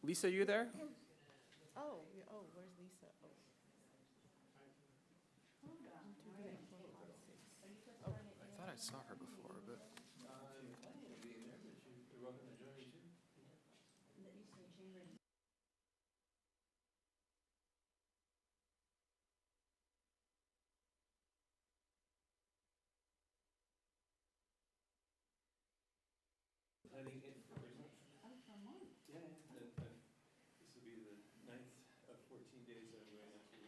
Lisa, you there? Oh, where's Lisa? Oh. I thought I saw her before, but. This will be the 9th of 14 days that I'm going after the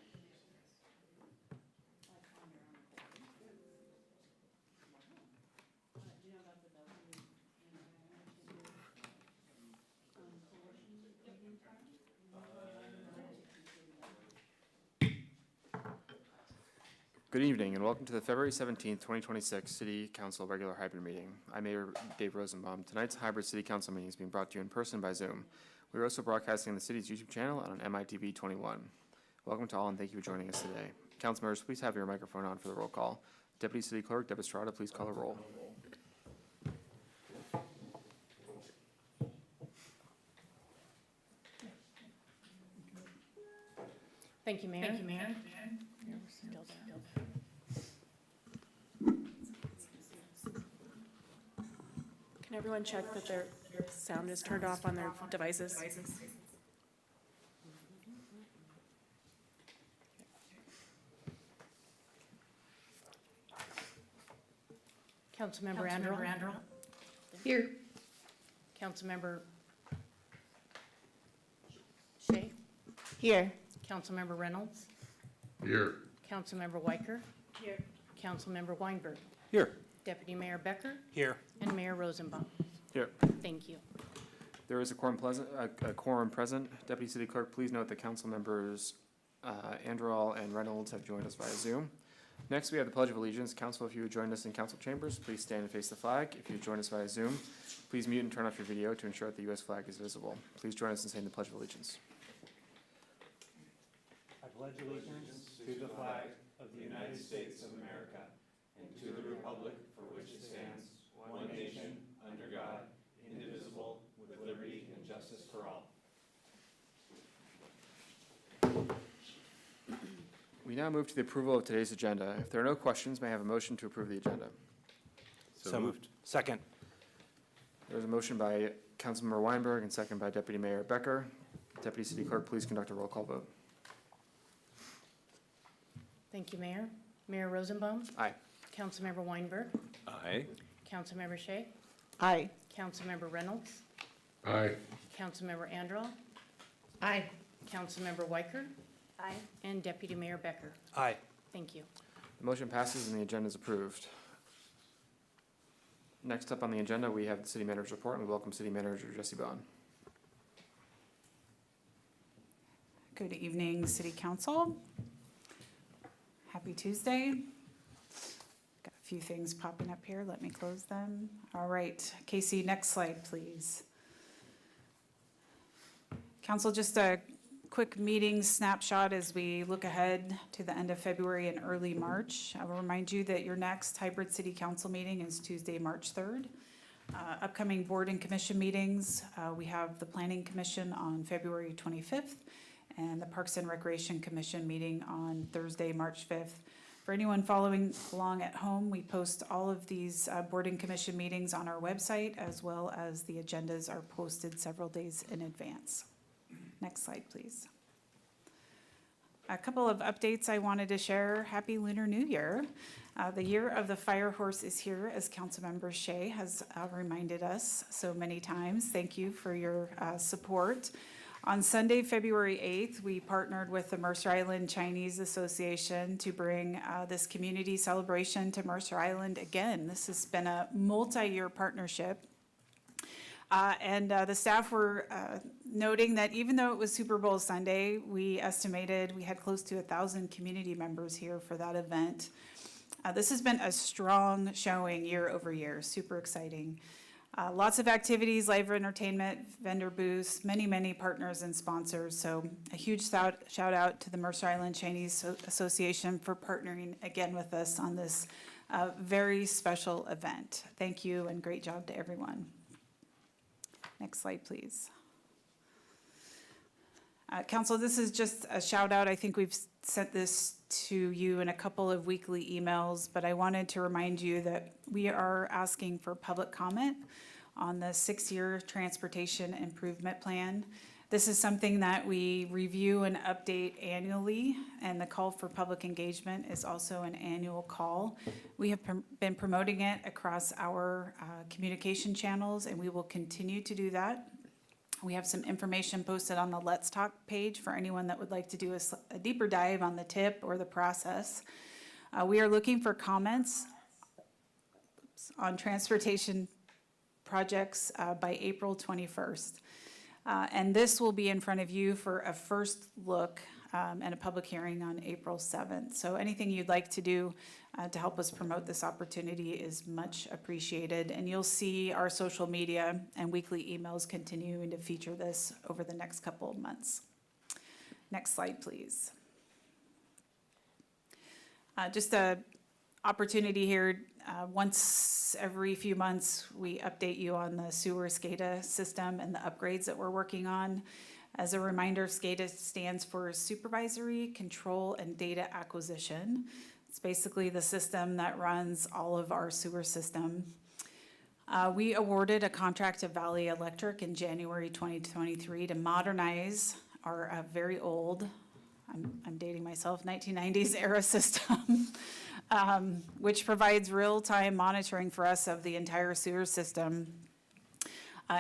Good evening and welcome to the February 17th, 2026 City Council Regular Hybrid Meeting. I'm Mayor Dave Rosenbaum. Tonight's hybrid City Council meeting is being brought to you in person by Zoom. We're also broadcasting on the city's YouTube channel and on MITV 21. Welcome to all and thank you for joining us today. Council members, please have your microphone on for the roll call. Deputy City Clerk Deb Estrada, please call the roll. Thank you, Mayor. Thank you, Mayor. Can everyone check that their sound is turned off on their devices? Councilmember Andrew. Here. Councilmember Shea. Here. Councilmember Reynolds. Here. Councilmember Weicker. Here. Councilmember Weinberg. Here. Deputy Mayor Becker. Here. And Mayor Rosenbaum. Here. Thank you. There is a quorum present. Deputy City Clerk, please note that council members Androl and Reynolds have joined us via Zoom. Next, we have the Pledge of Allegiance. Council, if you would join us in council chambers, please stand and face the flag. If you would join us via Zoom, please mute and turn off your video to ensure that the U.S. flag is visible. Please join us in saying the Pledge of Allegiance. I pledge allegiance to the flag of the United States of America and to the republic for which it stands, one nation, under God, indivisible, with liberty and justice for all. We now move to the approval of today's agenda. If there are no questions, may I have a motion to approve the agenda? So moved. Second. There is a motion by Councilmember Weinberg and second by Deputy Mayor Becker. Deputy City Clerk, please conduct a roll call vote. Thank you, Mayor. Mayor Rosenbaum. Aye. Councilmember Weinberg. Aye. Councilmember Shea. Aye. Councilmember Reynolds. Aye. Councilmember Androl. Aye. Councilmember Weicker. Aye. And Deputy Mayor Becker. Aye. Thank you. The motion passes and the agenda is approved. Next up on the agenda, we have the City Manager's report, and we welcome City Manager Jesse Bond. Good evening, City Council. Happy Tuesday. Got a few things popping up here. Let me close them. All right, Casey, next slide, please. Council, just a quick meeting snapshot as we look ahead to the end of February and early March. I will remind you that your next hybrid City Council meeting is Tuesday, March 3rd. Upcoming board and commission meetings, we have the Planning Commission on February 25th and the Parks and Recreation Commission meeting on Thursday, March 5th. For anyone following along at home, we post all of these board and commission meetings on our website, as well as the agendas are posted several days in advance. Next slide, please. A couple of updates I wanted to share. Happy Lunar New Year. The year of the fire horse is here, as Councilmember Shea has reminded us so many times. Thank you for your support. On Sunday, February 8th, we partnered with the Mercer Island Chinese Association to bring this community celebration to Mercer Island again. This has been a multi-year partnership. The staff were noting that even though it was Super Bowl Sunday, we estimated we had close to 1,000 community members here for that event. This has been a strong showing year over year, super exciting. Lots of activities, live entertainment, vendor booths, many partners and sponsors. So a huge shout out to the Mercer Island Chinese Association for partnering again with us on this very special event. Thank you and great job to everyone. Next slide, please. Council, this is just a shout out. I think we've sent this to you in a couple of weekly emails, but I wanted to remind you that we are asking for public comment on the 6-year transportation improvement plan. This is something that we review and update annually, and the call for public engagement is also an annual call. We have been promoting it across our communication channels, and we will continue to do that. We have some information posted on the Let's Talk page for anyone that would like to do a deeper dive on the tip or the process. We are looking for comments on transportation projects by April 21st. And this will be in front of you for a first look and a public hearing on April 7th. So anything you'd like to do to help us promote this opportunity is much appreciated. And you'll see our social media and weekly emails continuing to feature this over the next couple of months. Next slide, please. Just a opportunity here. Once every few months, we update you on the sewer SCADA system and the upgrades that we're working on. As a reminder, SCADA stands for Supervisory Control and Data Acquisition. It's basically the system that runs all of our sewer system. We awarded a contract to Valley Electric in January 2023 to modernize our very old, I'm dating myself, 1990s era system. Which provides real-time monitoring for us of the entire sewer system,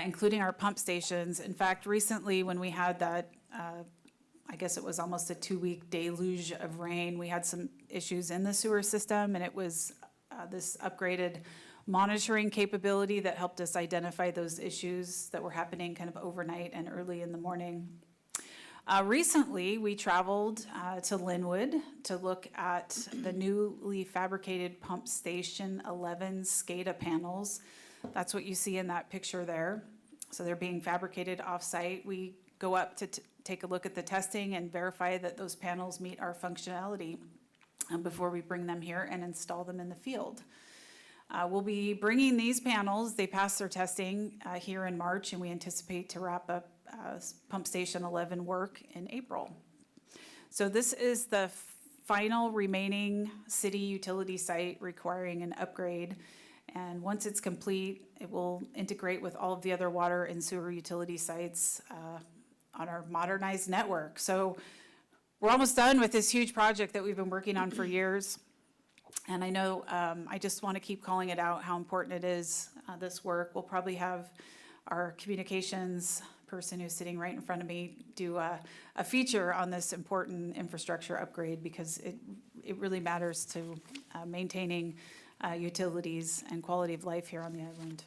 including our pump stations. In fact, recently when we had that, I guess it was almost a 2-week deluge of rain, we had some issues in the sewer system, and it was this upgraded monitoring capability that helped us identify those issues that were happening kind of overnight and early in the morning. Recently, we traveled to Linwood to look at the newly fabricated Pump Station 11 SCADA panels. That's what you see in that picture there. So they're being fabricated off-site. We go up to take a look at the testing and verify that those panels meet our functionality before we bring them here and install them in the field. We'll be bringing these panels, they passed their testing here in March, and we anticipate to wrap up Pump Station 11 work in April. So this is the final remaining city utility site requiring an upgrade. And once it's complete, it will integrate with all of the other water and sewer utility sites on our modernized network. So we're almost done with this huge project that we've been working on for years. And I know I just want to keep calling it out how important it is, this work. We'll probably have our communications person who's sitting right in front of me do a feature on this important infrastructure upgrade, because it really matters to maintaining utilities and quality of life here on the island.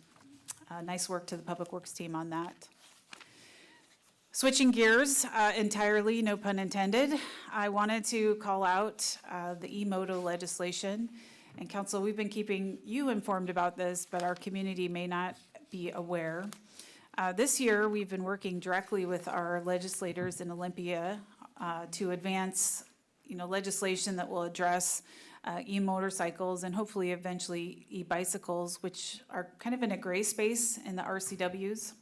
Nice work to the Public Works team on that. Switching gears entirely, no pun intended, I wanted to call out the e-moto legislation. And Council, we've been keeping you informed about this, but our community may not be aware. This year, we've been working directly with our legislators in Olympia to advance, legislation that will address e-motorcycles and hopefully eventually e-bicycles, which are kind of in a gray space in the RCWs.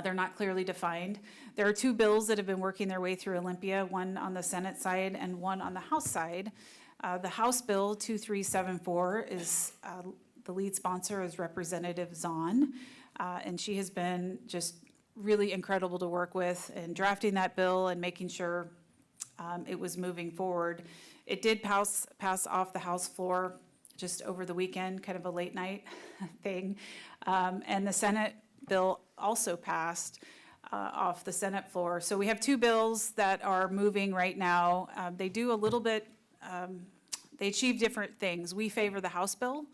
They're not clearly defined. There are 2 bills that have been working their way through Olympia, one on the Senate side and one on the House side. The House Bill 2374 is, the lead sponsor is Representative Zahn, and she has been just really incredible to work with in drafting that bill and making sure it was moving forward. It did pass off the House floor just over the weekend, kind of a late night thing, and the Senate bill also passed off the Senate floor. So we have 2 bills that are moving right now. They do a little bit, they achieve different things. We favor the House bill,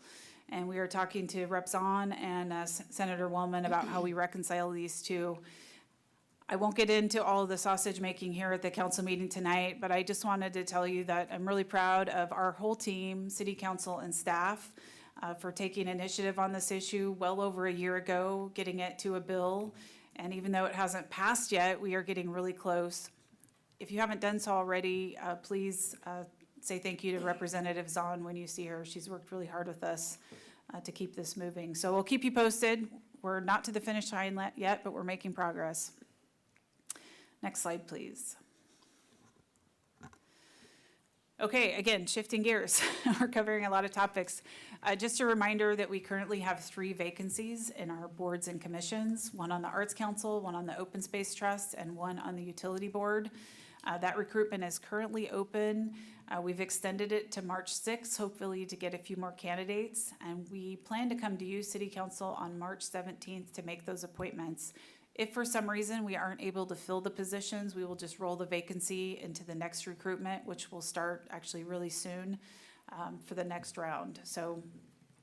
and we are talking to Rep. Zahn and Senator Wellman about how we reconcile these 2. I won't get into all of the sausage making here at the council meeting tonight, but I just wanted to tell you that I'm really proud of our whole team, city council and staff, for taking initiative on this issue well over a year ago, getting it to a bill. And even though it hasn't passed yet, we are getting really close. If you haven't done so already, please say thank you to Representative Zahn when you see her. She's worked really hard with us to keep this moving. So we'll keep you posted. We're not to the finish line yet, but we're making progress. Next slide, please. Okay, again, shifting gears. We're covering a lot of topics. Just a reminder that we currently have 3 vacancies in our boards and commissions, one on the Arts Council, one on the Open Space Trust, and one on the Utility Board. That recruitment is currently open. We've extended it to March 6th, hopefully to get a few more candidates. And we plan to come to you, City Council, on March 17th to make those appointments. If for some reason we aren't able to fill the positions, we will just roll the vacancy into the next recruitment, which will start actually really soon for the next round. So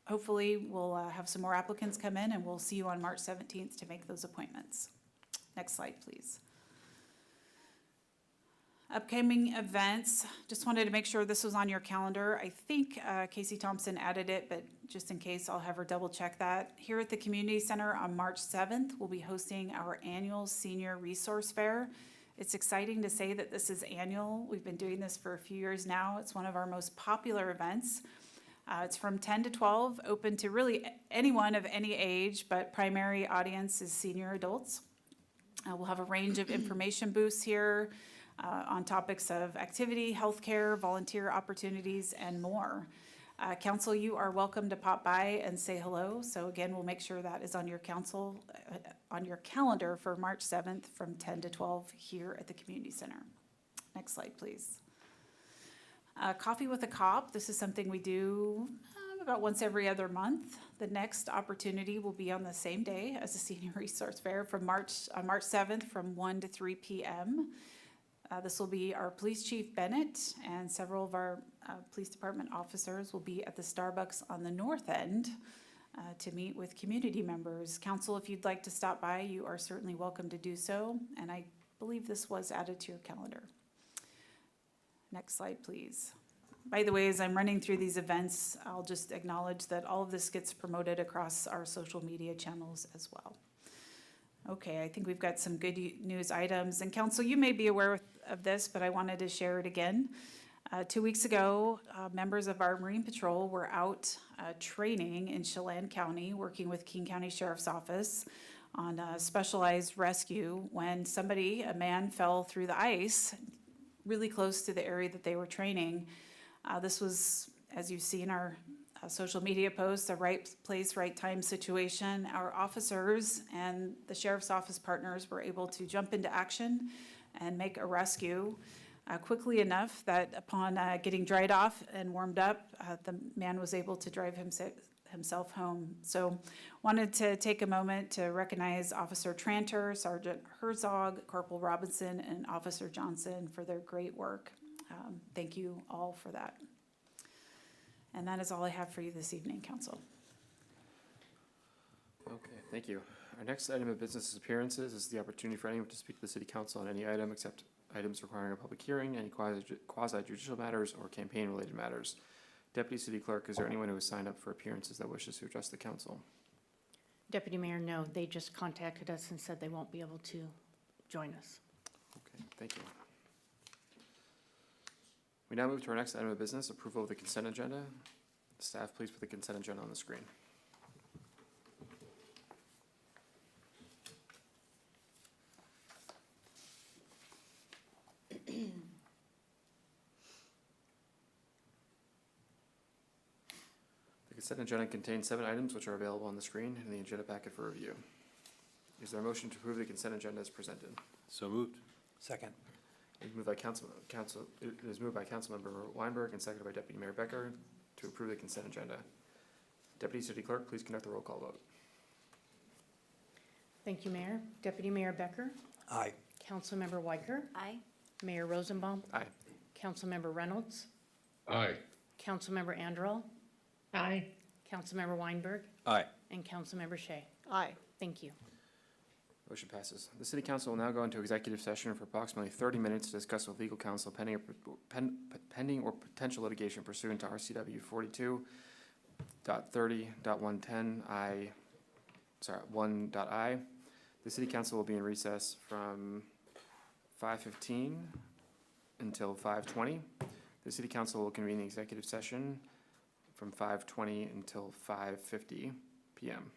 hopefully we'll have some more applicants come in, and we'll see you on March 17th to make those appointments. Next slide, please. Upcoming events, just wanted to make sure this was on your calendar. I think Casey Thompson added it, but just in case, I'll have her double check that. Here at the Community Center on March 7th, we'll be hosting our annual Senior Resource Fair. It's exciting to say that this is annual. We've been doing this for a few years now. It's one of our most popular events. It's from 10 to 12, open to really anyone of any age, but primary audience is senior adults. We'll have a range of information booths here on topics of activity, healthcare, volunteer opportunities, and more. Council, you are welcome to pop by and say hello. So again, we'll make sure that is on your on your calendar for March 7th from 10 to 12 here at the Community Center. Next slide, please. Coffee with a Cop. This is something we do about once every other month. The next opportunity will be on the same day as the Senior Resource Fair on March 7th from 1 to 3 p.m. This will be our Police Chief Bennett, and several of our police department officers will be at the Starbucks on the north end to meet with community members. Council, if you'd like to stop by, you are certainly welcome to do so, and I believe this was added to your calendar. Next slide, please. By the way, as I'm running through these events, I'll just acknowledge that all of this gets promoted across our social media channels as well. Okay, I think we've got some good news items. And Council, you may be aware of this, but I wanted to share it again. 2 weeks ago, members of our Marine Patrol were out training in Chelan County, working with King County Sheriff's Office on a specialized rescue when a man fell through the ice really close to the area that they were training. This was, as you see in our social media posts, a right place, right time situation. Our officers and the Sheriff's Office partners were able to jump into action and make a rescue quickly enough that upon getting dried off and warmed up, the man was able to drive himself home. So wanted to take a moment to recognize Officer Tranter, Sergeant Herzog, Corporal Robinson, and Officer Johnson for their great work. Thank you all for that. And that is all I have for you this evening, Council. Okay, thank you. Our next item of business is appearances. This is the opportunity for anyone to speak to the City Council on any item except items requiring a public hearing, any quasi-judicial matters, or campaign-related matters. Deputy City Clerk, is there anyone who has signed up for appearances that wishes to address the council? Deputy Mayor, no, they just contacted us and said they won't be able to join us. Okay, thank you. We now move to our next item of business, approval of the consent agenda. Staff, please put the consent agenda on the screen. The consent agenda contains 7 items which are available on the screen in the agenda packet for review. Is there a motion to approve the consent agenda as presented? So moved. Second. It is moved by Councilmember Weinberg and seconded by Deputy Mayor Becker to approve the consent agenda. Deputy City Clerk, please conduct the roll call vote. Thank you, Mayor. Deputy Mayor Becker, Aye. Councilmember Weicker, Aye. Mayor Rosenbaum, Aye. Councilmember Reynolds, Aye. Councilmember Anderl, Aye. Councilmember Weinberg, Aye. and Councilmember Shea. Aye. Thank you. Motion passes. The City Council will now go into executive session for approximately 30 minutes to discuss with legal counsel pending or potential litigation pursuant to RCW 42.30.110 The City Council will be in recess from 5:15 until 5:20. The City Council will convene the executive session from 5:20 until 5:50 p.m.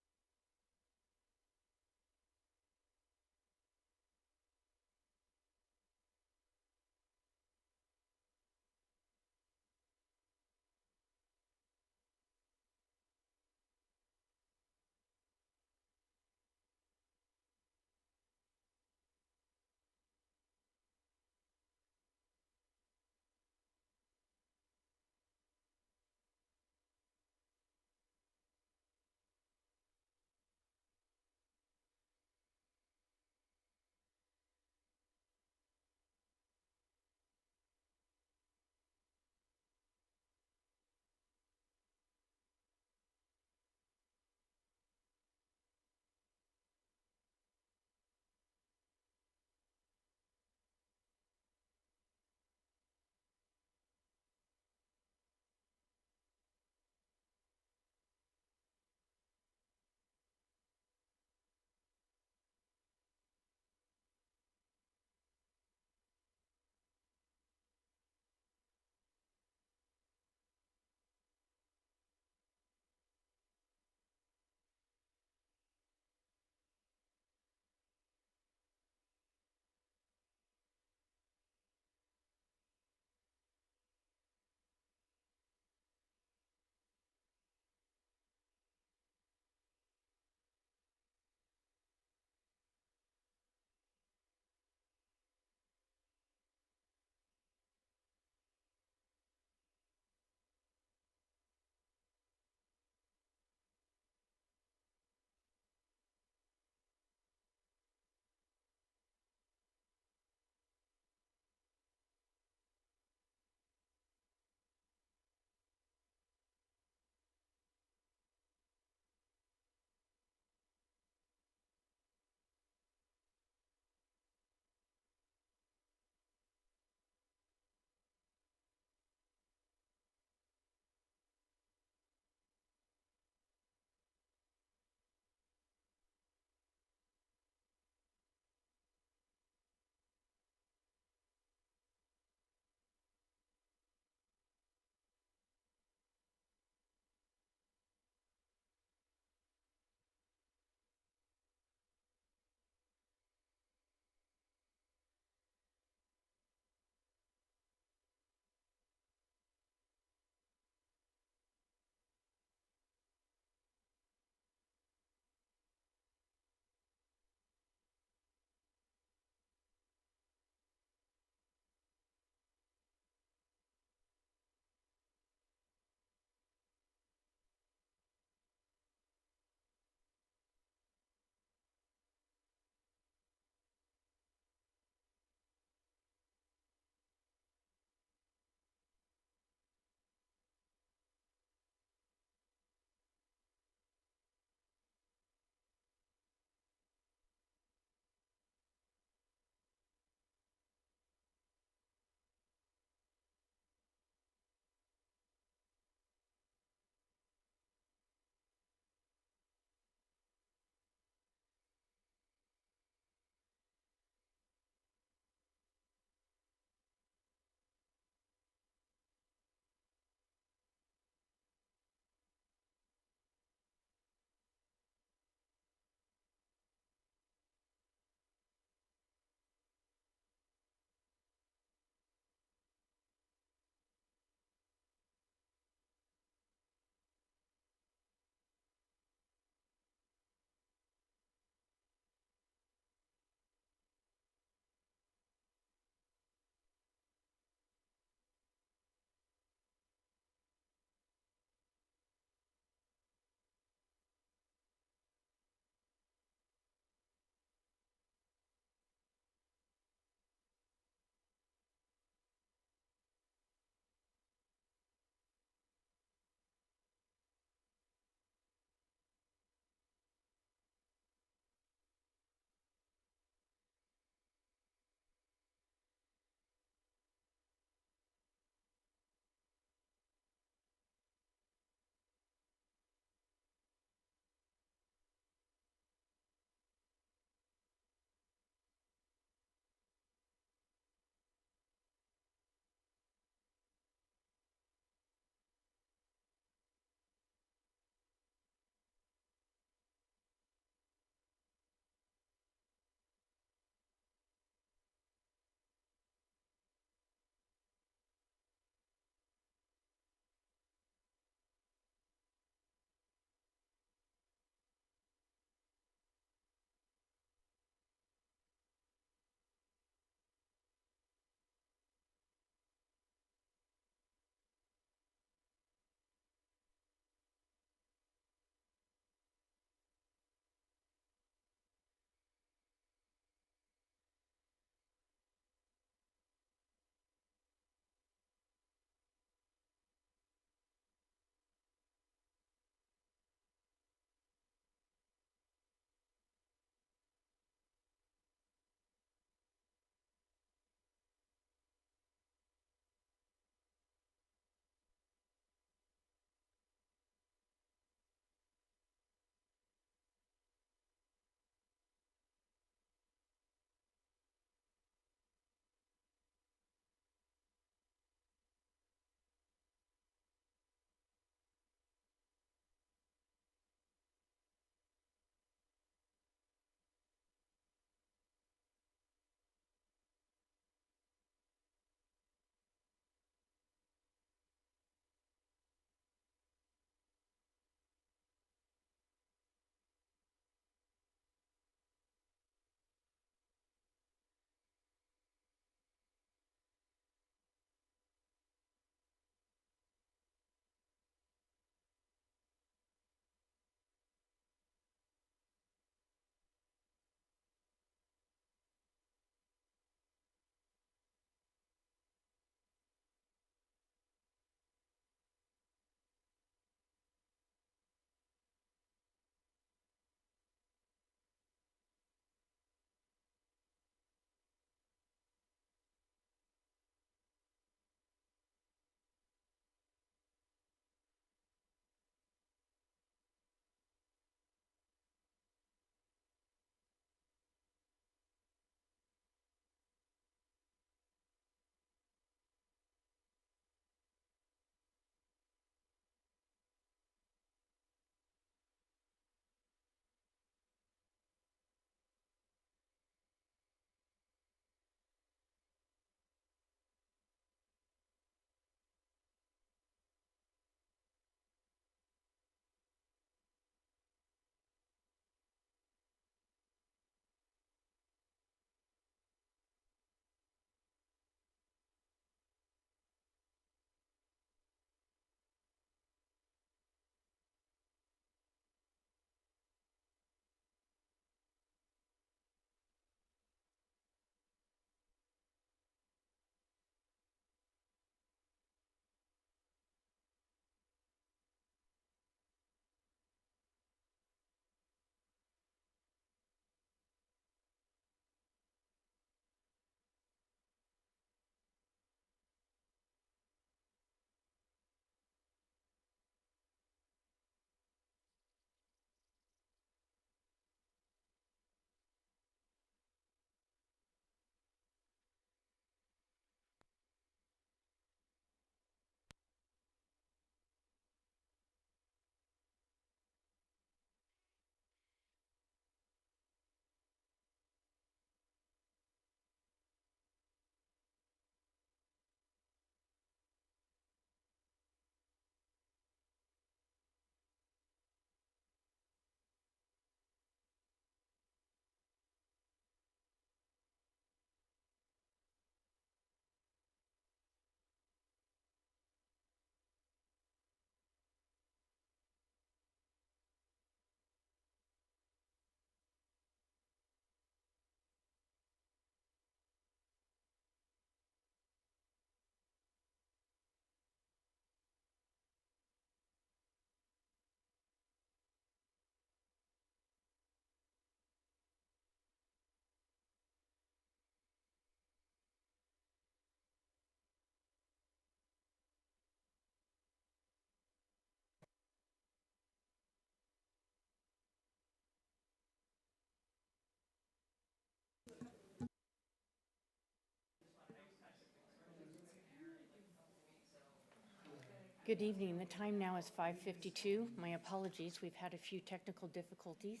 Good evening. The time now is 5:52. My apologies, we've had a few technical difficulties.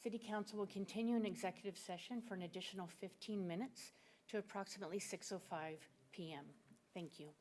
City Council will continue in executive session for an additional 15 minutes to approximately 6:05 PM. Thank you.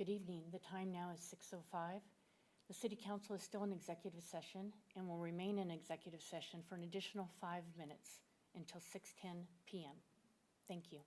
Good evening. The time now is 6:05. The City Council is still in executive session and will remain in executive session for an additional 5 minutes until 6:10 PM. Thank you.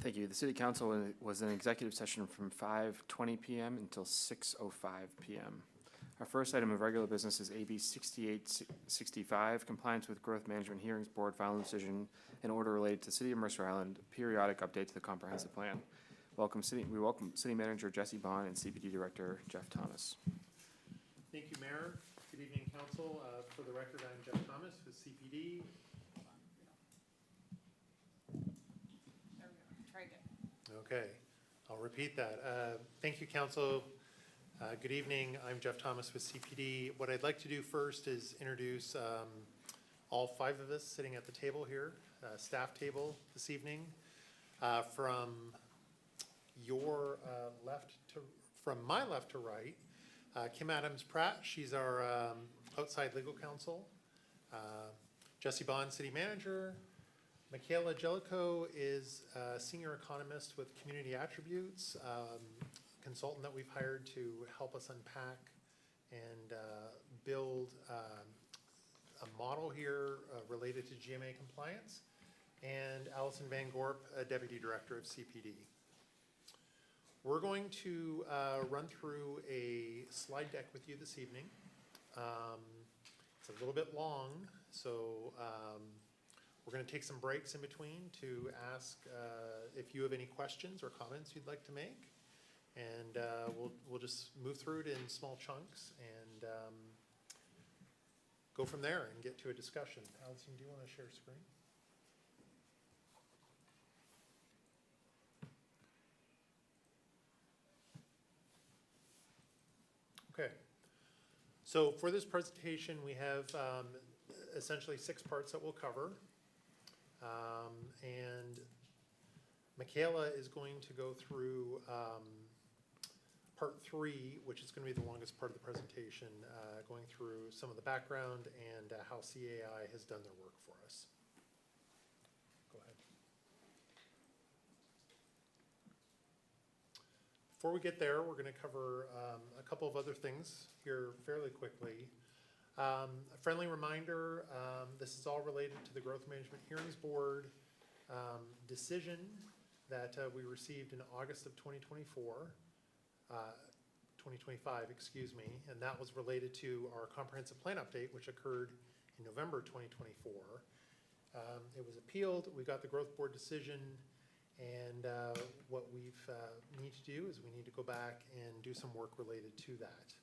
Thank you. The city council was in executive session from 5:20 PM until 6:05 PM. Our first item of regular business is AB 6865, compliance with Growth Management Hearings Board final decision in order related to City of Mercer Island periodic update to the comprehensive plan. We welcome City Manager Jesse Bond and CPD Director Jeff Thomas. Thank you, Mayor. Good evening, Council. For the record, I'm Jeff Thomas with CPD. There we go. Try again. Okay, I'll repeat that. Thank you, Council. Good evening. I'm Jeff Thomas with CPD. What I'd like to do first is introduce all five of us sitting at the table here, staff table this evening. From your from my left to right, Kim Adams Pratt, she's our outside legal counsel. Jesse Bond, City Manager. Michaela Jellicoe is a senior economist with Community Attributes, consultant that we've hired to help us unpack and build a model here related to GMA compliance. And Allison Van Gorp, a Deputy Director of CPD. We're going to run through a slide deck with you this evening. It's a little bit long, so we're going to take some breaks in between to ask if you have any questions or comments you'd like to make. And we'll just move through it in small chunks and go from there and get to a discussion. Allison, do you want to share screen? Okay, so for this presentation, we have essentially 6 parts that we'll cover. And Michaela is going to go through part 3, which is going to be the longest part of the presentation, going through some of the background and how CAI has done their work for us. Go ahead. Before we get there, we're going to cover a couple of other things here fairly quickly. A friendly reminder, this is all related to the Growth Management Hearings Board decision that we received in August of 2024, 2025, excuse me, and that was related to our comprehensive plan update, which occurred in November 2024. It was appealed, we got the Growth Board decision, and what we need to do is we need to go back and do some work related to that.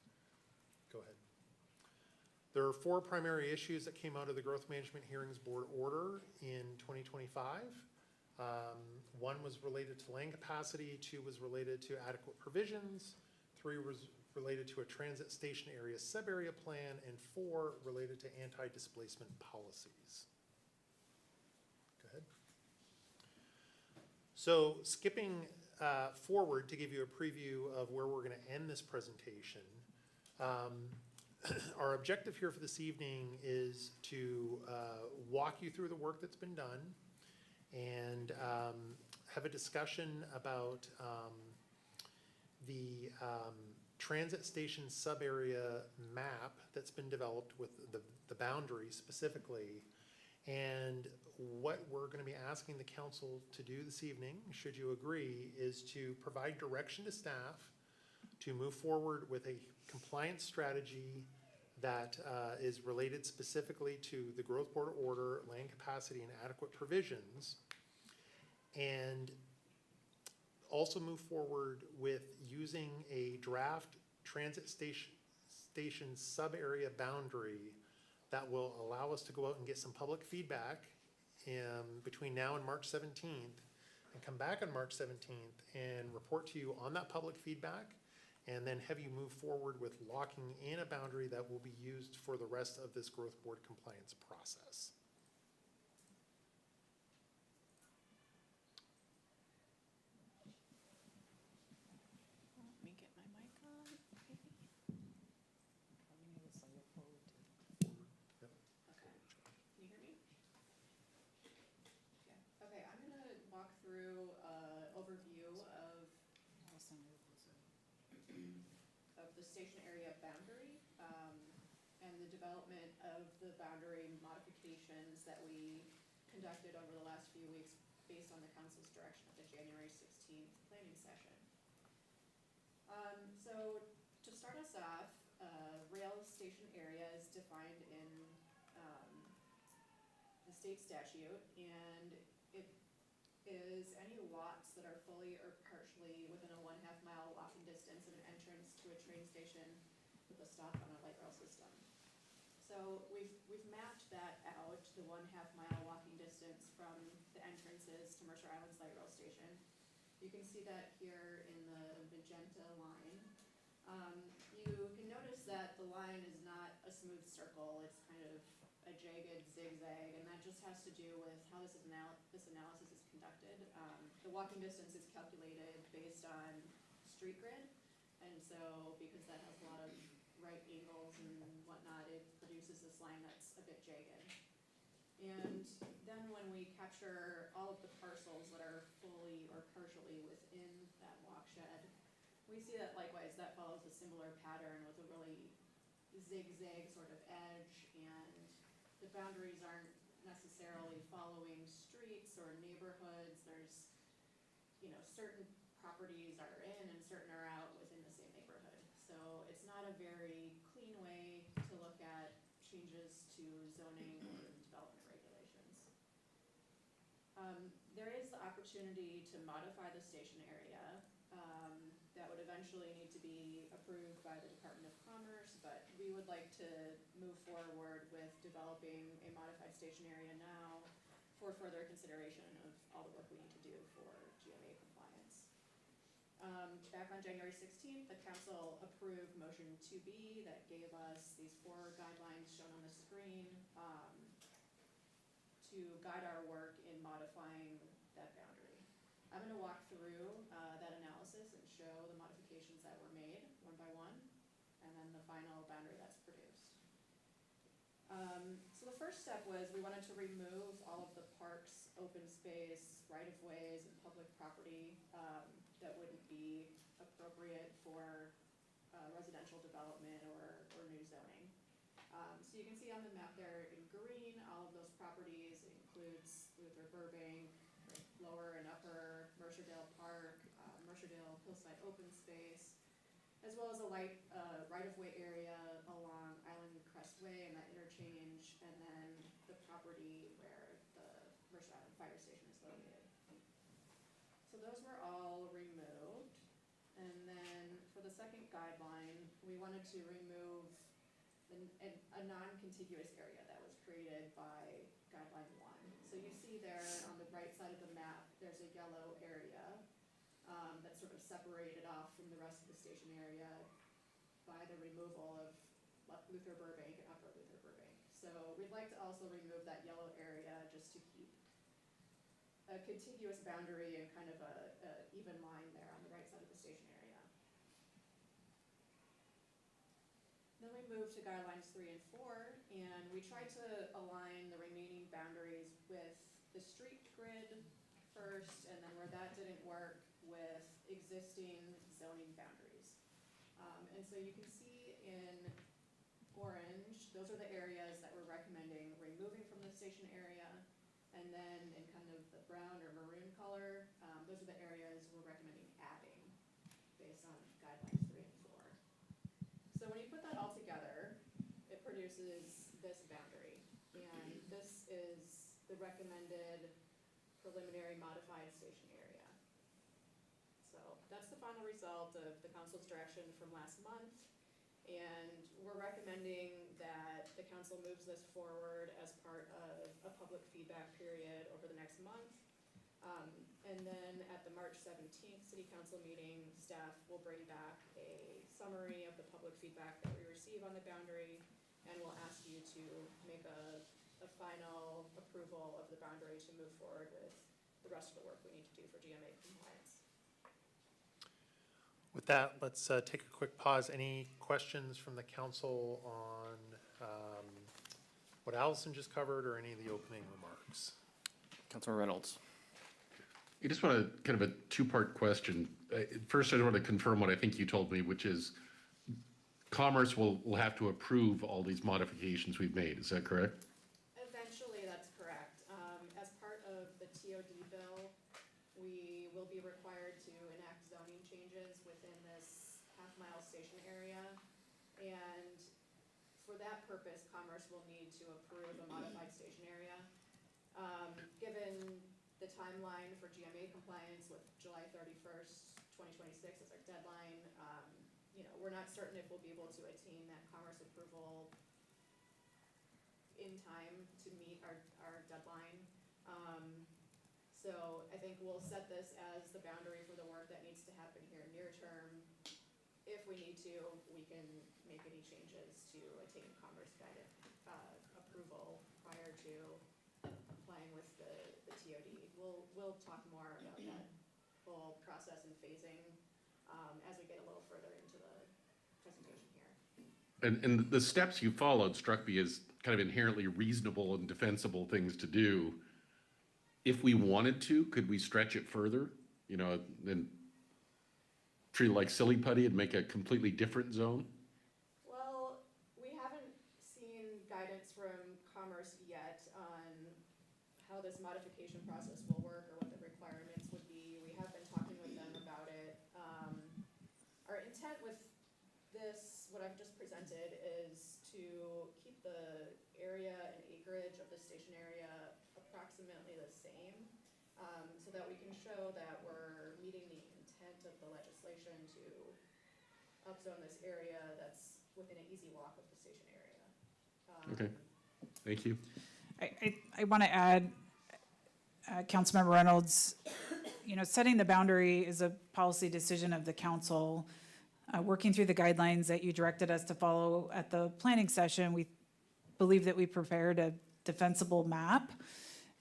Go ahead. There are 4 primary issues that came out of the Growth Management Hearings Board order in 2025. 1 was related to land capacity, 2 was related to adequate provisions, 3 was related to a transit station area sub-area plan, and 4 related to anti-displacement policies. Go ahead. So skipping forward to give you a preview of where we're going to end this presentation, our objective here for this evening is to walk you through the work that's been done and have a discussion about the transit station sub-area map that's been developed with the boundaries specifically. And what we're going to be asking the council to do this evening, should you agree, is to provide direction to staff to move forward with a compliance strategy that is related specifically to the Growth Board order, land capacity, and adequate provisions, and also move forward with using a draft transit station sub-area boundary that will allow us to go out and get some public feedback between now and March 17th, and come back on March 17th and report to you on that public feedback, and then have you move forward with locking in a boundary that will be used for the rest of this Growth Board compliance process. Let me get my mic on, maybe. Let me move this a little forward too. Yep. Okay. Can you hear me? Yeah. Okay, I'm gonna walk through overview of the station area boundary, and the development of the boundary modifications that we conducted over the last few weeks based on the council's direction at the January 17th planning session. So to start us off, rail station area is defined in the state statute, and it is any lots that are fully or partially within a 1/2 mile walking distance of an entrance to a train station with a stop on a light rail system. So we've mapped that out, the 1/2 mile walking distance from the entrances to Mercer Island's light rail station. You can see that here in the magenta line. You can notice that the line is not a smooth circle, it's kind of a jagged zigzag, and that just has to do with how this analysis is conducted. The walking distance is calculated based on street grid, and so because that has a lot of right angles and whatnot, it produces this line that's a bit jagged. And then when we capture all of the parcels that are fully or partially within that walkshed, we see that likewise that follows a similar pattern with a really zigzag sort of edge, and the boundaries aren't necessarily following streets or neighborhoods. There's, certain properties are in and certain are out within the same neighborhood. So it's not a very clean way to look at changes to zoning or development regulations. There is the opportunity to modify the station area. That would eventually need to be approved by the Department of Commerce, but we would like to move forward with developing a modified station area now for further consideration of all the work we need to do for GMA compliance. Back on January 16th, the council approved motion 2B that gave us these 4 guidelines shown on the screen to guide our work in modifying that boundary. I'm going to walk through that analysis and show the modifications that were made one by one, and then the final boundary that's produced. So the first step was we wanted to remove all of the parks, open space, right-of-ways, and public property that wouldn't be appropriate for residential development or new zoning. So you can see on the map there in green, all of those properties. It includes Luther Burbank, Lower and Upper, Mercerdale Park, Mercerdale Hillside Open Space, as well as a right-of-way area along Island Crest Way and that interchange, and then the property where the Mercer Island Fire Station is located. So those were all removed. And then for the second guideline, we wanted to remove a non-contiguous area that was created by guideline 1. So you see there on the right side of the map, there's a yellow area that's sort of separated off from the rest of the station area by the removal of Luther Burbank and Upper Luther Burbank. So we'd like to also remove that yellow area just to keep a contiguous boundary and kind of a even line there on the right side of the station area. Then we moved to guidelines 3 and 4, and we tried to align the remaining boundaries with the street grid first, and then where that didn't work, with existing zoning boundaries. And so you can see in orange, those are the areas that we're recommending removing from the station area, and then in kind of the brown or maroon color, those are the areas we're recommending adding based on guidelines 3 and 4. So when you put that all together, it produces this boundary, and this is the recommended preliminary modified station area. So that's the final result of the council's direction from last month, and we're recommending that the council moves this forward as part of a public feedback period over the next month. And then at the March 17th city council meeting, staff will bring back a summary of the public feedback that we receive on the boundary, and we'll ask you to make a final approval of the boundary to move forward with the rest of the work we need to do for GMA compliance. With that, let's take a quick pause. Any questions from the council on what Allison just covered or any of the opening remarks? Councilor Reynolds. I just want to kind of a two-part question. First, I just want to confirm what I think you told me, which is Commerce will have to approve all these modifications we've made. Is that correct? Eventually, that's correct. As part of the TOD bill, we will be be required to enact zoning changes within this half-mile station area. And for that purpose, Commerce will need to approve a modified station area. Given the timeline for GMA compliance with July 31st, 2026 as our deadline, we're not certain if we'll be able to attain that Commerce approval in time to meet our deadline. So I think we'll set this as the boundary for the work that needs to happen here near term. If we need to, we can make any changes to attain Commerce guided approval prior to complying with the TOD. We'll talk more about that whole process and phasing as we get a little further into the presentation here. And the steps you followed struck me as kind of inherently reasonable and defensible things to do. If we wanted to, could we stretch it further? And treat it like silly putty and make a completely different zone? Well, we haven't seen guidance from Commerce yet on how this modification process will work or what the requirements would be. We have been talking with them about it. Our intent with this, what I've just presented, is to keep the area and acreage of the station area approximately the same, so that we can show that we're meeting the intent of the legislation to upzone this area that's within an easy walk of the station area. Okay, thank you. I want to add, Councilmember Reynolds, setting the boundary is a policy decision of the council. Working through the guidelines that you directed us to follow at the planning session, we believe that we prepared a defensible map.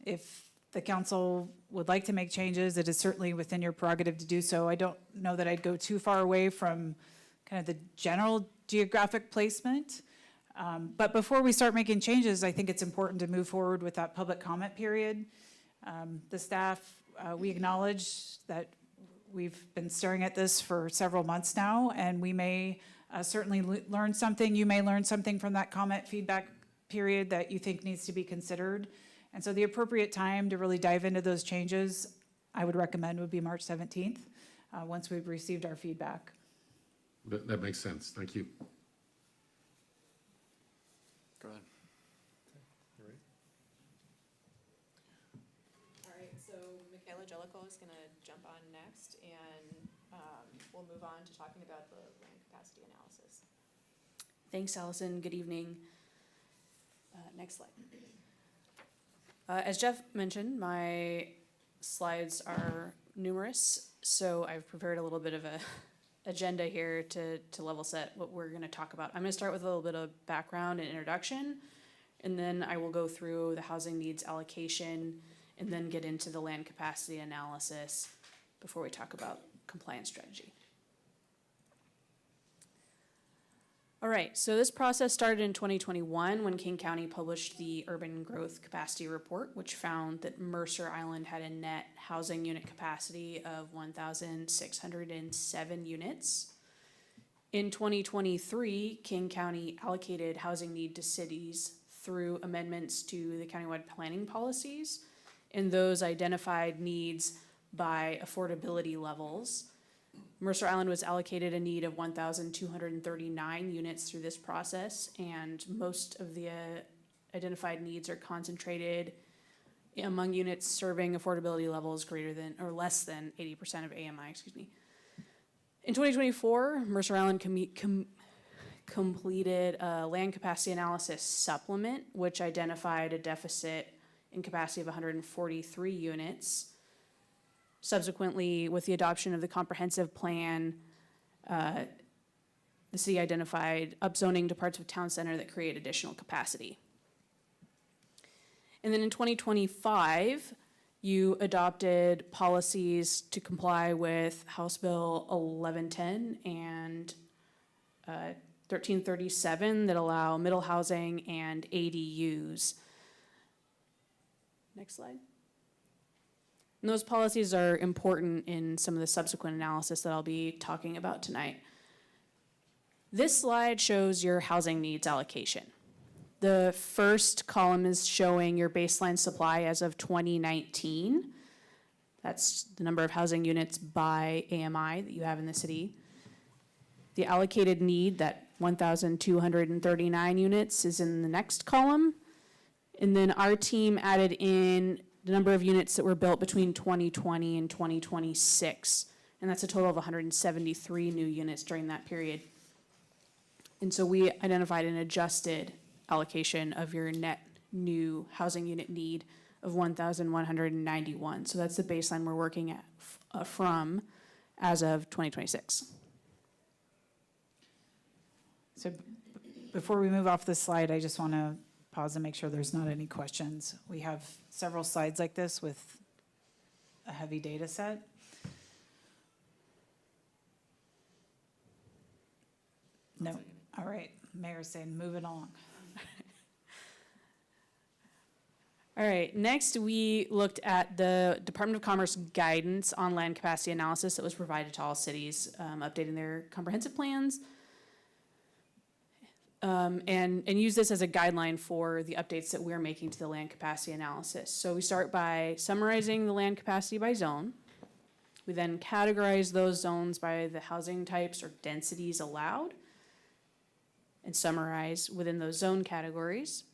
If the council would like to make changes, it is certainly within your prerogative to do so. I don't know that I'd go too far away from kind of the general geographic placement. But before we start making changes, I think it's important to move forward with that public comment period. The staff, we acknowledge that we've been staring at this for several months now, and we may certainly learn something. You may learn something from that comment feedback period that you think needs to be considered. And so the appropriate time to really dive into those changes, I would recommend, would be March 17th, once we've received our feedback. That makes sense. Thank you. Go ahead. You ready? All right, so Michaela Jellicoe is gonna jump on next, and we'll move on to talking about the land capacity analysis. Thanks, Allison. Good evening. Next slide. As Jeff mentioned, my slides are numerous, so I've prepared a little bit of a agenda here to level set what we're going to talk about. I'm going to start with a little bit of background and introduction, and then I will go through the housing needs allocation, and then get into the land capacity analysis before we talk about compliance strategy. All right, so this process started in 2021 when King County published the Urban Growth Capacity Report, which found that Mercer Island had a net housing unit capacity of 1,607 units. In 2023, King County allocated housing need to cities through amendments to the countywide planning policies, and those identified needs by affordability levels. Mercer Island was allocated a need of 1,239 units through this process, and most of the identified needs are concentrated among units serving affordability levels greater than or less than 80% of AMI, In 2024, Mercer Island completed a land capacity analysis supplement, which identified a deficit in capacity of 143 units. Subsequently, with the adoption of the comprehensive plan, the city identified upzoning to parts of town center that create additional capacity. And then in 2025, you adopted policies to comply with House Bill 1110 and 1337 that allow middle housing and ADUs. Next slide. And those policies are important in some of the subsequent analysis that I'll be talking about tonight. This slide shows your housing needs allocation. The first column is showing your baseline supply as of 2019. That's the number of housing units by AMI that you have in the city. The allocated need, that 1,239 units, is in the next column. And then our team added in the number of units that were built between 2020 and 2026. And that's a total of 173 new units during that period. And so we identified an adjusted allocation of your net new housing unit need of 1,191. So that's the baseline we're working at from as of 2026. So before we move off this slide, I just want to pause and make sure there's not any questions. We have several slides like this with a heavy data set. No, all right, Mayor's saying move it along. All right, next we looked at the Department of Commerce guidance on land capacity analysis that was provided to all cities, updating their comprehensive plans. And use this as a guideline for the updates that we're making to the land capacity analysis. So we start by summarizing the land capacity by zone. We then categorize those zones by the housing types or densities allowed and summarize within those zone categories.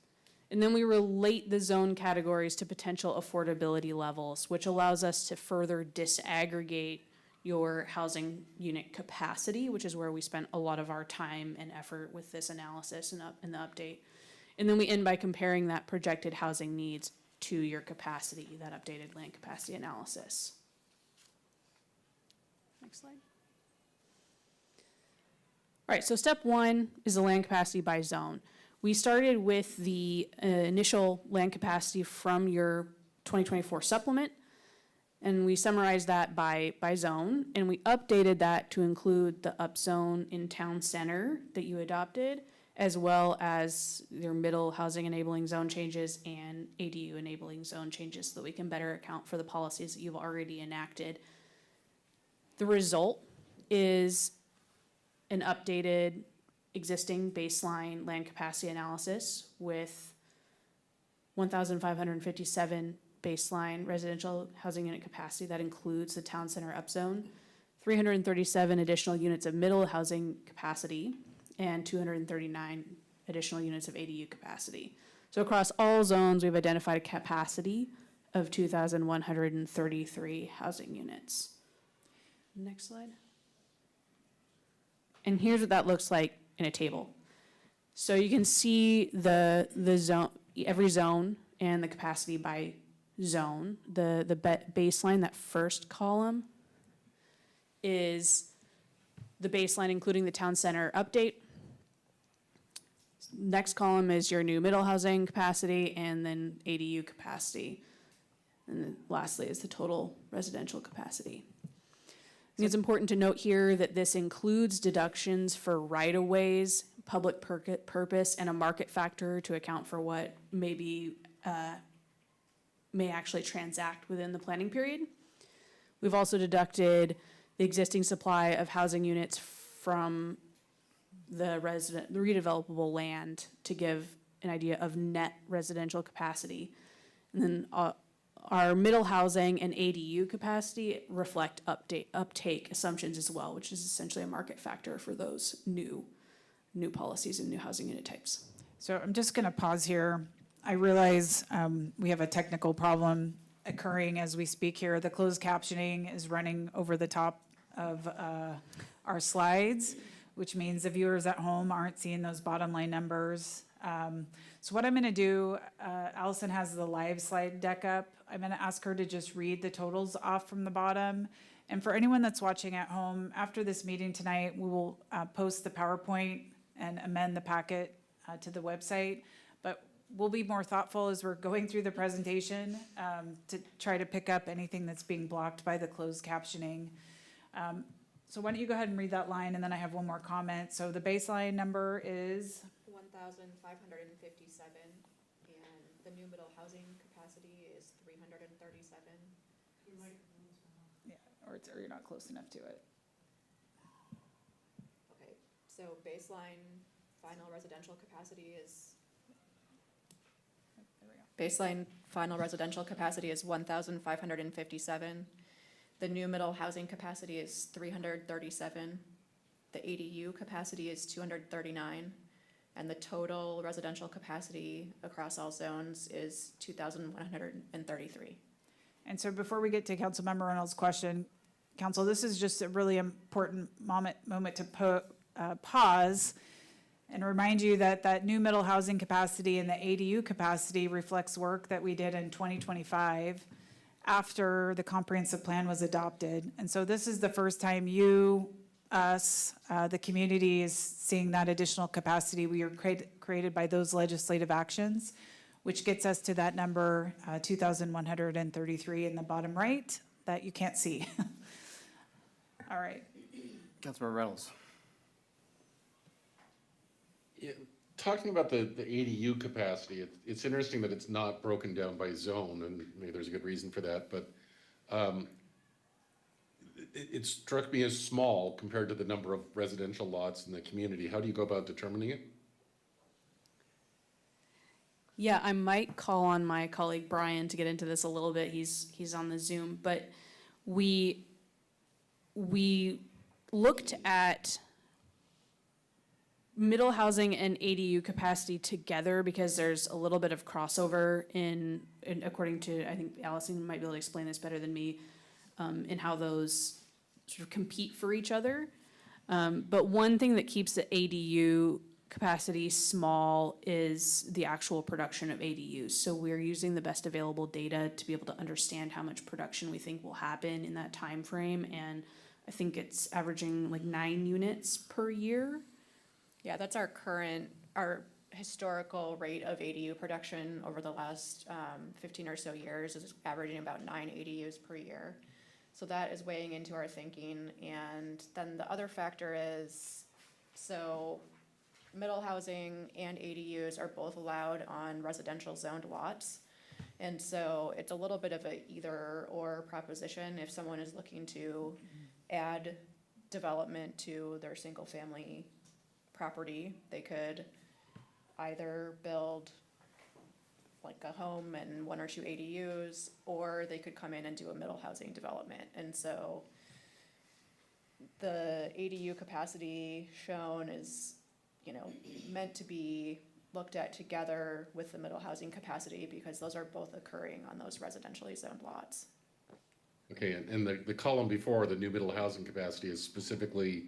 And then we relate the zone categories to potential affordability levels, which allows us to further disaggregate your housing unit capacity, which is where we spent a lot of our time and effort with this analysis and the update. And then we end by comparing that projected housing needs to your capacity, that updated land capacity analysis. Next slide. All right, so step one is the land capacity by zone. We started with the initial land capacity from your 2024 supplement, and we summarized that by zone, and we updated that to include the upzone in town center that you adopted, as well as your middle housing enabling zone changes and ADU enabling zone changes so that we can better account for the policies that you've already enacted. The result is an updated existing baseline land capacity analysis with 1,557 baseline residential housing unit capacity. That includes the town center upzone, 337 additional units of middle housing capacity, and 239 additional units of ADU capacity. So across all zones, we've identified a capacity of 2,133 housing units. Next slide. And here's what that looks like in a table. So you can see the zone, every zone and the capacity by zone. The baseline, that first column, is the baseline including the town center update. Next column is your new middle housing capacity and then ADU capacity. And then lastly is the total residential capacity. I think it's important to note here that this includes deductions for right-of-ways, public purpose, and a market factor to account for what may actually transact within the planning period. We've also deducted the existing supply of housing units from the redevelopable land to give an idea of net residential capacity. And then our middle housing and ADU capacity reflect uptake assumptions as well, which is essentially a market factor for those new policies and new housing unit types. So I'm just going to pause here. I realize we have a technical problem occurring as we speak here. The closed captioning is running over the top of our slides, which means the viewers at home aren't seeing those bottom line numbers. So what I'm going to do, Allison has the live slide deck up. I'm going to ask her to just read the totals off from the bottom. And for anyone that's watching at home, after this meeting tonight, we will post the PowerPoint and amend the packet to the website. But we'll be more thoughtful as we're going through the presentation to try to pick up anything that's being blocked by the closed captioning. So why don't you go ahead and read that line, and then I have one more comment. So the baseline number is 1,557, and the new middle housing capacity is 337. yeah, or you're not close enough to it. Okay, so baseline final residential capacity is There we go. Baseline final residential capacity is 1,557. The new middle housing capacity is 337. The ADU capacity is 239. And the total residential capacity across all zones is 2,133. And so before we get to Councilmember Reynolds' question, Council, this is just a really important moment to pause and remind you that that new middle housing capacity and the ADU capacity reflects work that we did in 2025 after the comprehensive plan was adopted. And so this is the first time you, us, the community is seeing that additional capacity we are created by those legislative actions, which gets us to that number, 2,133 in the bottom right that you can't see. All right. Councilmember Reynolds. Yeah, talking about the ADU capacity, it's interesting that it's not broken down by zone, and maybe there's a good reason for that, but it struck me as small compared to the number of residential lots in the community. How do you go about determining it? Yeah, I might call on my colleague Brian to get into this a little bit. He's on the Zoom, but we looked at middle housing and ADU capacity together because there's a little bit of crossover in according to, I think Allison might be able to explain this better than me, in how those sort of compete for each other. But one thing that keeps the ADU capacity small is the actual production of ADUs. So we're using the best available data to be able to understand how much production we think will happen in that time frame. And I think it's averaging like 9 units per year. Yeah, that's our historical rate of ADU production over the last 15 or so years is averaging about 9 ADUs per year. So that is weighing into our thinking. And then the other factor is, so middle housing and ADUs are both allowed on residential zoned lots. And so it's a little bit of a either or proposition. If someone is looking to add development to their single family property, they could either build like a home and 1 or 2 ADUs, or they could come in and do a middle housing development. And so the ADU capacity shown is, meant to be looked at together with the middle housing capacity because those are both occurring on those residentially zoned lots. Okay, and the column before, the new middle housing capacity, is specifically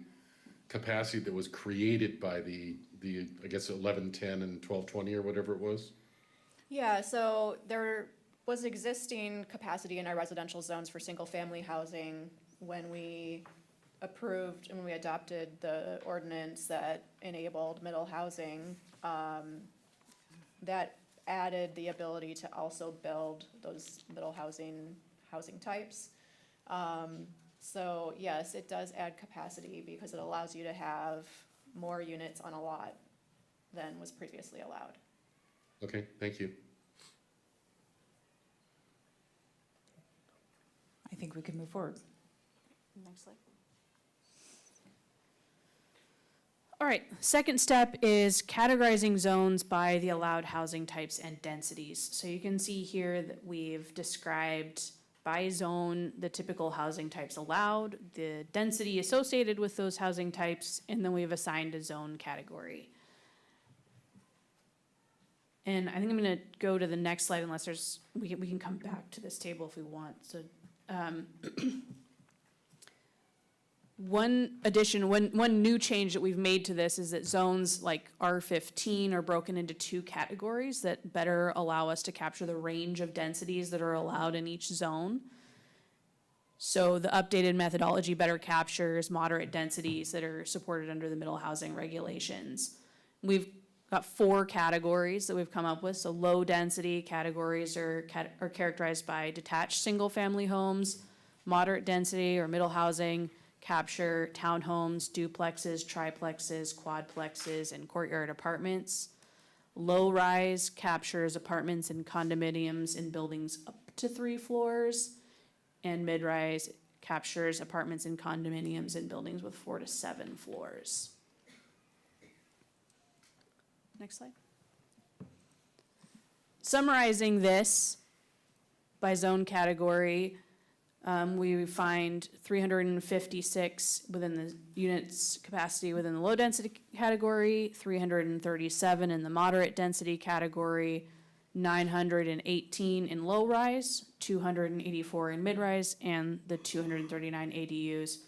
capacity that was created by the I guess 1110 and 1220 or whatever it was? Yeah, so there was existing capacity in our residential zones for single-family housing when we approved and when we adopted the ordinance that enabled middle housing. That added the ability to also build those middle housing types. So yes, it does add capacity because it allows you to have more units on a lot than was previously allowed. Okay, thank you. I think we can move forward. Next slide. All right, second step is categorizing zones by the allowed housing types and densities. So you can see here that we've described by zone the typical housing types allowed, the density associated with those housing types, and then we've assigned a zone category. And I think I'm gonna go to the next slide unless we can come back to this table if we want. So one new change that we've made to this is that zones like R15 are broken into 2 categories that better allow us to capture the range of densities that are allowed in each zone. So the updated methodology better captures moderate densities that are supported under the middle housing regulations. We've got 4 categories that we've come up with. So low density categories are characterized by detached single family homes, moderate density or middle housing capture townhomes, duplexes, triplexes, quadplexes, and courtyard apartments. Low rise captures apartments and condominiums in buildings up to 3 floors. And mid rise captures apartments and condominiums in buildings with 4 to 7 floors. Next slide. summarizing this by zone category, we find 356 within the units capacity within the low density category, 337 in the moderate density category, 918 in low rise, 284 in mid rise, and the 239 ADUs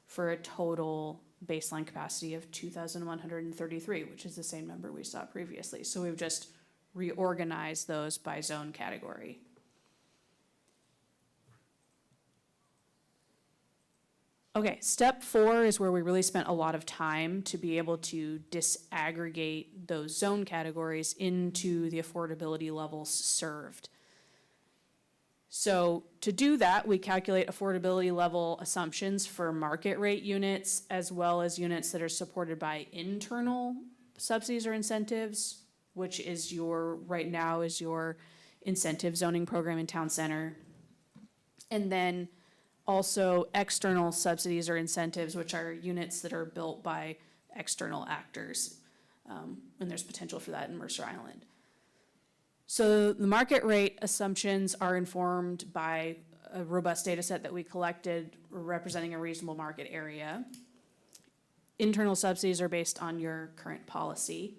for a total baseline capacity of 2,133, which is the same number we saw previously. So we've just reorganized those by zone category. Okay, step 4 is where we really spent a lot of time to be able to disaggregate those zone categories into the affordability levels served. So to do that, we calculate affordability level assumptions for market rate units as well as units that are supported by internal subsidies or incentives, which is right now is your incentive zoning program in town center. And then also external subsidies or incentives, which are units that are built by external actors. And there's potential for that in Mercer Island. So the market rate assumptions are informed by a robust data set that we collected representing a reasonable market area. Internal subsidies are based on your current policy.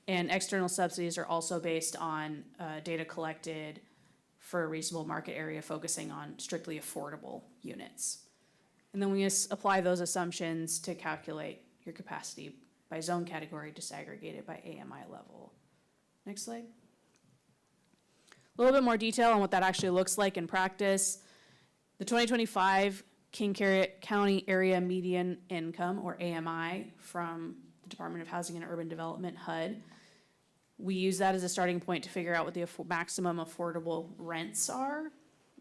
And external subsidies are also based on data collected for a reasonable market area focusing on strictly affordable units. And then we apply those assumptions to calculate your capacity by zone category disaggregated by AMI level. Next slide. A little bit more detail on what that actually looks like in practice. The 2025 King County Area Median Income, or AMI, from the Department of Housing and Urban Development, HUD. We use that as a starting point to figure out what the maximum affordable rents are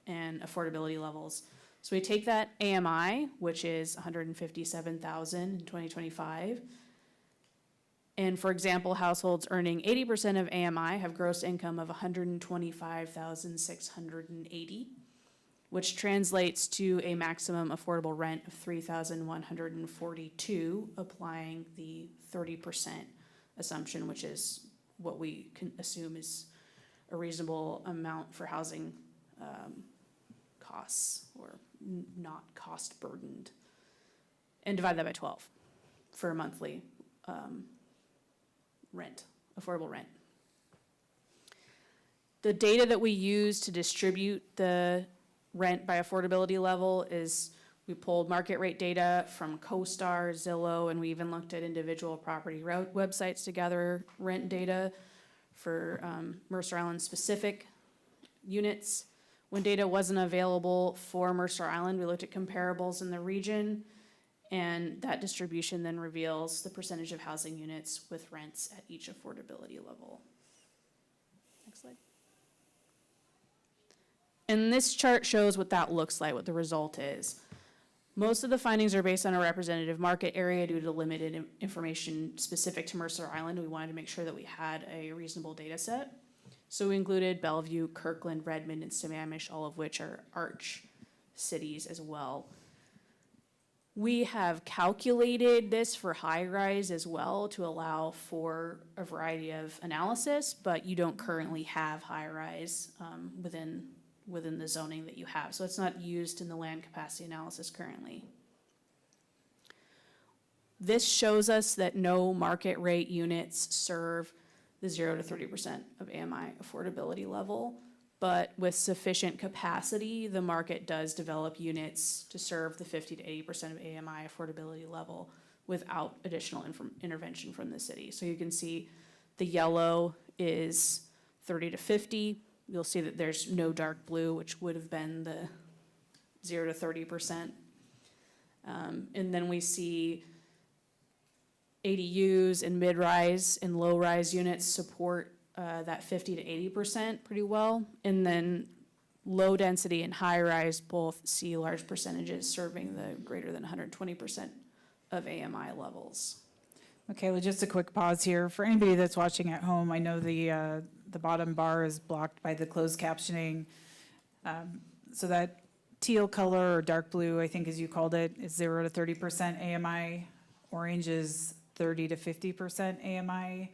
and affordability levels. So we take that AMI, which is 157,000 in 2025. And for example, households earning 80% of AMI have gross income of 125,680, which translates to a maximum affordable rent of 3,142, applying the 30% assumption, which is what we can assume is a reasonable amount for housing costs or not cost burdened, and divide that by 12 for a monthly rent, affordable rent. The data that we use to distribute the rent by affordability level is we pulled market rate data from CoStar, Zillow, and we even looked at individual property websites to gather rent data for Mercer Island specific units. When data wasn't available for Mercer Island, we looked at comparables in the region, and that distribution then reveals the percentage of housing units with rents at each affordability level. Next slide. And this chart shows what that looks like, what the result is. Most of the findings are based on a representative market area due to limited information specific to Mercer Island. We wanted to make sure that we had a reasonable data set. So we included Bellevue, Kirkland, Redmond, and Sammamish, all of which are arch cities as well. We have calculated this for high rise as well to allow for a variety of analysis, but you don't currently have high rise within the zoning that you have. So it's not used in the land capacity analysis currently. This shows us that no market rate units serve the 0 to 30% of AMI affordability level, but with sufficient capacity, the market does develop units to serve the 50 to 80% of AMI affordability level without additional intervention from the city. So you can see the yellow is 30 to 50. You'll see that there's no dark blue, which would have been the 0 to 30%. And then we see ADUs and mid-rise and low-rise units support that 50 to 80% pretty well. And then low density and high-rise both see large percentages serving the greater than 120% of AMI levels. Okay, well, just a quick pause here. For anybody that's watching at home, I know the bottom bar is blocked by the closed captioning. So that teal color or dark blue, I think as you called it, is 0 to 30% AMI. Orange is 30 to 50% AMI.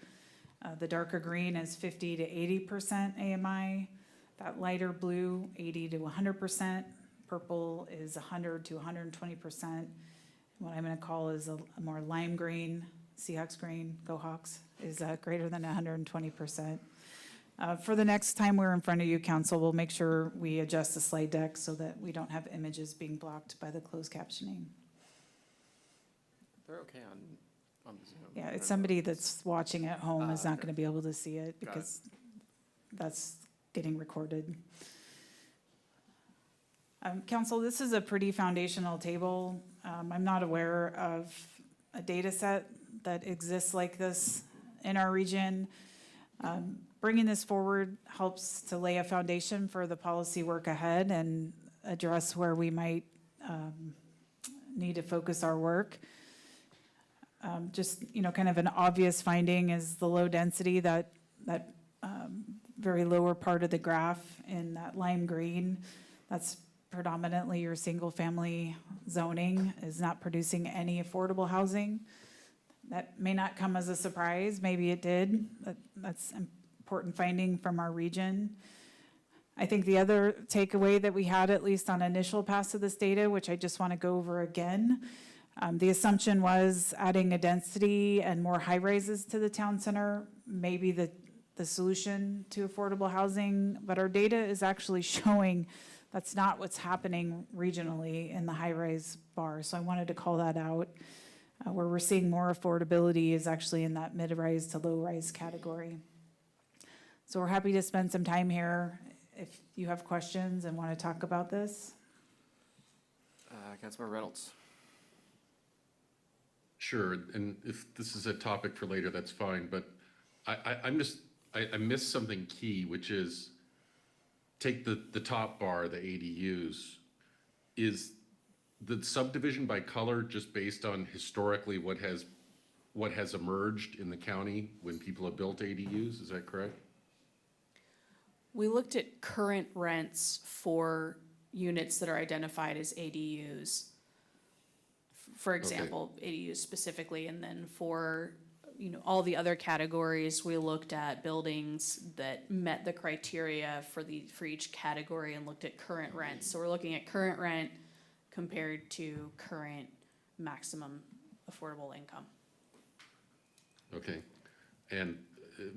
The darker green is 50 to 80% AMI. That lighter blue, 80 to 100%. Purple is 100 to 120%. What I'm gonna call is a more lime green, Seahawks green, go Hawks, is greater than 120%. For the next time we're in front of you, council, we'll make sure we adjust the slide deck so that we don't have images being blocked by the closed captioning. They're okay on the Zoom. Yeah, it's somebody that's watching at home is not Okay. gonna be able to see it Got it. because that's getting recorded. Council, this is a pretty foundational table. I'm not aware of a data set that exists like this in our region. Bringing this forward helps to lay a foundation for the policy work ahead and address where we might need to focus our work. Just, kind of an obvious finding is the low density, that very lower part of the graph in that lime green. That's predominantly your single-family zoning is not producing any affordable housing. That may not come as a surprise, maybe it did, but that's an important finding from our region. I think the other takeaway that we had, at least on initial pass of this data, which I just want to go over again, the assumption was adding a density and more high rises to the town center, maybe the solution to affordable housing, but our data is actually showing that's not what's happening regionally in the high-rise bar. So I wanted to call that out. Where we're seeing more affordability is actually in that mid-rise to low-rise category. So we're happy to spend some time here if you have questions and want to talk about this. Councilmember Reynolds. Sure, and if this is a topic for later, that's fine, but I missed something key, which is take the top bar, the ADUs. Is the subdivision by color just based on historically what has emerged in the county when people have built ADUs? Is that correct? We looked at current rents for units that are identified as ADUs. For example, ADUs specifically, and then for all the other categories, we looked at buildings that met the criteria for each category and looked at current rent. So we're looking at current rent compared to current maximum affordable income. Okay, and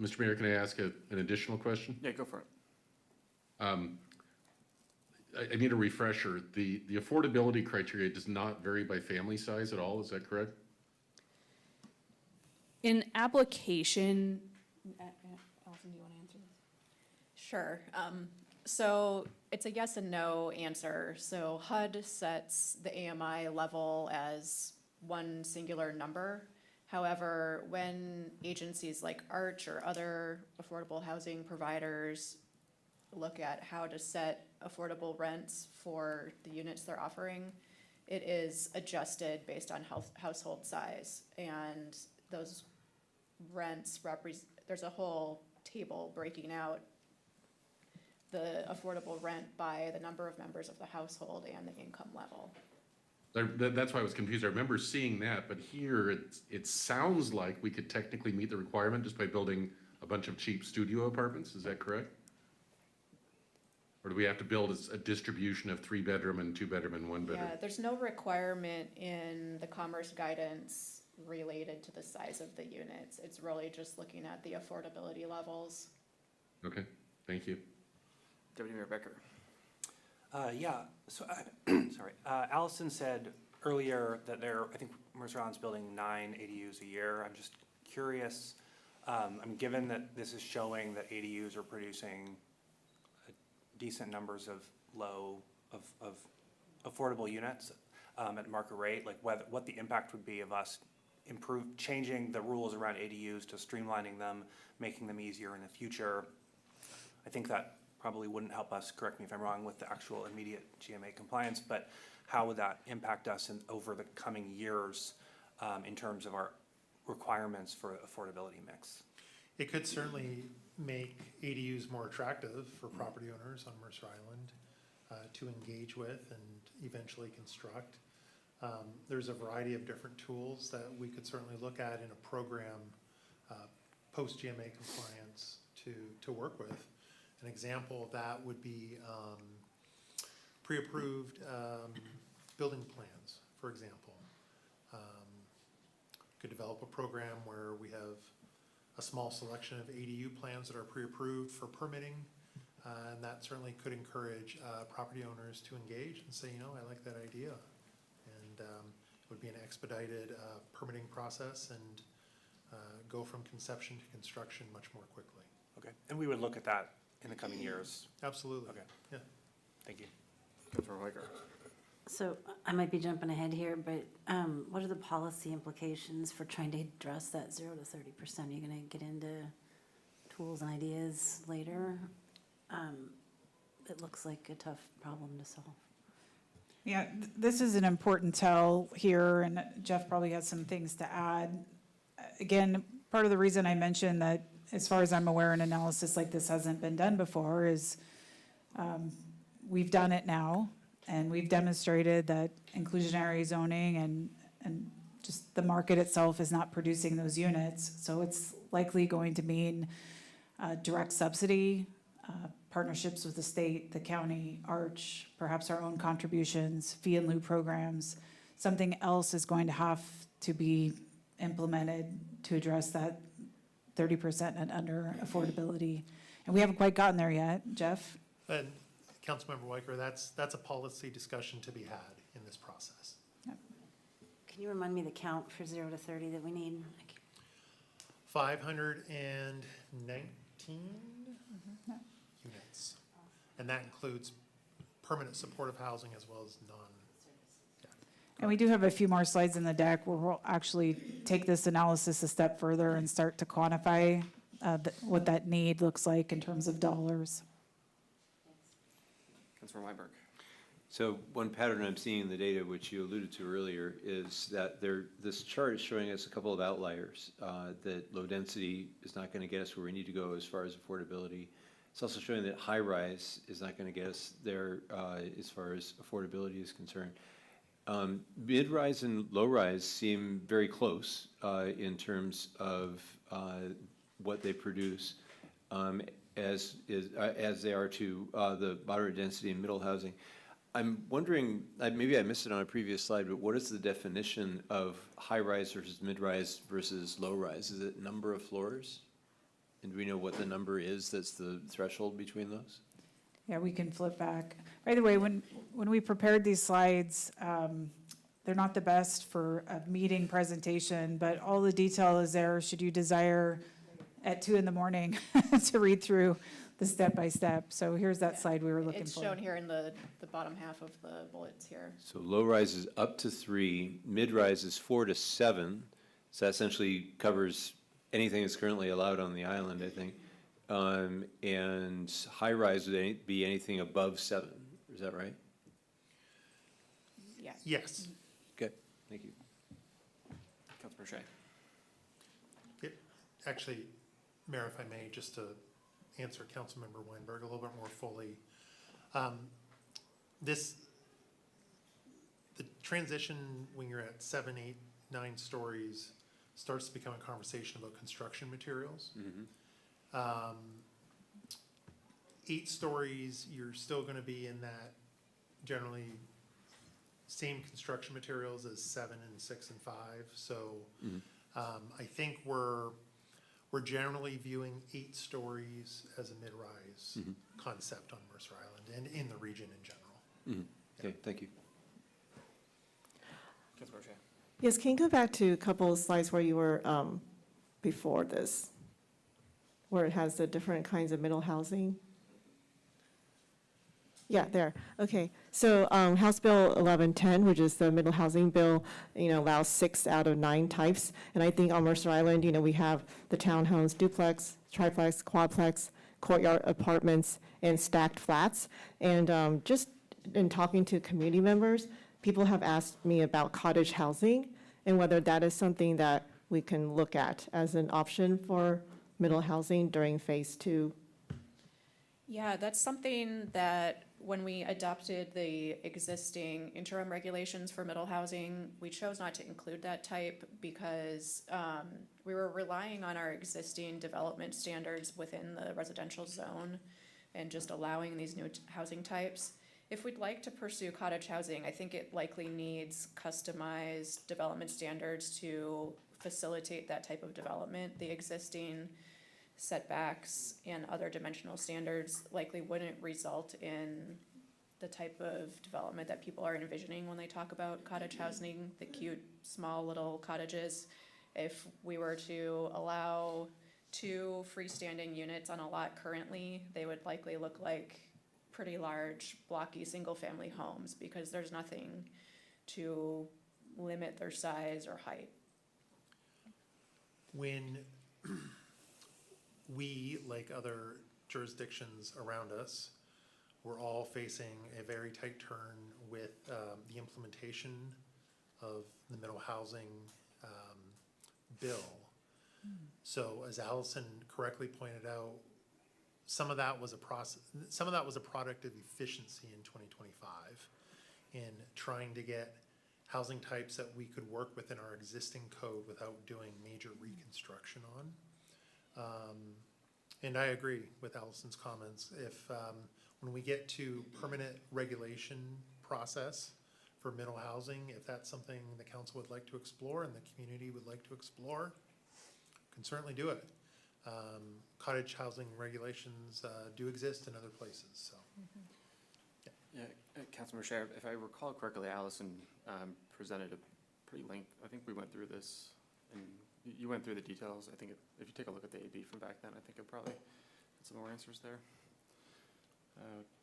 Mr. Mayor, can I ask an additional question? Yeah, go for it. I need a refresher. The affordability criteria does not vary by family size at all, is that correct? In application, Allison, do you want to answer this? Sure. So it's a yes and no answer. So HUD sets the AMI level as one singular number. However, when agencies like Arch or other affordable housing providers look at how to set affordable rents for the units they're offering, it is adjusted based on household size. And those rents there's a whole table breaking out the affordable rent by the number of members of the household and the income level. That's why I was confused. I remember seeing that, but here it sounds like we could technically meet the requirement just by building a bunch of cheap studio apartments. Is that correct? Or do we have to build a distribution of 3-bedroom and 2-bedroom and 1-bedroom? Yeah, there's no requirement in the commerce guidance related to the size of the units. It's really just looking at the affordability levels. Okay, thank you. Deputy Mayor Becker. Yeah, so, sorry, Allison said earlier that I think Mercer Island's building 9 ADUs a year. I'm just curious, given that this is showing that ADUs are producing decent numbers of of affordable units at market rate, like what the impact would be of us changing the rules around ADUs to streamlining them, making them easier in the future. I think that probably wouldn't help us, correct me if I'm wrong, with the actual immediate GMA compliance, but how would that impact us over the coming years in terms of our requirements for affordability mix? It could certainly make ADUs more attractive for property owners on Mercer Island to engage with and eventually construct. There's a variety of different tools that we could certainly look at in a program post-GMA compliance to work with. An example of that would be pre-approved building plans, for example. Could develop a program where we have a small selection of ADU plans that are pre-approved for permitting, and that certainly could encourage property owners to engage and say, you know, I like that idea. And it would be an expedited permitting process and go from conception to construction much more quickly. Okay, and we would look at that in the coming years. Absolutely. Okay. Yeah. Thank you. Councilor Weicker. So I might be jumping ahead here, but what are the policy implications for trying to address that 0 to 30%? Are you going to get into tools and ideas later? It looks like a tough problem to solve. Yeah, this is an important tell here, and Jeff probably has some things to add. Again, part of the reason I mentioned that, as far as I'm aware, an analysis like this hasn't been done before is we've done it now, and we've demonstrated that inclusionary zoning and just the market itself is not producing those units. So it's likely going to mean direct subsidy, partnerships with the state, the county, Arch, perhaps our own contributions, fee and lieu programs. Something else is going to have to be implemented to address that 30% and under affordability. And we haven't quite gotten there yet, Jeff. And Councilmember Weicker, that's a policy discussion to be had in this process. Can you remind me the count for 0 to 30 that we need? 519 units. And that includes permanent supportive housing as well as non. And we do have a few more slides in the deck where we'll actually take this analysis a step further and start to quantify what that need looks like in terms of dollars. Councilor Weinberg. So one pattern I'm seeing in the data, which you alluded to earlier, is that this chart is showing us a couple of outliers, that low density is not going to get us where we need to go as far as affordability. It's also showing that high rise is not going to get us there as far as affordability is concerned. Mid-rise and low-rise seem very close in terms of what they produce, as they are to the moderate density and middle housing. I'm wondering, maybe I missed it on a previous slide, but what is the definition of high-rise versus mid-rise versus low-rise? Is it number of floors? And do we know what the number is that's the threshold between those? Yeah, we can flip back. By the way, when we prepared these slides, they're not the best for a meeting presentation, but all the detail is there should you desire at 2 a.m. to read through the step-by-step. So here's that slide we were looking It's for. shown here in the bottom half of the bullets here. So low rise is up to 3, mid-rise is 4 to 7. So that essentially covers anything that's currently allowed on the island, I think. And high rise would be anything above 7. Is that right? Yeah. Yes. Okay, thank you. Councilor Shea. Actually, Mayor, if I may, just to answer Councilmember Weinberg a little bit more fully. The transition when you're at 7, 8, 9 stories starts to become a conversation about construction materials. 8 stories, you're still going to be in that generally same construction materials as 7 and 6 and 5. So I think we're generally viewing 8 stories as a mid-rise concept on Mercer Island and in the region in general. Okay, thank you. Councilor Shea. Yes, can you go back to a couple of slides where you were before this, where it has the different kinds of middle housing? Yeah, there. Okay. So House Bill 1110, which is the middle housing bill, allows 6 out of 9 types. And I think on Mercer Island, we have the townhomes, duplex, triplex, quadplex, courtyard apartments, and stacked flats. And just in talking to community members, people have asked me about cottage housing and whether that is something that we can look at as an option for middle housing during phase 2. Yeah, that's something that when we adopted the existing interim regulations for middle housing, we chose not to include that type because we were relying on our existing development standards within the residential zone and just allowing these new housing types. If we'd like to pursue cottage housing, I think it likely needs customized development standards to facilitate that type of development. The existing setbacks and other dimensional standards likely wouldn't result in the type of development that people are envisioning when they talk about cottage housing, the cute, small little cottages. If we were to allow 2 freestanding units on a lot currently, they would likely look like pretty large, blocky, single-family homes because there's nothing to limit their size or height. When we, like other jurisdictions around us, we're all facing a very tight turn with the implementation of the middle housing bill. So as Allison correctly pointed out, some of that was a product of efficiency in 2025 in trying to get housing types that we could work within our existing code without doing major reconstruction on. And I agree with Allison's comments. If, when we get to permanent regulation process for middle housing, if that's something the council would like to explore and the community would like to explore, can certainly do it. Cottage housing regulations do exist in other places, so. Yeah, Councilmember Share, if I recall correctly, Allison presented a pretty I think we went through this, and you went through the details. I think if you take a look at the AB from back then, I think it probably had some more answers there.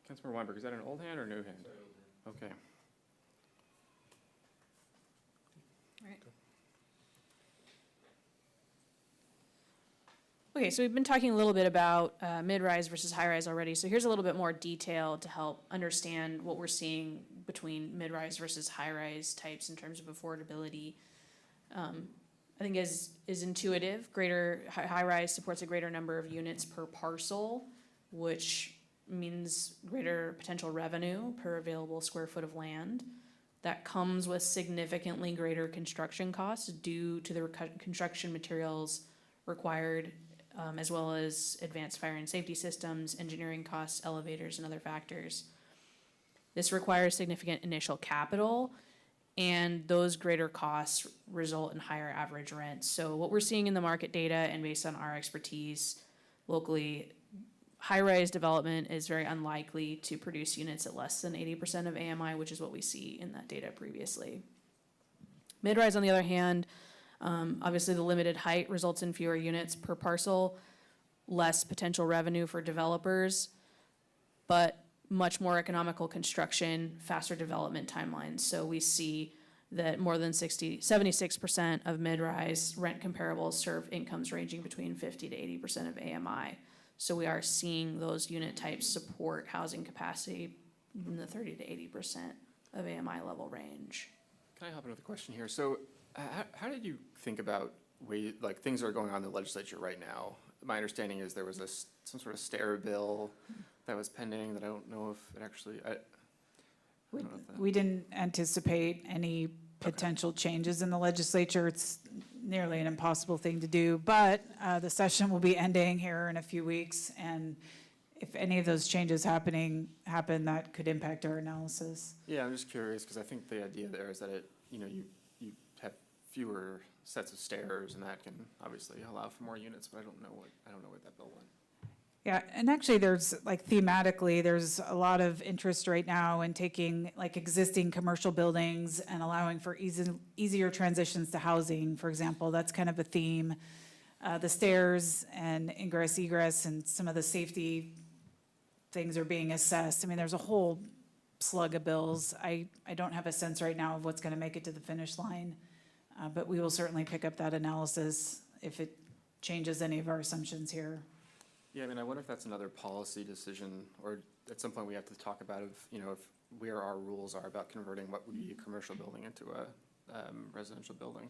Councilmember Weinberg, is that an old hand or new hand? Okay. Right. Okay, so we've been talking a little bit about mid-rise versus high-rise already. So here's a little bit more detail to help understand what we're seeing between mid-rise versus high-rise types in terms of affordability. I think is intuitive. High-rise supports a greater number of units per parcel, which means greater potential revenue per available square foot of land. That comes with significantly greater construction costs due to the construction materials required, as well as advanced fire and safety systems, engineering costs, elevators, and other factors. This requires significant initial capital, and those greater costs result in higher average rents. So what we're seeing in the market data and based on our expertise locally, high-rise development is very unlikely to produce units at less than 80% of AMI, which is what we see in that data previously. Mid-rise, on the other hand, obviously the limited height results in fewer units per parcel, less potential revenue for developers, but much more economical construction, faster development timelines. So we see that more than 76% of mid-rise rent comparables serve incomes ranging between 50 to 80% of AMI. So we are seeing those unit types support housing capacity in the 30 to 80% of AMI level range. Can I hop in with a question here? So how did you think about things that are going on in the legislature right now? My understanding is there was some sort of stair bill that was pending that I don't know if it actually, I don't know if that. We didn't anticipate any potential changes in the legislature. It's nearly an impossible thing to do, but the session will be ending here in a few weeks, and if any of those changes happen, that could impact our analysis. Yeah, I'm just curious because I think the idea there is that you have fewer sets of stairs, and that can obviously allow for more units, but I don't know what that bill went. Yeah, and actually there's thematically, there's a lot of interest right now in taking existing commercial buildings and allowing for easier transitions to housing, for example. That's kind of a theme. The stairs and ingress, egress, and some of the safety things are being assessed. I mean, there's a whole slug of bills. I don't have a sense right now of what's going to make it to the finish line, but we will certainly pick up that analysis if it changes any of our assumptions here. Yeah, I mean, I wonder if that's another policy decision, or at some point we have to talk about where our rules are about converting what would be a commercial building into a residential building.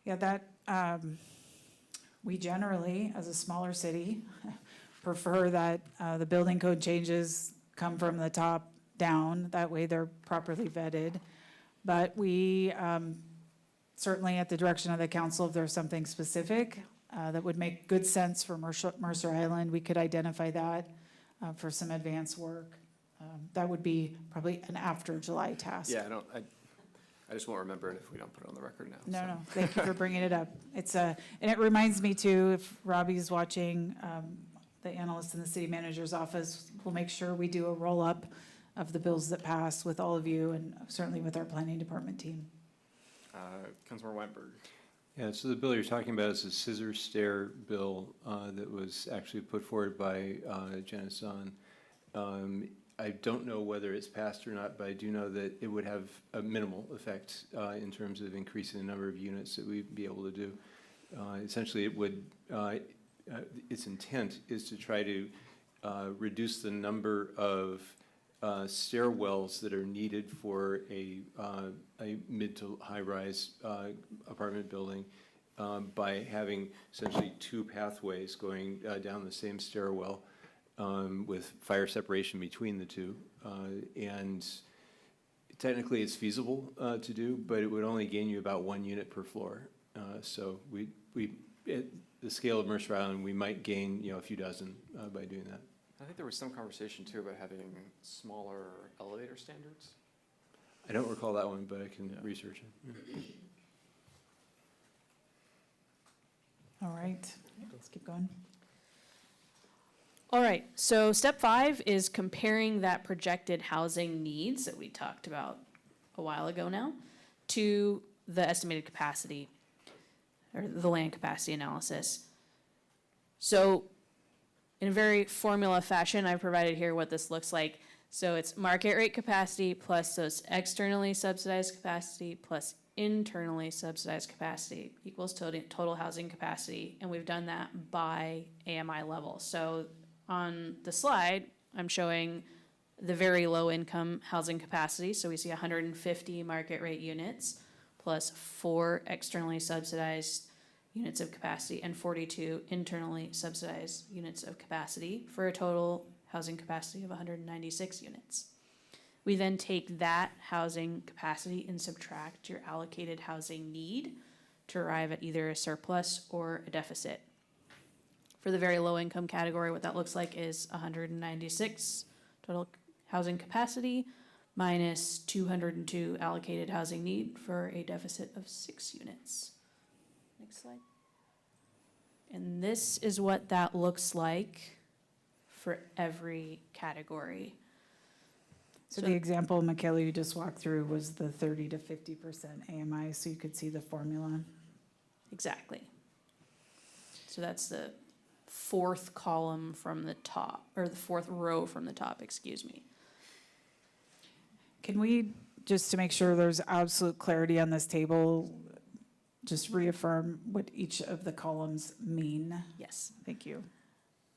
Yeah, that we generally, as a smaller city, prefer that the building code changes come from the top down. That way they're properly vetted. But we certainly, at the direction of the council, if there's something specific that would make good sense for Mercer Island, we could identify that for some advanced work. That would be probably an after July task. Yeah, I just won't remember it if we don't put it on the record now. No, so. no, thank you for bringing it up. And it reminds me too, if Robbie's watching, the analyst in the city manager's office, we'll make sure we do a roll-up of the bills that pass with all of you and certainly with our planning department team. Councilmember Weinberg. Yeah, so the bill you're talking about is a scissor stair bill that was actually put forward by Jenna Zahn. I don't know whether it's passed or not, but I do know that it would have a minimal effect in terms of increasing the number of units that we'd be able to do. Essentially, it would, its intent is to try to reduce the number of stairwells that are needed for a mid to high-rise apartment building by having essentially two pathways going down the same stairwell with fire separation between the two. And technically it's feasible to do, but it would only gain you about 1 unit per floor. So at the scale of Mercer Island, we might gain a few dozen by doing that. I think there was some conversation too about having smaller elevator standards. I don't recall that one, but I can research it. All right, let's keep going. All right, so step 5 is comparing that projected housing needs that we talked about a while ago now to the estimated capacity or the land capacity analysis. So in a very formula fashion, I've provided here what this looks like. So it's market rate capacity plus those externally subsidized capacity plus internally subsidized capacity equals total housing capacity. And we've done that by AMI level. So on the slide, I'm showing the very low income housing capacity. So we see 150 market rate units plus 4 externally subsidized units of capacity and 42 internally subsidized units of capacity for a total housing capacity of 196 units. We then take that housing capacity and subtract your allocated housing need to arrive at either a surplus or a deficit. For the very low income category, what that looks like is 196 total housing capacity minus 202 allocated housing need for a deficit of 6 units. Next slide. And this is what that looks like for every category. So the example, Michaela, you just walked through was the 30 to 50% AMI, so you could see the formula. Exactly. So that's the 4th column from the top, or the 4th row from the top, excuse me. Can we, just to make sure there's absolute clarity on this table, just reaffirm what each of the columns mean? Yes. Thank you.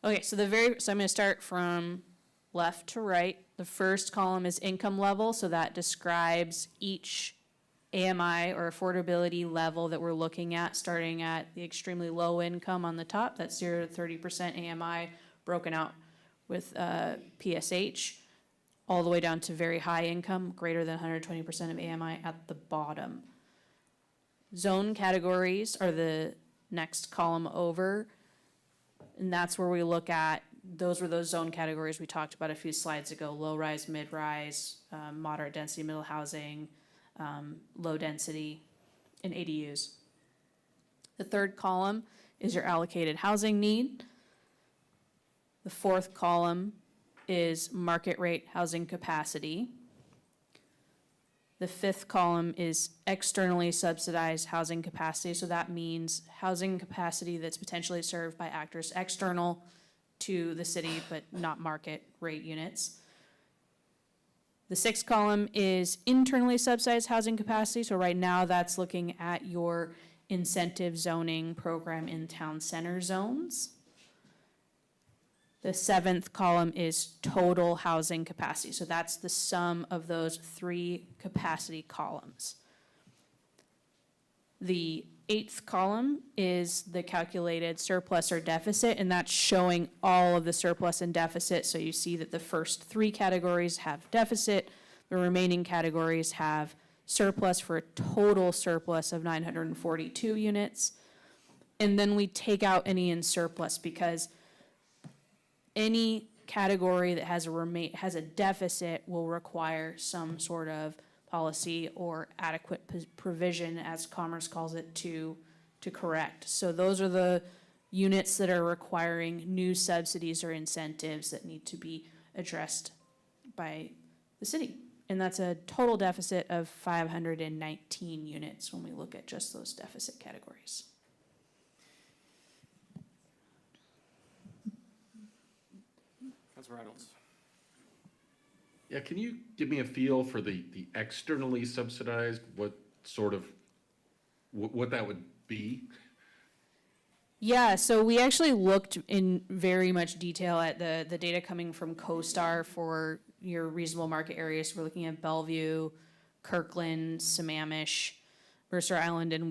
Okay, so so I'm gonna start from left to right. The first column is income level, so that describes each AMI or affordability level that we're looking at, starting at the extremely low income on the top, that's 0 to 30% AMI, broken out with PSH, all the way down to very high income, greater than 120% of AMI at the bottom. Zone categories are the next column over, and that's where we look at, those were those zone categories we talked about a few slides ago, low rise, mid rise, moderate density, middle housing, low density, and ADUs. The 3rd column is your allocated housing need. The 4th column is market rate housing capacity. The 5th column is externally subsidized housing capacity. So that means housing capacity that's potentially served by actors external to the city, but not market rate units. The 6th column is internally subsidized housing capacity. So right now that's looking at your incentive zoning program in town center zones. The 7th column is total housing capacity. So that's the sum of those 3 capacity columns. The eighth column is the calculated surplus or deficit, and that's showing all of the surplus and deficit. So you see that the first three categories have deficit, the remaining categories have surplus, for a total surplus of 942 units. And then we take out any in surplus, because any category that has a deficit will require some sort of policy or adequate provision, as Commerce calls it, to correct. So those are the units that are requiring new subsidies or incentives that need to be addressed by the city. And that's a total deficit of 519 units when we look at just those deficit categories. Councilor Reynolds. Yeah, can you give me a feel for the externally subsidized, what sort of, what that would be? Yeah, so we actually looked in very much detail at the data coming from CoStar for your reasonable market areas. We're looking at Bellevue, Kirkland, Sammamish, Mercer Island, and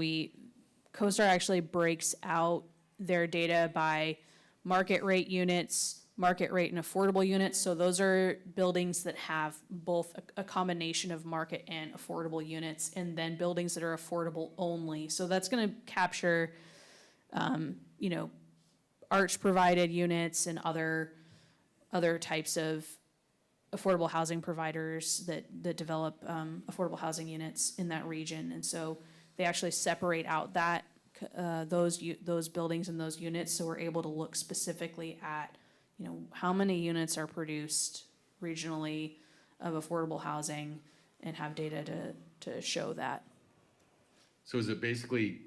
CoStar actually breaks out their data by market rate units, market rate and affordable units. So those are buildings that have both a combination of market and affordable units, and then buildings that are affordable only. So that's going to capture, arch provided units and other types of affordable housing providers that develop affordable housing units in that region. And so they actually separate out that those buildings and those units, so we're able to look specifically at how many units are produced regionally of affordable housing and have data to show that. So is it basically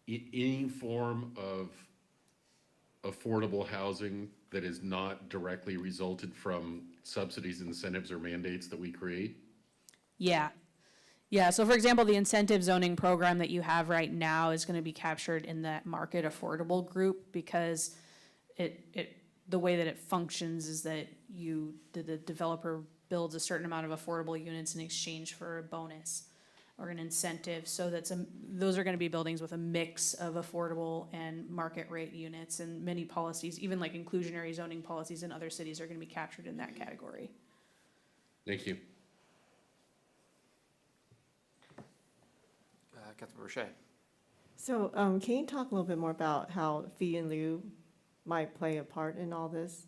any form of affordable housing that is not directly resulted from subsidies, incentives, or mandates that we create? Yeah. So for example, the incentive zoning program that you have right now is going to be captured in that market affordable group, because the way that it functions is that the developer builds a certain amount of affordable units in exchange for a bonus or an incentive. So those are going to be buildings with a mix of affordable and market rate units, and many policies, even like inclusionary zoning policies in other cities, are going to be captured in that category. Thank you. Councilor Boucher. So can you talk a little bit more about how fee in lieu might play a part in all this?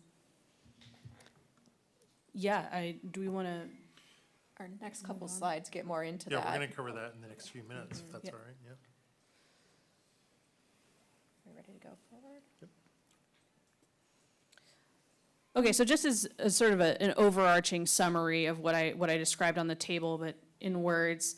Yeah, do we want to? Our next couple slides get more into Yeah, that. we're going to cover that in the next few minutes, if that's Yeah. all right, yeah. Are we ready to go forward? Okay, so just as sort of an overarching summary of what I described on the table, but in words,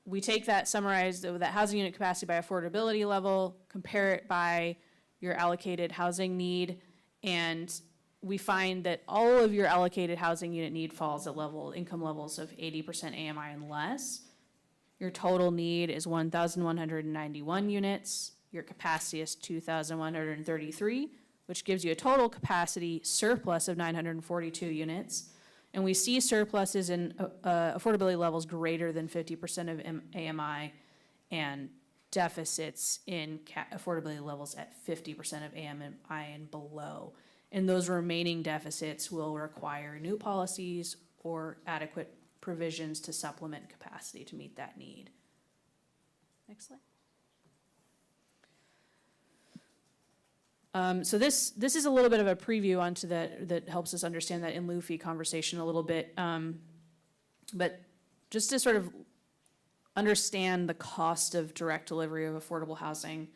we take that summarized, that housing unit capacity by affordability level, compare it by your allocated housing need, and we find that all of your allocated housing unit need falls at income levels of 80% AMI and less. Your total need is 1,191 units. Your capacity is 2,133, which gives you a total capacity surplus of 942 units. And we see surpluses in affordability levels greater than 50% of AMI, and deficits in affordability levels at 50% of AMI and below. And those remaining deficits will require new policies or adequate provisions to supplement capacity to meet that need. Next slide. So this is a little bit of a preview onto that helps us understand that in lieu fee conversation a little bit. But just to sort of understand the cost of direct delivery of affordable housing,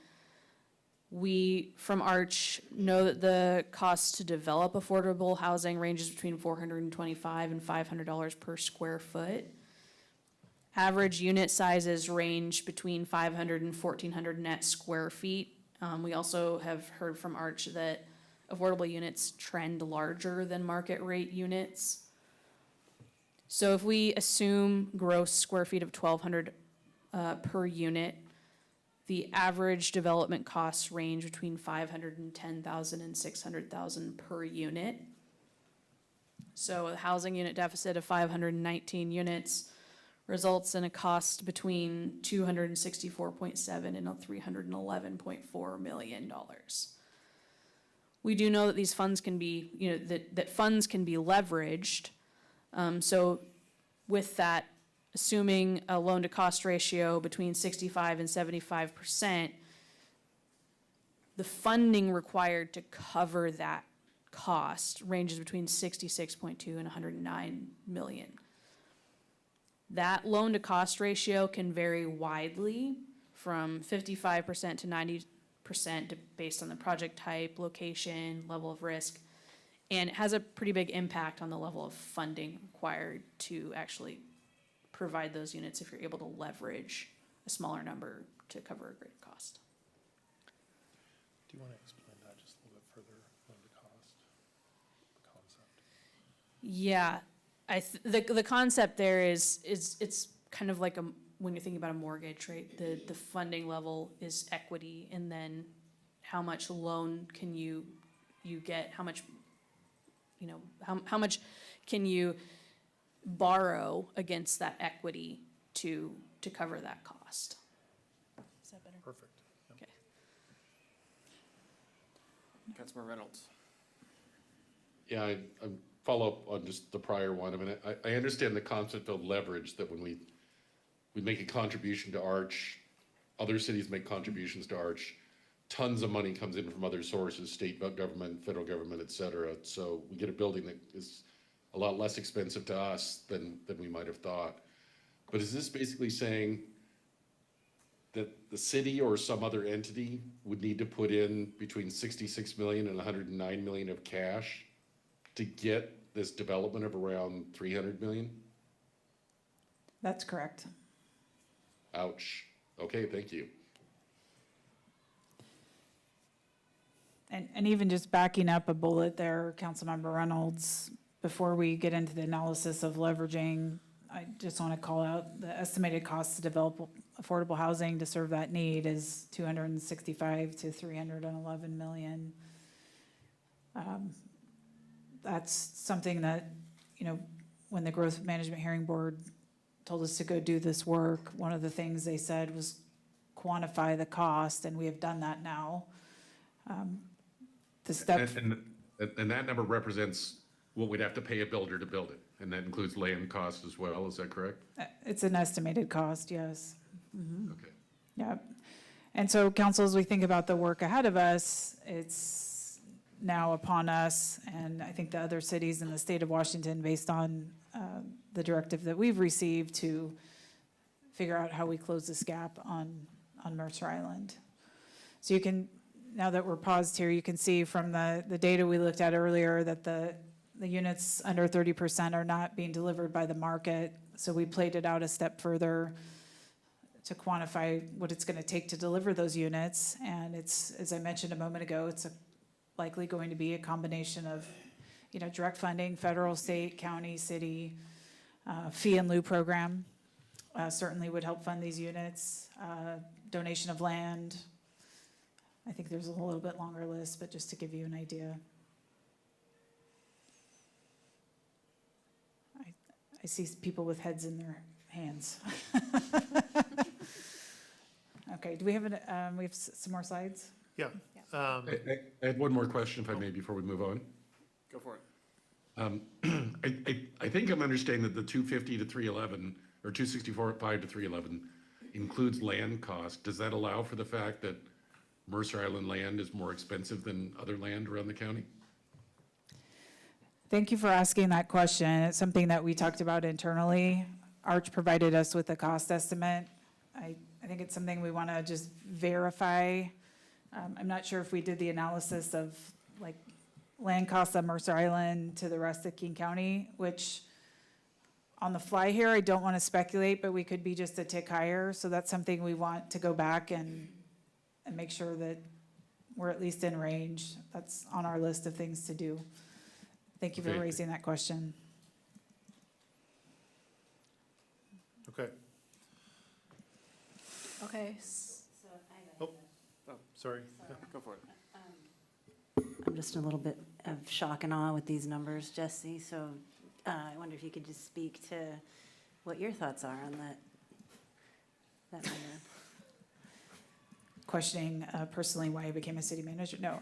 we, from Arch, know that the cost to develop affordable housing ranges between $425 and $500 per square foot. Average unit sizes range between 500 and 1,400 net square feet. We also have heard from Arch that affordable units trend larger than market rate units. So if we assume gross square feet of 1,200 per unit, the average development costs range between $510,000 and $600,000 per unit. So a housing unit deficit of 519 units results in a cost between $264.7 and $311.4 million. We do know that these funds can be, that funds can be leveraged. So with that, assuming a loan-to-cost ratio between 65 and 75%, the funding required to cover that cost ranges between 66.2 and 109 million. That loan-to-cost ratio can vary widely from 55% to 90% based on the project type, location, level of risk, and it has a pretty big impact on the level of funding required to actually provide those units if you're able to leverage a smaller number to cover a greater cost. Do you want to explain that just a little bit further, the cost, the concept? Yeah, the concept there is it's kind of like when you're thinking about a mortgage, right? The funding level is equity, and then how much loan can you get? How much, how much can you borrow against that equity to cover that cost? Is that better? Perfect. Yep. Okay. Councilmember Reynolds. Yeah, I follow up on just the prior one. I mean, I understand the concept of leverage, that when we make a contribution to Arch, other cities make contributions to Arch, tons of money comes in from other sources, state government, federal government, et cetera. So we get a building that is a lot less expensive to us than we might have thought. But is this basically saying that the city or some other entity would need to put in between 66 million and 109 million of cash to get this development of around 300 million? That's correct. Ouch. Okay, thank you. And even just backing up a bullet there, Councilmember Reynolds, before we get into the analysis of leveraging, I just want to call out the estimated cost to develop affordable housing to serve that need is 265 to 311 million. That's something that, when the Growth Management Hearing Board told us to go do this work, one of the things they said was quantify the cost, and we have done that now. The step. And that number represents what we'd have to pay a builder to build it, and that includes land cost as well, is that correct? It's an estimated cost, yes. Okay. Yeah. And so, council, as we think about the work ahead of us, it's now upon us, and I think the other cities in the state of Washington, based on the directive that we've received, to figure out how we close this gap on Mercer Island. So you can, now that we're paused here, you can see from the data we looked at earlier that the units under 30% are not being delivered by the market. So we played it out a step further to quantify what it's going to take to deliver those units. And it's, as I mentioned a moment ago, it's likely going to be a combination of, direct funding, federal, state, county, city, fee and lieu program certainly would help fund these units. Donation of land. I think there's a little bit longer list, but just to give you an idea. I see people with heads in their hands. Okay, do we have some more slides? Yeah. I had one more question, if I may, before we move on. Go for it. I think I'm understanding that the 250 to 311, or 264.5 to 311 includes land cost. Does that allow for the fact that Mercer Island land is more expensive than other land around the county? Thank you for asking that question. It's something that we talked about internally. Arch provided us with a cost estimate. I think it's something we want to just verify. I'm not sure if we did the analysis of land costs on Mercer Island to the rest of King County, which on the fly here, I don't want to speculate, but we could be just a tick higher. So that's something we want to go back and make sure that we're at least in range. That's on our list of things to do. Thank you for Okay. raising that question. Okay. Okay. Oh, sorry. Yeah. Go for it. I'm just in a little bit of shock and awe with these numbers, Jesse, so I wonder if you could just speak to what your thoughts are on that matter. Questioning personally why I became a city manager. No.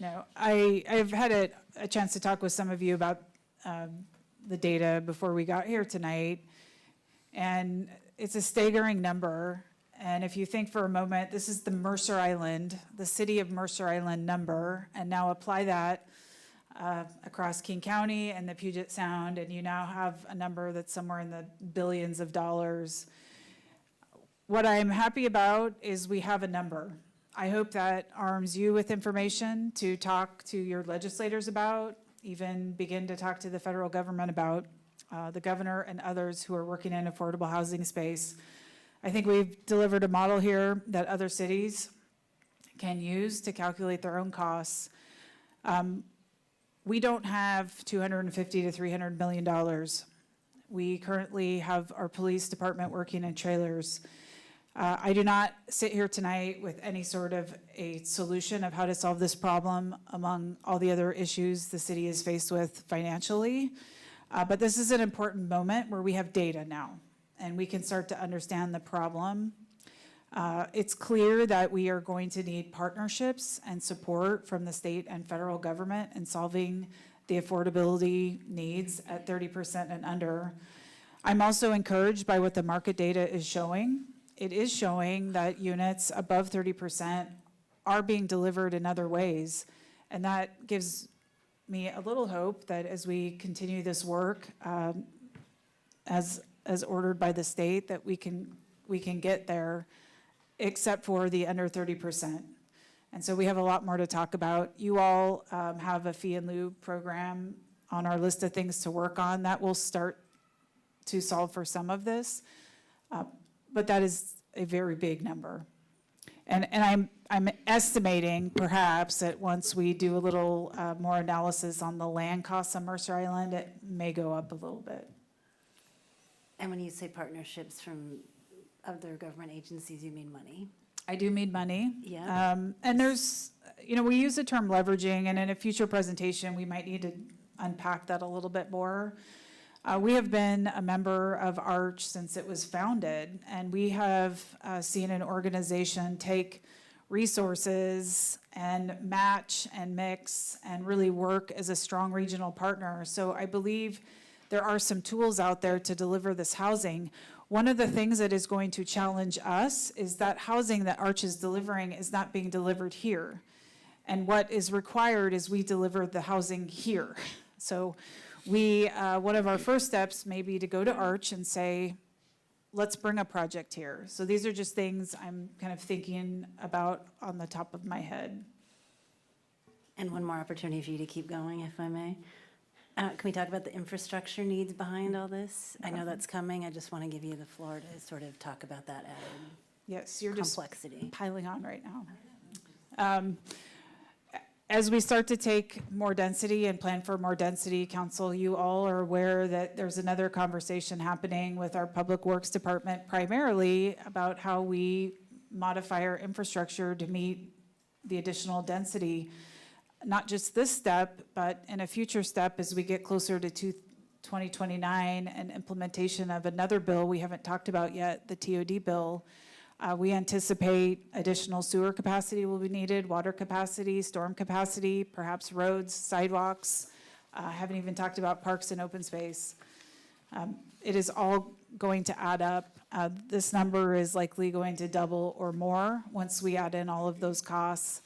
No, I've had a chance to talk with some of you about the data before we got here tonight. And it's a staggering number. And if you think for a moment, this is the Mercer Island, the city of Mercer Island number, and now apply that across King County and the Puget Sound, and you now have a number that's somewhere in the billions of dollars. What I'm happy about is we have a number. I hope that arms you with information to talk to your legislators about, even begin to talk to the federal government about, the governor and others who are working in affordable housing space. I think we've delivered a model here that other cities can use to calculate their own costs. We don't have $250 to $300 million. We currently have our police department working in trailers. I do not sit here tonight with any sort of a solution of how to solve this problem among all the other issues the city is faced with financially. But this is an important moment where we have data now, and we can start to understand the problem. It's clear that we are going to need partnerships and support from the state and federal government in solving the affordability needs at 30% and under. I'm also encouraged by what the market data is showing. It is showing that units above 30% are being delivered in other ways. And that gives me a little hope that as we continue this work, as ordered by the state, that we can get there, except for the under 30%. And so we have a lot more to talk about. You all have a fee in lieu program on our list of things to work on. That will start to solve for some of this. But that is a very big number. And I'm estimating perhaps that once we do a little more analysis on the land costs on Mercer Island, it may go up a little bit. And when you say partnerships from other government agencies, you mean money? I do mean money. Yeah. And there's, we use the term leveraging, and in a future presentation, we might need to unpack that a little bit more. We have been a member of ARCH since it was founded, and we have seen an organization take resources and match and mix and really work as a strong regional partner. So I believe there are some tools out there to deliver this housing. One of the things that is going to challenge us is that housing that ARCH is delivering is not being delivered here. And what is required is we deliver the housing here. So one of our first steps may be to go to ARCH and say, let's bring a project here. So these are just things I'm kind of thinking about on the top of my head. And one more opportunity for you to keep going, if I may. Can we talk about the infrastructure needs behind all this? I know that's coming. I just want to give you the floor to sort of talk about that added Yes, you're just complexity. piling on right now. As we start to take more density and plan for more density, council, you all are aware that there's another conversation happening with our Public Works Department primarily about how we modify our infrastructure to meet the additional density. Not just this step, but in a future step as we get closer to 2029 and implementation of another bill we haven't talked about yet, the TOD bill. We anticipate additional sewer capacity will be needed, water capacity, storm capacity, perhaps roads, sidewalks. Haven't even talked about parks and open space. It is all going to add up. This number is likely going to double or more once we add in all of those costs.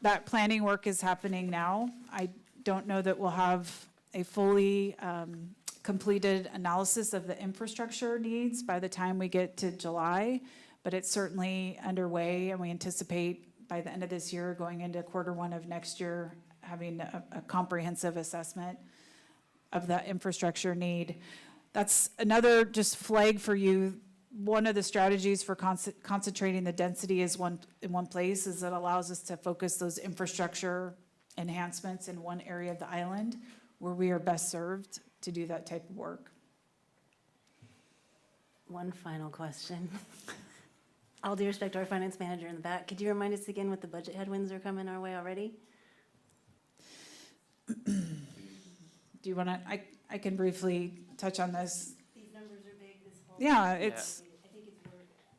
That planning work is happening now. I don't know that we'll have a fully completed analysis of the infrastructure needs by the time we get to July, but it's certainly underway, and we anticipate by the end of this year, going into Q1 of next year, having a comprehensive assessment of that infrastructure need. That's another just flag for you. One of the strategies for concentrating the density in one place is it allows us to focus those infrastructure enhancements in one area of the island where we are best served to do that type of work. One final question. All due respect to our finance manager in the back, could you remind us again what the budget headwinds are coming our way already? Do you want to, I can briefly touch on this. These numbers are big, this whole. Yeah, it's,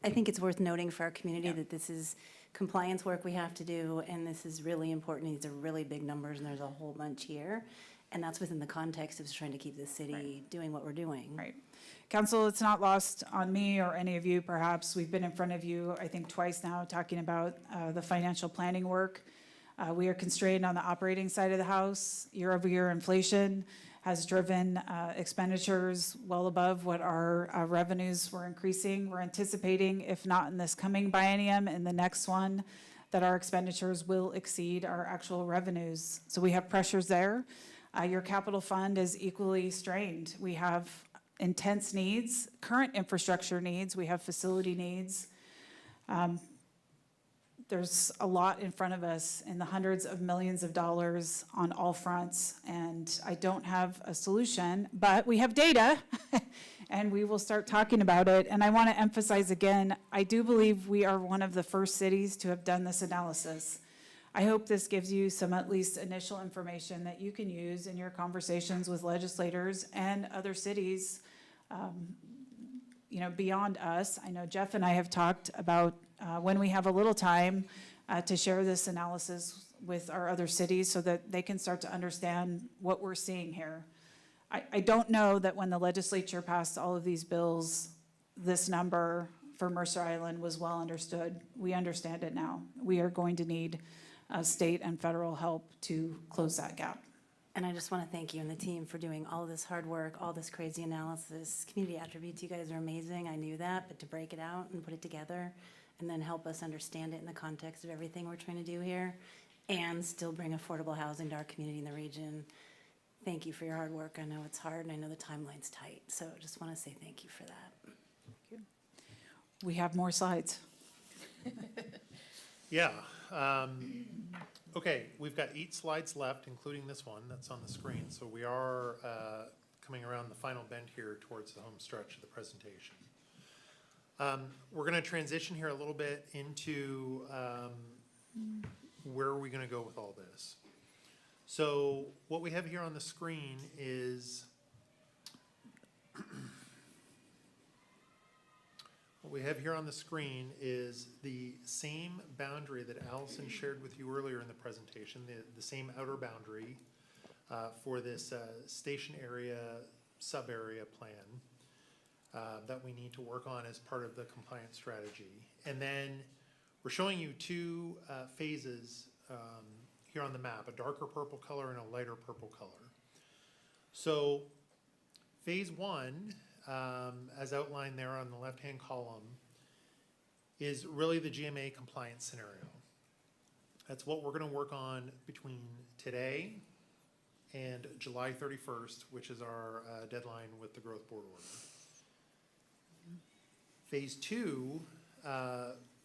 I think it's worth noting for our community that this is compliance work we have to do, and this is really important. These are really big numbers, and there's a whole bunch here. And that's within the context of trying to keep the city doing what we're doing. right. Council, it's not lost on me or any of you, perhaps. We've been in front of you, I think, twice now, talking about the financial planning work. We are constrained on the operating side of the house. Year-over-year inflation has driven expenditures well above what our revenues were increasing. We're anticipating, if not in this coming biennium, in the next one, that our expenditures will exceed our actual revenues. So we have pressures there. Your capital fund is equally strained. We have intense needs, current infrastructure needs, we have facility needs. There's a lot in front of us in the hundreds of millions of dollars on all fronts, and I don't have a solution, but we have data, and we will start talking about it. And I want to emphasize again, I do believe we are one of the first cities to have done this analysis. I hope this gives you some at least initial information that you can use in your conversations with legislators and other cities, beyond us. I know Jeff and I have talked about when we have a little time to share this analysis with our other cities so that they can start to understand what we're seeing here. I don't know that when the legislature passed all of these bills, this number for Mercer Island was well understood. We understand it now. We are going to need state and federal help to close that gap. And I just want to thank you and the team for doing all this hard work, all this crazy analysis. Community attributes, you guys are amazing. I knew that, but to break it out and put it together and then help us understand it in the context of everything we're trying to do here and still bring affordable housing to our community in the region. Thank you for your hard work. I know it's hard and I know the timeline's tight. So I just want to say thank you for that. We have more slides. Yeah. Okay, we've got 8 slides left, including this one that's on the screen. So we are coming around the final bend here towards the home stretch of the presentation. We're going to transition here a little bit into where are we going to go with all this. So what we have here on the screen is the same boundary that Allison shared with you earlier in the presentation, the same outer boundary for this station area, sub-area plan that we need to work on as part of the compliance strategy. And then we're showing you 2 phases here on the map, a darker purple color and a lighter purple color. So phase 1, as outlined there on the left-hand column, is really the GMA compliance scenario. That's what we're going to work on between today and July 31st, which is our deadline with the growth board order. Phase 2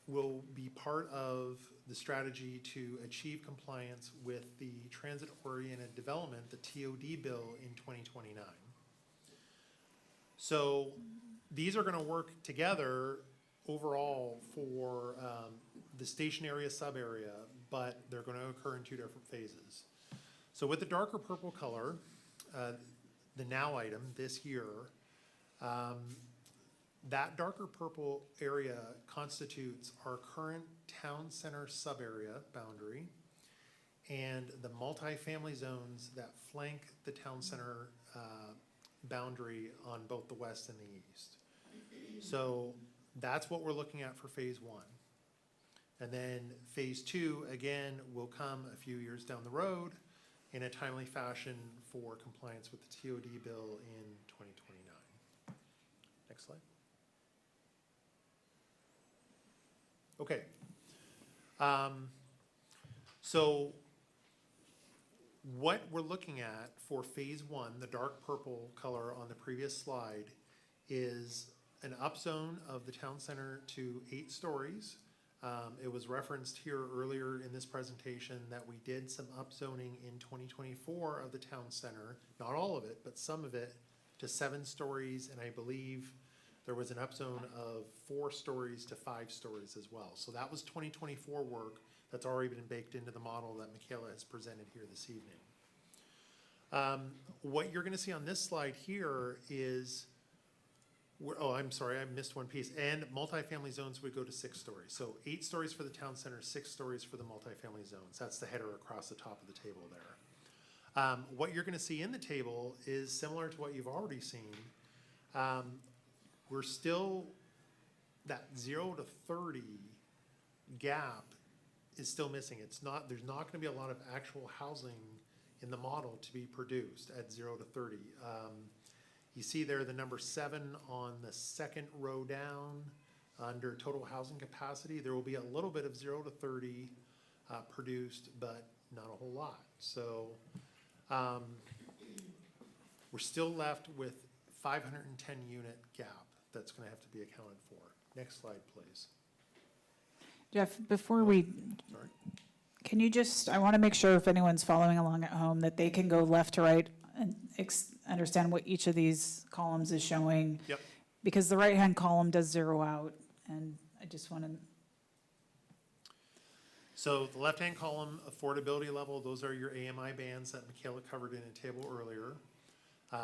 will be part of the strategy to achieve compliance with the transit-oriented development, the TOD bill in 2029. So these are going to work together overall for the station area, sub-area, but they're going to occur in 2 different phases. So with the darker purple color, the now item this year, that darker purple area constitutes our current town center sub-area boundary and the multifamily zones that flank the town center boundary on both the west and the east. So that's what we're looking at for phase 1. And then phase 2, again, will come a few years down the road in a timely fashion for compliance with the TOD bill in 2029. Next slide. Okay. So what we're looking at for phase 1, the dark purple color on the previous slide, is an upzone of the town center to 8 stories. It was referenced here earlier in this presentation that we did some upzoning in 2024 of the town center, not all of it, but some of it, to 7 stories, and I believe there was an upzone of 4 stories to 5 stories as well. So that was 2024 work that's already been baked into the model that Michaela has presented here this evening. What you're gonna see on this slide here is, oh, I'm sorry, I missed one piece. And multifamily zones would go to 6 stories. So 8 stories for the town center, 6 stories for the multifamily zones. That's the header across the top of the table there. What you're gonna see in the table is similar to what you've already seen. We're still, that 0 to 30 gap is still missing. There's not gonna be a lot of actual housing in the model to be produced at 0 to 30. You see there the number 7 on the second row down under total housing capacity. There will be a little bit of 0 to 30 produced, but not a whole lot. So we're still left with 510 unit gap that's gonna have to be accounted for. Next slide, please. Jeff, before we, Sorry. can you just, I want to make sure if anyone's following along at home, that they can go left to right and understand what each of these columns is showing. Yep. Because the right-hand column does zero out, and I just want to, So the left-hand column, affordability level, those are your AMI bands that Michaela covered in a table earlier.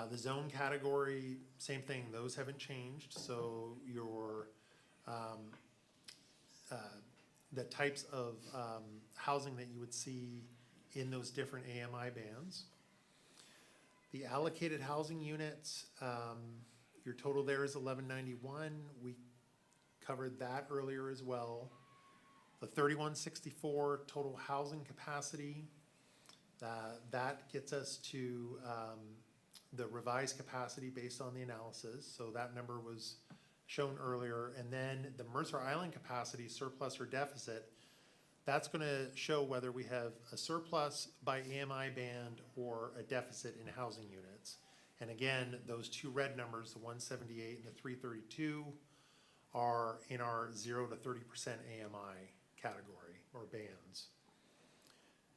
The zone category, same thing, those haven't changed. So your, the types of housing that you would see in those different AMI bands. The allocated housing units, your total there is 1191. We covered that earlier as well. The 3164 total housing capacity, that gets us to the revised capacity based on the analysis. So that number was shown earlier. And then the Mercer Island capacity, surplus or deficit, that's gonna show whether we have a surplus by AMI band or a deficit in housing units. And again, those two red numbers, the 178 and the 332, are in our 0 to 30% AMI category or bands.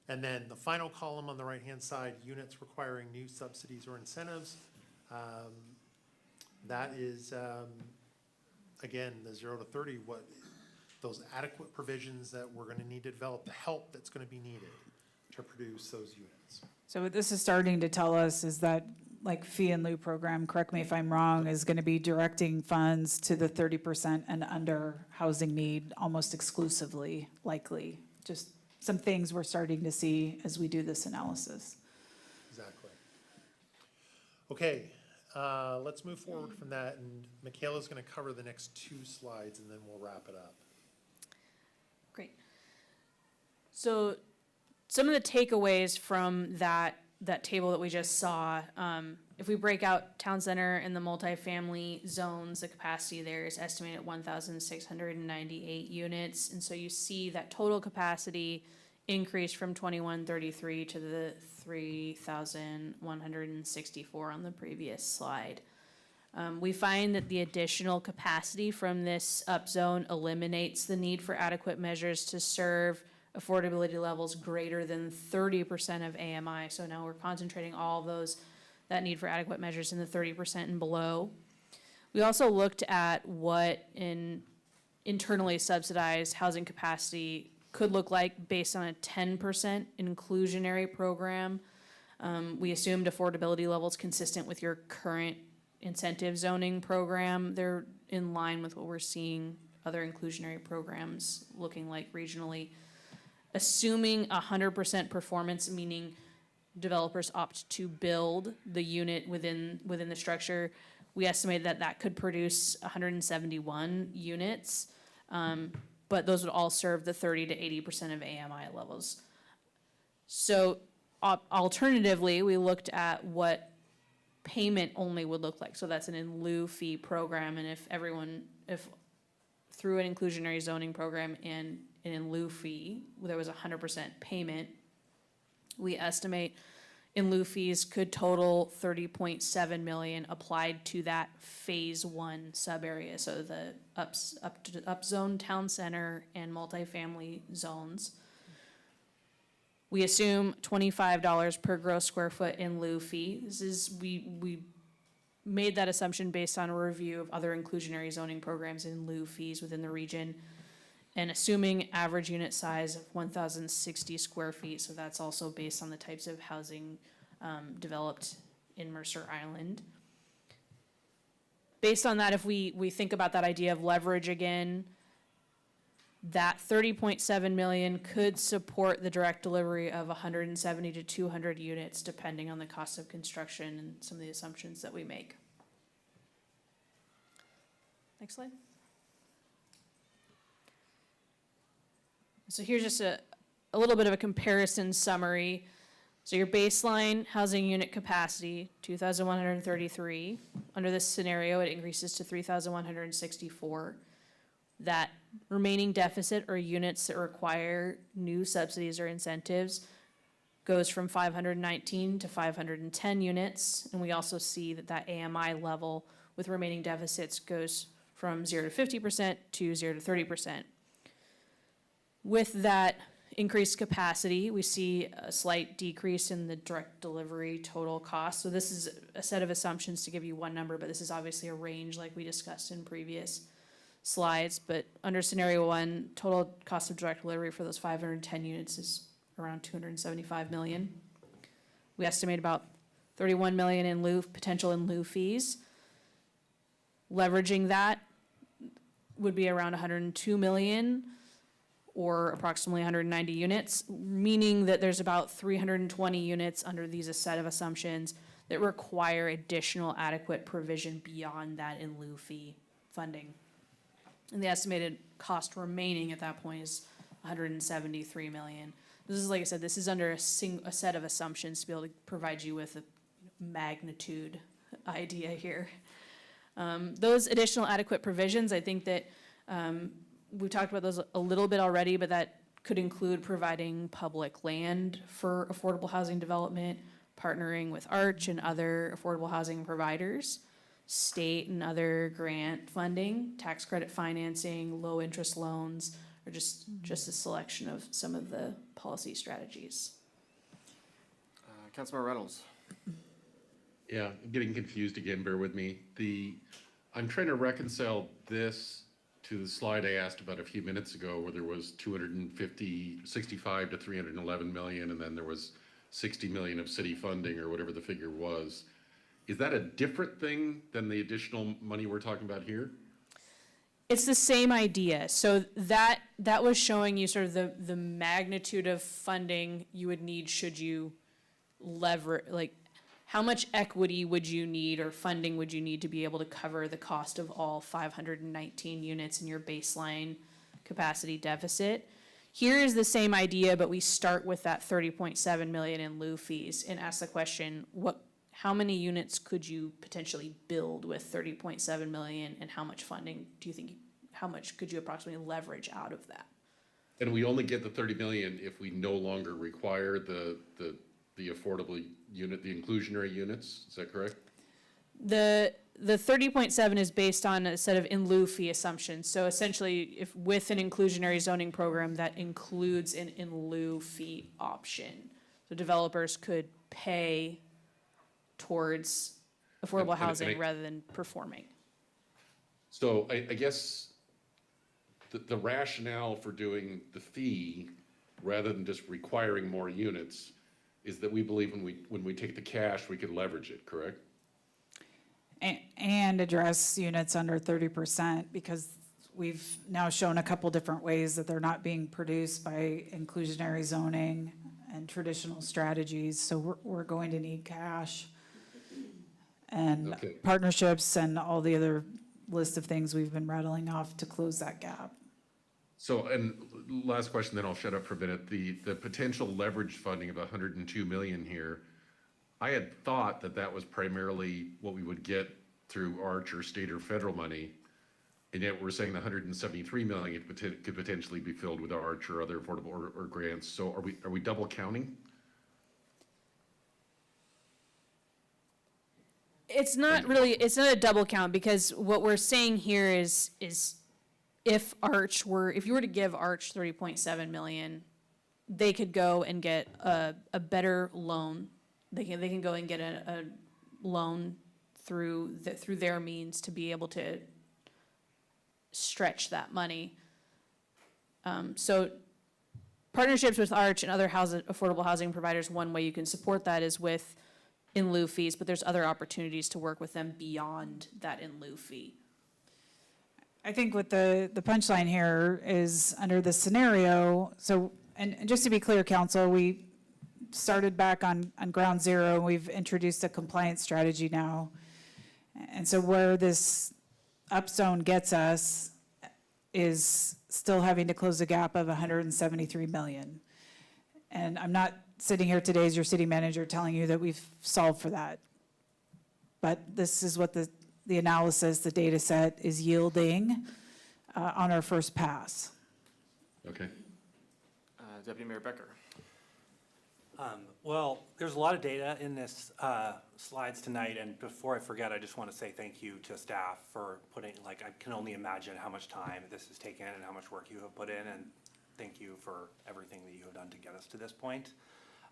And then the final column on the right-hand side, units requiring new subsidies or incentives, that is, again, the 0 to 30, what those adequate provisions that we're gonna need to develop, the help that's gonna be needed to produce those units. so what this is starting to tell us is that, like, fee and lieu program, correct me if I'm wrong, is going to be directing funds to the 30% and under housing need almost exclusively, likely. Just some things we're starting to see as we do this analysis. Exactly. Okay, let's move forward from that, and Michaela's gonna cover the next 2 slides, and then we'll wrap it up. Great. So some of the takeaways from that table that we just saw, if we break out town center and the multifamily zones, the capacity there is estimated at 1,698 units. And so you see that total capacity increased from 2133 to the 3,164 on the previous slide. We find that the additional capacity from this upzone eliminates the need for adequate measures to serve affordability levels greater than 30% of AMI. So now we're concentrating all of that need for adequate measures in the 30% and below. We also looked at what internally subsidized housing capacity could look like based on a 10% inclusionary program. We assumed affordability levels consistent with your current incentive zoning program. They're in line with what we're seeing other inclusionary programs looking like regionally. Assuming 100% performance, meaning developers opt to build the unit within the structure, we estimate that could produce 171 units. But those would all serve the 30 to 80% of AMI levels. So alternatively, we looked at what payment only would look like. So that's an in lieu fee program. And if through an inclusionary zoning program and an in lieu fee, there was 100% payment, we estimate in lieu fees could total 30.7 million applied to that phase 1 sub area. So the upzone town center and multifamily zones. We assume $25 per gross square foot in lieu fee. We made that assumption based on a review of other inclusionary zoning programs in lieu fees within the region, and assuming average unit size of 1,060 square feet. So that's also based on the types of housing developed in Mercer Island. Based on that, if we think about that idea of leverage again, that 30.7 million could support the direct delivery of 170 to 200 units, depending on the cost of construction and some of the assumptions that we make. Next slide. So here's just a little bit of a comparison summary. So your baseline housing unit capacity, 2,133. Under this scenario, it increases to 3,164. That remaining deficit or units that require new subsidies or incentives goes from 519 to 510 units. And we also see that AMI level with remaining deficits goes from 0 to 50% to 0 to 30%. With that increased capacity, we see a slight decrease in the direct delivery total cost. So this is a set of assumptions to give you one number, but this is obviously a range like we discussed in previous slides. But under scenario one, total cost of direct delivery for those 510 units is around 275 million. We estimate about 31 million in potential in lieu fees. Leveraging that would be around 102 million, or approximately 190 units, meaning that there's about 320 units under these set of assumptions that require additional adequate provision beyond that in lieu fee funding. And the estimated cost remaining at that point is 173 million. This is, like I said, this is under a set of assumptions to be able to provide you with a magnitude idea here. Those additional adequate provisions, I think that we talked about those a little bit already, but that could include providing public land for affordable housing development, partnering with Arch and other affordable housing providers, state and other grant funding, tax credit financing, low interest loans, or just a selection of some of the policy strategies. Councilmember Reynolds. Yeah, I'm getting confused again, bear with me. I'm trying to reconcile this to the slide I asked about a few minutes ago, where there was 65 to 311 million, and then there was 60 million of city funding, or whatever the figure was. Is that a different thing than the additional money we're talking about here? It's the same idea. So that was showing you sort of the magnitude of funding you would need should you how much equity would you need or funding would you need to be able to cover the cost of all 519 units in your baseline capacity deficit? Here is the same idea, but we start with that 30.7 million in lieu fees and ask the question, how many units could you potentially build with 30.7 million, and how much funding do you think, how much could you approximately leverage out of that? And we only get the 30 million if we no longer require the affordable unit, the inclusionary units, is that correct? The 30.7 is based on a set of in lieu fee assumptions. So essentially, if with an inclusionary zoning program that includes an in lieu fee option, so developers could pay towards affordable housing rather than performing. So I guess the rationale for doing the fee rather than just requiring more units is that we believe when we take the cash, we can leverage it, correct? And address units under 30%, because we've now shown a couple different ways that they're not being produced by inclusionary zoning and traditional strategies. So we're going to need cash and partnerships and all the other list of things we've been rattling off to close that gap. So, and last question, then I'll shut up for a minute. The potential leverage funding of 102 million here, I had thought that was primarily what we would get through Arch or state or federal money, and yet we're saying the 173 million could potentially be filled with Arch or other affordable or grants. So are we double counting? It's not a double count, because what we're saying here is if you were to give Arch 30.7 million, they could go and get a better loan. They can go and get a loan through their means to be able to stretch that money. So partnerships with Arch and other affordable housing providers, one way you can support that is with in lieu fees, but there's other opportunities to work with them beyond that in lieu fee. I think what the punchline here is under the scenario, so, and just to be clear, council, we started back on ground zero, and we've introduced a compliance strategy now. And so where this upzone gets us is still having to close the gap of 173 million. And I'm not sitting here today as your city manager telling you that we've solved for that. But this is what the analysis, the data set is yielding on our first pass. Okay. Deputy Mayor Becker. Well, there's a lot of data in this slides tonight, and before I forget, I just want to say thank you to staff for putting, like, I can only imagine how much time this has taken and how much work you have put in, and thank you for everything that you have done to get us to this point.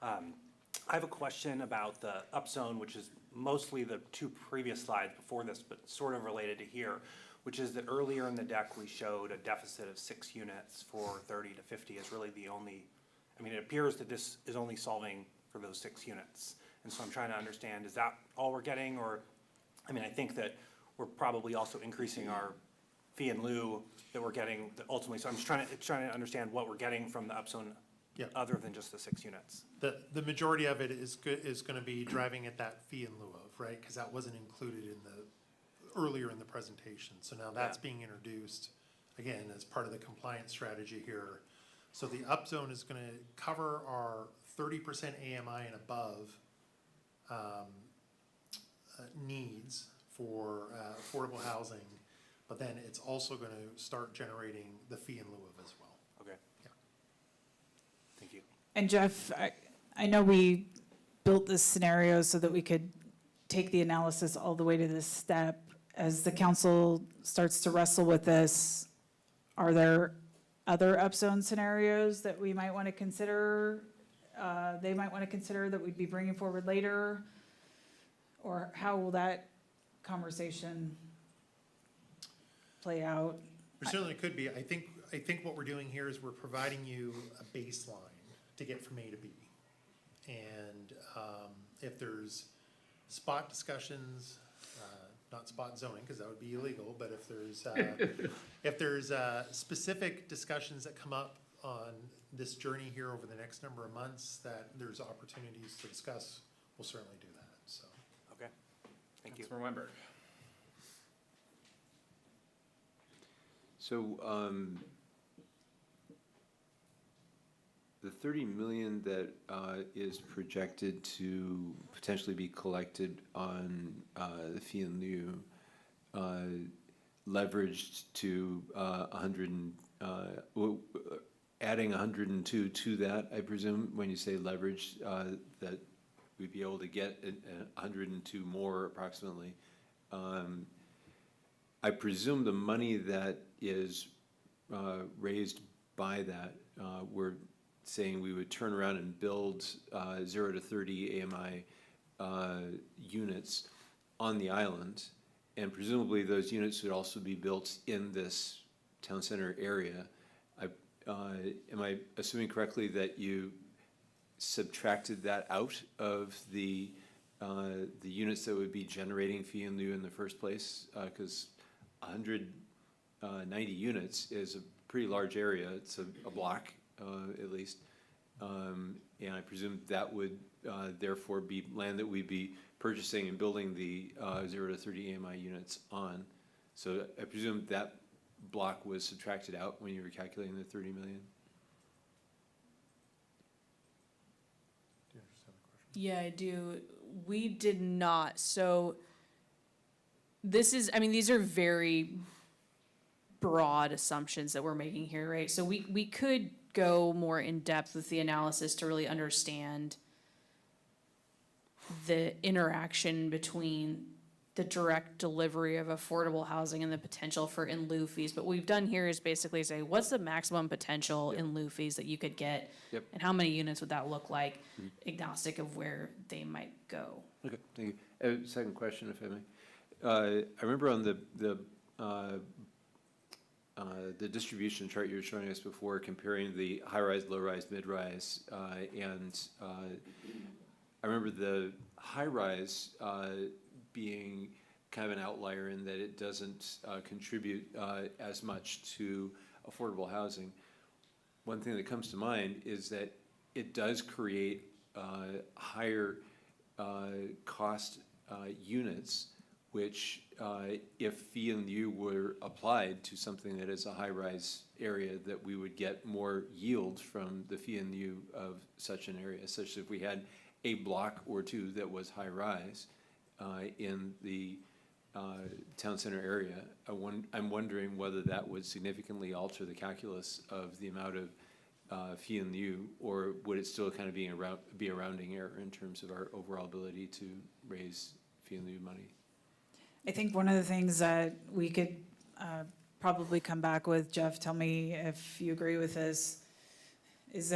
I have a question about the upzone, which is mostly the two previous slides before this, but sort of related to here, which is that earlier in the deck, we showed a deficit of 6 units for 30 to 50 is really the only, I mean, it appears that this is only solving for those 6 units. And so I'm trying to understand, is that all we're getting? Or, I mean, I think that we're probably also increasing our fee in lieu that we're getting ultimately. So I'm just trying to understand what we're getting from the upzone other than just the 6 units. The majority of it is gonna be driving at that fee in lieu of, right? Because that wasn't included earlier in the presentation. So now that's being introduced, again, as part of the compliance strategy here. So the upzone is gonna cover our 30% AMI and above needs for affordable housing, but then it's also gonna start generating the fee in lieu of as well. Okay. Yeah. Thank you. And Jeff, I know we built this scenario so that we could take the analysis all the way to this step. As the council starts to wrestle with this, are there other upzone scenarios that we might want to consider, they might want to consider that we'd be bringing forward later? Or how will that conversation play out? There certainly could be. I think what we're doing here is we're providing you a baseline to get from A to B. And if there's spot discussions, not spot zoning, because that would be illegal, but if there's specific discussions that come up on this journey here over the next number of months that there's opportunities to discuss, we'll certainly do that, so. Okay. Thank you. Councilmember Weinberg. So, the 30 million that is projected to potentially be collected on the fee in lieu, leveraged to 100, adding 102 to that, I presume, when you say leverage, that we'd be able to get 102 more approximately. I presume the money that is raised by that, we're saying we would turn around and build 0 to 30 AMI units on the island, and presumably those units would also be built in this town center area. Am I assuming correctly that you subtracted that out of the units that would be generating fee in lieu in the first place? Because 190 units is a pretty large area. It's a block, at least. And I presume that would therefore be land that we'd be purchasing and building the 0 to 30 AMI units on. So I presume that block was subtracted out when you were calculating the 30 million? Do you understand the question? Yeah, I do. We did not. So this is, I mean, these are very broad assumptions that we're making here, right? So we could go more in depth with the analysis to really understand the interaction between the direct delivery of affordable housing and the potential for in lieu fees. But what we've done here is basically say, what's the maximum potential in lieu fees that you could get? Yep. And how many units would that look like, agnostic of where they might go? Okay, thank you. Second question, if I may. I remember on the distribution chart you were showing us before, comparing the high-rise, low-rise, mid-rise, and I remember the high-rise being kind of an outlier in that it doesn't contribute as much to affordable housing. One thing that comes to mind is that it does create higher cost units, which if fee and lieu were applied to something that is a high-rise area, that we would get more yield from the fee and lieu of such an area, such that if we had a block or two that was high-rise in the town center area, I'm wondering whether that would significantly alter the calculus of the amount of fee and lieu, or would it still kind of be a rounding error in terms of our overall ability to raise fee and lieu money? I think one of the things that we could probably come back with, Jeff, tell me if you agree with this, is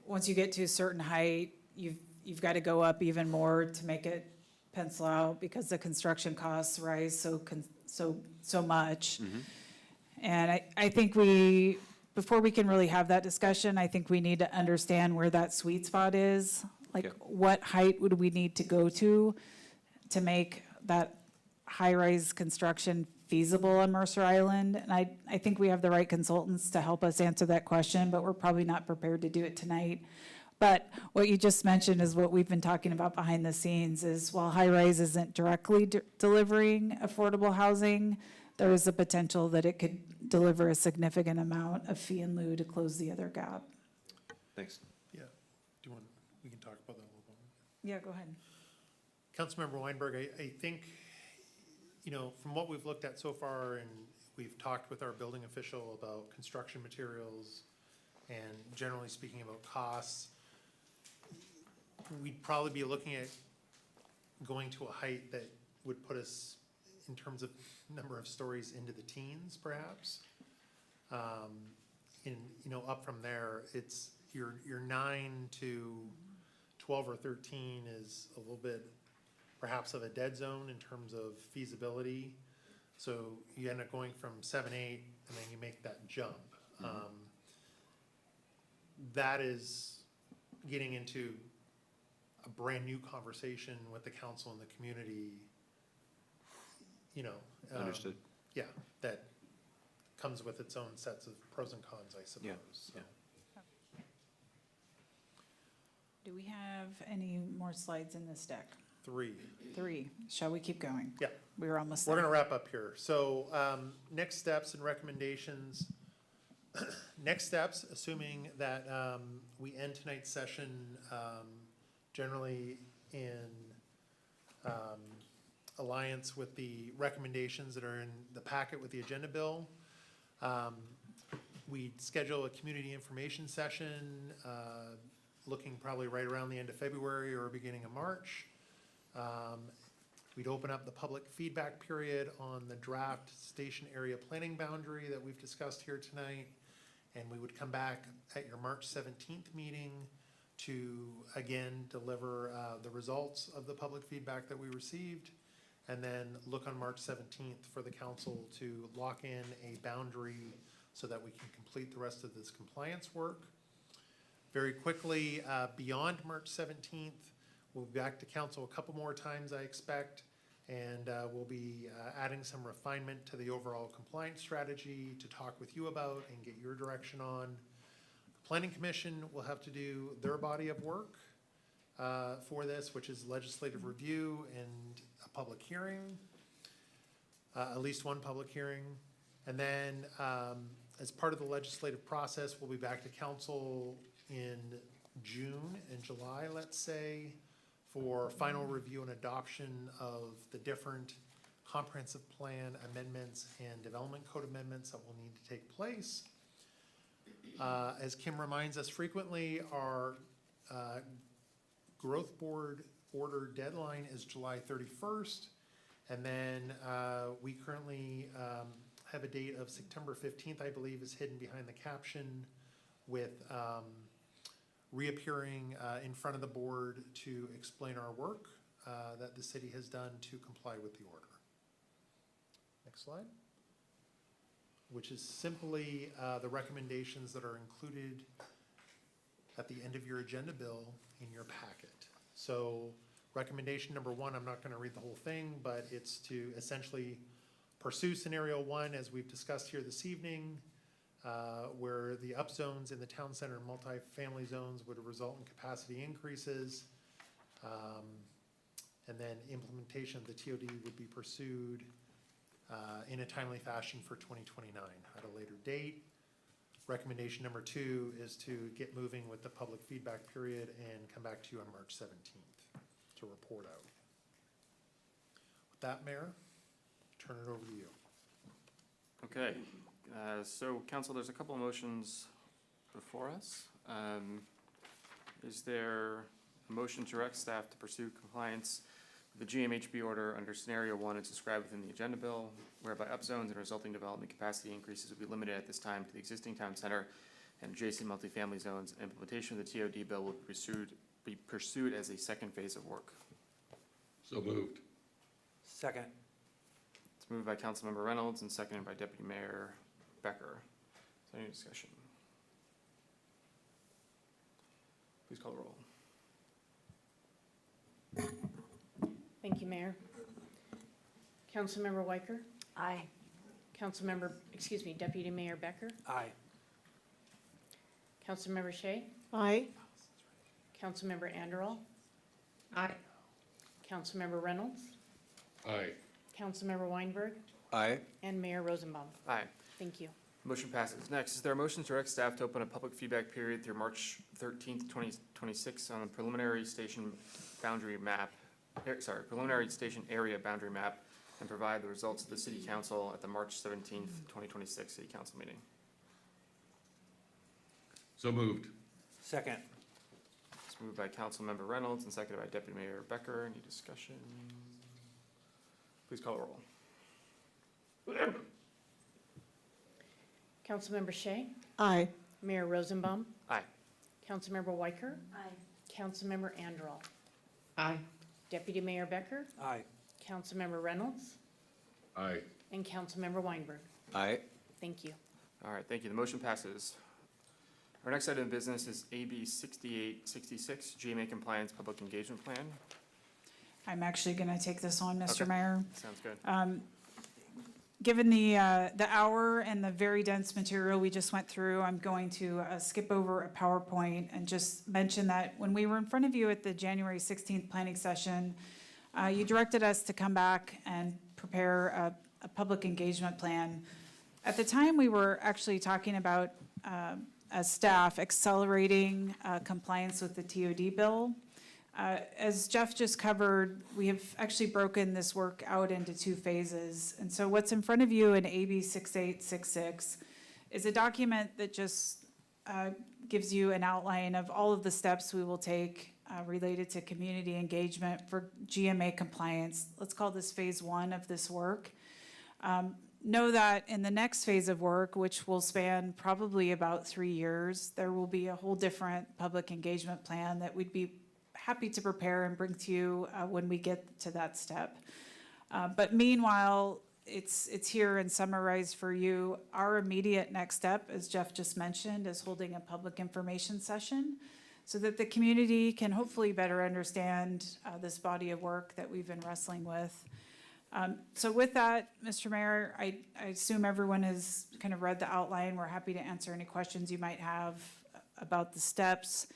once you get to a certain height, you've got to go up even more to make it pencil out because the construction costs rise so much. And I think before we can really have that discussion, I think we need to understand where that sweet spot is. Like, what height would we need to go to make that high-rise construction feasible on Mercer Island? And I think we have the right consultants to help us answer that question, but we're probably not prepared to do it tonight. But what you just mentioned is what we've been talking about behind the scenes, is while high-rise isn't directly delivering affordable housing, there is a potential that it could deliver a significant amount of fee and lieu to close the other gap. Thanks. Yeah. Do you want, we can talk about that a little bit. Yeah, go ahead. Councilmember Weinberg, I think, you know, from what we've looked at so far, and we've talked with our building official about construction materials and generally speaking about costs, we'd probably be looking at going to a height that would put us, in terms of number of stories, into the teens, perhaps. And, you know, up from there, it's your 9 to 12 or 13 is a little bit perhaps of a dead zone in terms of feasibility. So you end up going from 7, 8, and then you make that jump. That is getting into a brand new conversation with the council and the community, you know. Understood. Yeah, that comes with its own sets of pros and cons, I suppose. Yeah. Do we have any more slides in this deck? 3. 3. Shall we keep going? Yeah. We're almost We're there. gonna wrap up here. So, next steps and recommendations. Next steps, assuming that, we end tonight's session, generally in, alliance with the recommendations that are in the packet with the agenda bill. We'd schedule a community information session, looking probably right around the end of February or beginning of March. We'd open up the public feedback period on the draft station area planning boundary that we've discussed here tonight. And we would come back at your March 17th meeting to, again, deliver the results of the public feedback that we received. And then look on March 17th for the council to lock in a boundary so that we can complete the rest of this compliance work. Very quickly, beyond March 17th, we'll be back to council a couple more times, I expect, and we'll be adding some refinement to the overall compliance strategy to talk with you about and get your direction on. The Planning Commission will have to do their body of work for this, which is legislative review and a public hearing, at least one public hearing. And then as part of the legislative process, we'll be back to council in June and July, let's say, for final review and adoption of the different comprehensive plan amendments and development code amendments that will need to take place. As Kim reminds us frequently, our growth board order deadline is July 31st. And then we currently have a date of September 15th, I believe, is hidden behind the caption, with reappearing in front of the board to explain our work that the city has done to comply with the order. Next slide. Which is simply the recommendations that are included at the end of your agenda bill in your packet. So recommendation number one, I'm not gonna read the whole thing, but it's to essentially pursue scenario one, as we've discussed here this evening, where the upzones in the town center and multifamily zones would result in capacity increases. And then implementation of the TOD would be pursued in a timely fashion for 2029 at a later date. Recommendation number two is to get moving with the public feedback period and come back to you on March 17th to report out. With that, Mayor, turn it over to you. Okay, so council, there's a couple of motions before us. Is there a motion to direct staff to pursue compliance with the GMHB order under scenario one as described within the agenda bill, whereby upzones and resulting development capacity increases will be limited at this time to the existing town center and adjacent multifamily zones? Implementation of the TOD bill will be pursued as a second phase of work. So moved. Second. It's moved by Councilmember Reynolds and seconded by Deputy Mayor Becker. Is there any discussion? Please call the roll. Thank you, Mayor. Councilmember Weicker, Aye. Deputy Mayor Becker, Aye. Councilmember Shea, Aye. Councilmember Anderall, Aye. Councilmember Reynolds, Aye. Councilmember Weinberg, Aye. and Mayor Rosenbaum. Aye. Thank you. Motion passes. Next, is there a motion to direct staff to open a public feedback period through March 13th, 2026 on the preliminary station boundary map, preliminary station area boundary map, and provide the results to the city council at the March 17th, 2026 city council meeting? So moved. Second. It's moved by Councilmember Reynolds and seconded by Deputy Mayor Becker. Any discussion? Please call the roll. Councilmember Shea, Aye. Mayor Rosenbaum, Aye. Councilmember Weicker, Aye. Councilmember Anderall, Aye. Deputy Mayor Becker, Aye. Councilmember Reynolds, Aye. and Councilmember Weinberg. Aye. Thank you. All right, thank you. The motion passes. Our next item of business is AB 6866, GMA Compliance Public Engagement Plan. I'm actually going to take this on, Mr. Okay. Mayor. Sounds good. Given the hour and the very dense material we just went through, I'm going to skip over a PowerPoint and just mention that when we were in front of you at the January 16th planning session, you directed us to come back and prepare a public engagement plan. At the time, we were actually talking about, as staff, accelerating compliance with the TOD bill. As Jeff just covered, we have actually broken this work out into two phases. And so what's in front of you in AB 6866 is a document that just gives you an outline of all of the steps we will take related to community engagement for GMA compliance. Let's call this phase one of this work. Know that in the next phase of work, which will span probably about 3 years, there will be a whole different public engagement plan that we'd be happy to prepare and bring to you when we get to that step. But meanwhile, it's here and summarized for you. Our immediate next step, as Jeff just mentioned, is holding a public information session so that the community can hopefully better understand this body of work that we've been wrestling with. So with that, Mr. Mayor, I assume everyone has kind of read the outline. We're happy to answer any questions you might have about the steps.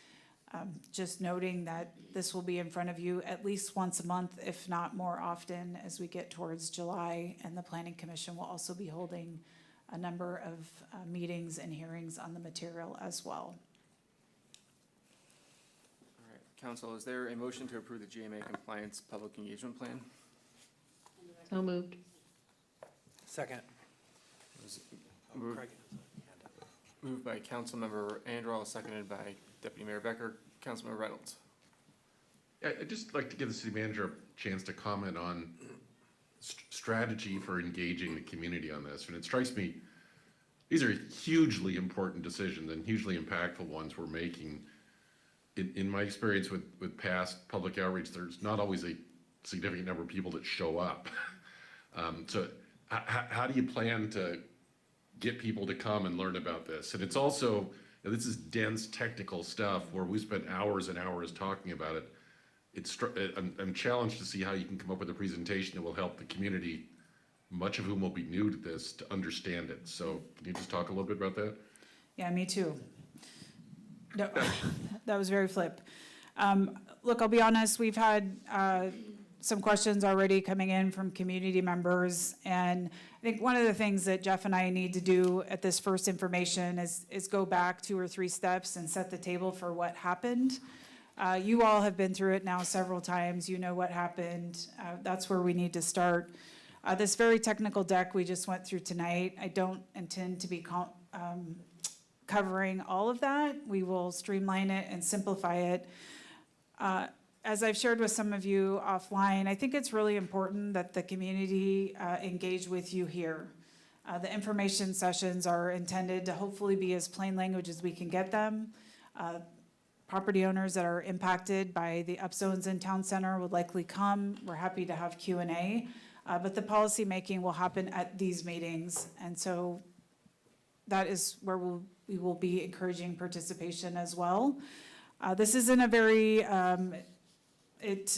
Just noting that this will be in front of you at least once a month, if not more often, as we get towards July. And the Planning Commission will also be holding a number of meetings and hearings on the material as well. All right, council, is there a motion to approve the GMA Compliance Public Engagement Plan? So moved. Second. Moved by Councilmember Anderall, seconded by Deputy Mayor Becker. Councilmember Reynolds. Yeah, I'd just like to give the city manager a chance to comment on strategy for engaging the community on this. And it strikes me, these are hugely important decisions and hugely impactful ones we're making. In my experience with past public outreach, there's not always a significant number of people that show up. So how do you plan to get people to come and learn about this? And it's also And this is dense technical stuff where we spent hours and hours talking about it. I'm challenged to see how you can come up with a presentation that will help the community, much of whom will be new to this, to understand it. So can you just talk a little bit about that? Yeah, me too. No, that was very flip. Look, I'll be honest, we've had some questions already coming in from community members. And I think one of the things that Jeff and I need to do at this first information is go back 2 or 3 steps and set the table for what happened. You all have been through it now several times. You know what happened. That's where we need to start. This very technical deck we just went through tonight, I don't intend to be covering all of that. We will streamline it and simplify it. As I've shared with some of you offline, I think it's really important that the community engage with you here. The information sessions are intended to hopefully be as plain language as we can get them. Property owners that are impacted by the upzones in Town Center would likely come. We're happy to have Q&A, but the policy making will happen at these meetings. And so that is where we will be encouraging participation as well. This isn't a very,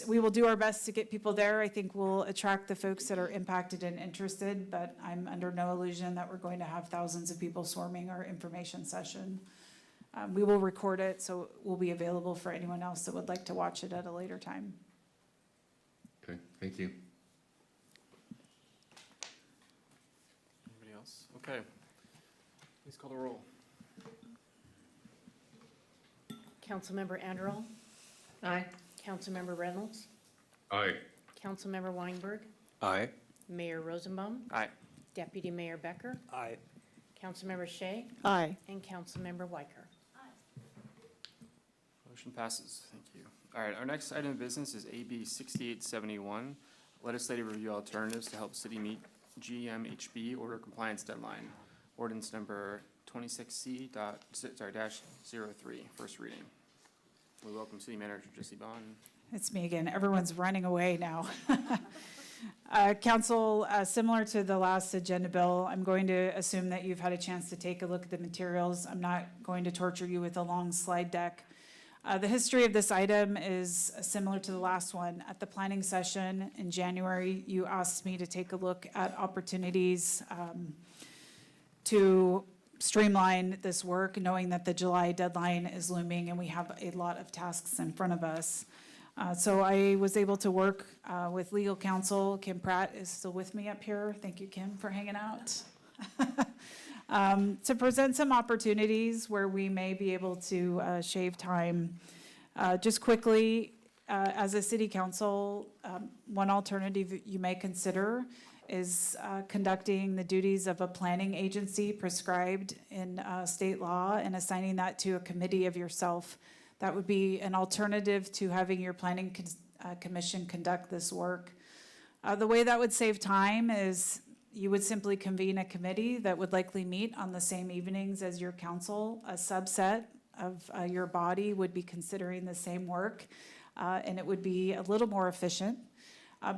we will do our best to get people there. I think we'll attract the folks that are impacted and interested, but I'm under no illusion that we're going to have thousands of people swarming our information session. We will record it, so it will be available for anyone else that would like to watch it at a later time. Okay, thank you. Anybody else? Okay. Please call the roll. Councilmember Anderl, Aye. Councilmember Reynolds, Aye. Councilmember Weinberg, Aye. Mayor Rosenbaum, Aye. Deputy Mayor Becker, Aye. Councilmember Shea, Aye. and Councilmember Weicker. Motion passes. Thank you. All right, our next item of business is AB 6871, legislative review alternatives to help city meet GMHB order compliance deadline. Ordinance number 26C -03, first reading. We welcome City Manager Jesse Bond. It's me again. Everyone's running away now. Council, similar to the last agenda bill, I'm going to assume that you've had a chance to take a look at the materials. I'm not going to torture you with a long slide deck. The history of this item is similar to the last one. At the planning session in January, you asked me to take a look at opportunities to streamline this work, knowing that the July deadline is looming and we have a lot of tasks in front of us. So I was able to work with legal counsel. Kim Pratt is still with me up here. Thank you, Kim, for hanging out. To present some opportunities where we may be able to shave time. Just quickly, as a city council, one alternative you may consider is conducting the duties of a planning agency prescribed in state law and assigning that to a committee of yourself. That would be an alternative to having your planning commission conduct this work. The way that would save time is you would simply convene a committee that would likely meet on the same evenings as your council. A subset of your body would be considering the same work, and it would be a little more efficient.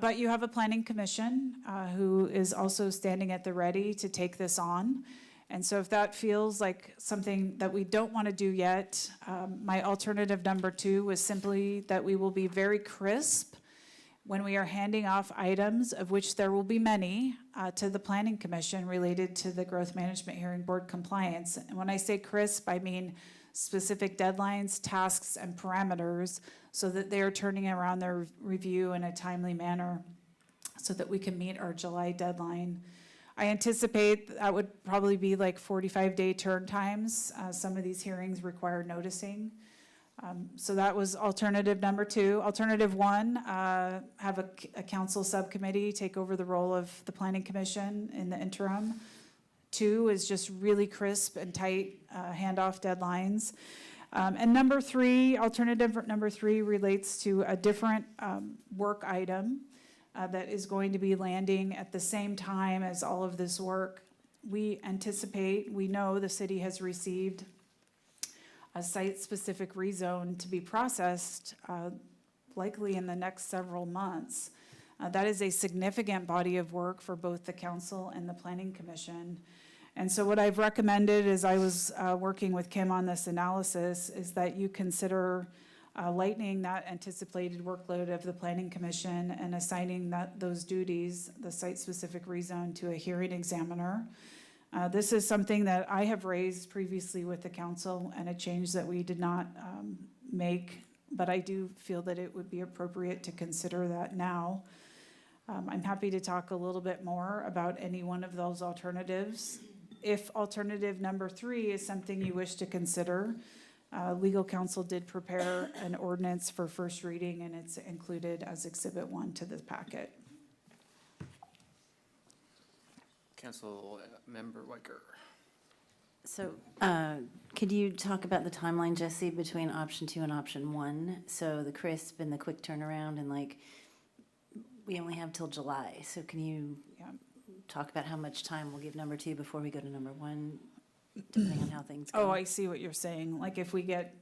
But you have a planning commission who is also standing at the ready to take this on. And so if that feels like something that we don't want to do yet, my alternative number 2 was simply that we will be very crisp when we are handing off items, of which there will be many, to the Planning Commission related to the Growth Management Hearing Board compliance. And when I say crisp, I mean specific deadlines, tasks, and parameters so that they are turning around their review in a timely manner so that we can meet our July deadline. I anticipate that would probably be like 45-day turn times. Some of these hearings require noticing. So that was alternative number 2. Alternative 1, have a council subcommittee take over the role of the Planning Commission in the interim. 2 is just really crisp and tight handoff deadlines. And number 3, alternative number 3 relates to a different work item that is going to be landing at the same time as all of this work. We know the city has received a site-specific rezone to be processed likely in the next several months. That is a significant body of work for both the council and the Planning Commission. And so what I've recommended as I was working with Kim on this analysis is that you consider lightening that anticipated workload of the Planning Commission and assigning those duties, the site-specific rezone, to a hearing examiner. This is something that I have raised previously with the council and a change that we did not make, but I do feel that it would be appropriate to consider that now. I'm happy to talk a little bit more about any one of those alternatives. If alternative number 3 is something you wish to consider, legal counsel did prepare an ordinance for first reading, and it's included as Exhibit 1 to the packet. Council Member Weicker. So, could you talk about the timeline, Jesse, between option 2 and option 1? So the crisp and the quick turnaround, and like, we only have till July. So can you talk about how much time we'll give number 2 before we go to number 1, depending on how things go? Oh, I see what you're saying, like if we get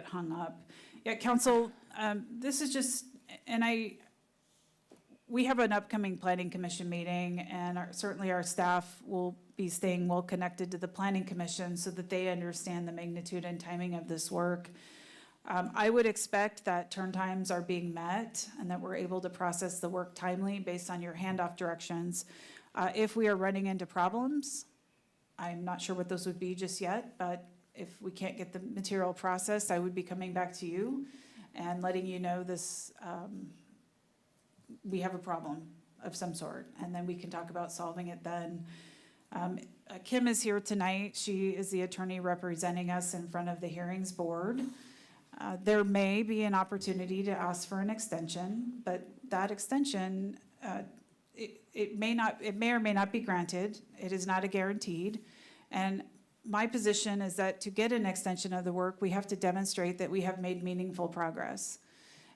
hung up. Yeah, council, this is just, and we have an upcoming planning commission meeting, and certainly our staff will be staying well connected to the planning commission so that they understand the magnitude and timing of this work. I would expect that turn times are being met and that we're able to process the work timely based on your handoff directions. If we are running into problems, I'm not sure what those would be just yet, but if we can't get the material processed, I would be coming back to you and letting you know this, we have a problem of some sort, and then we can talk about solving it then. Kim is here tonight. She is the attorney representing us in front of the hearings board. There may be an opportunity to ask for an extension, but that extension, it may or may not be granted. It is not a guaranteed. And my position is that to get an extension of the work, we have to demonstrate that we have made meaningful progress.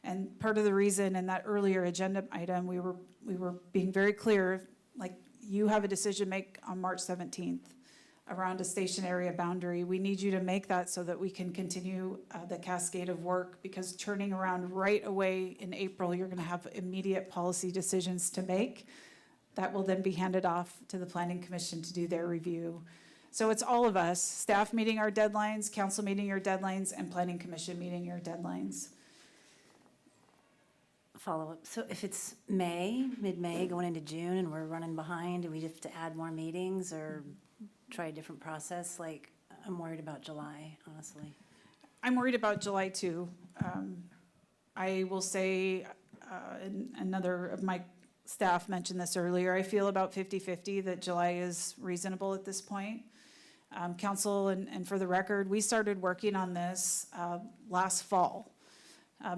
And part of the reason in that earlier agenda item, we were being very clear, like, you have a decision to make on March 17th around a station area boundary. We need you to make that so that we can continue the cascade of work, because turning around right away in April, you're gonna have immediate policy decisions to make. That will then be handed off to the Planning Commission to do their review. So it's all of us, staff meeting our deadlines, council meeting your deadlines, and Planning Commission meeting your deadlines. Follow-up. So if it's May, mid-May, going into June, and we're running behind, and we have to add more meetings or try a different process, like, I'm worried about July, honestly. I'm worried about July too. I will say, and another of my staff mentioned this earlier, I feel about 50-50 that July is reasonable at this point. Council, and for the record, we started working on this last fall.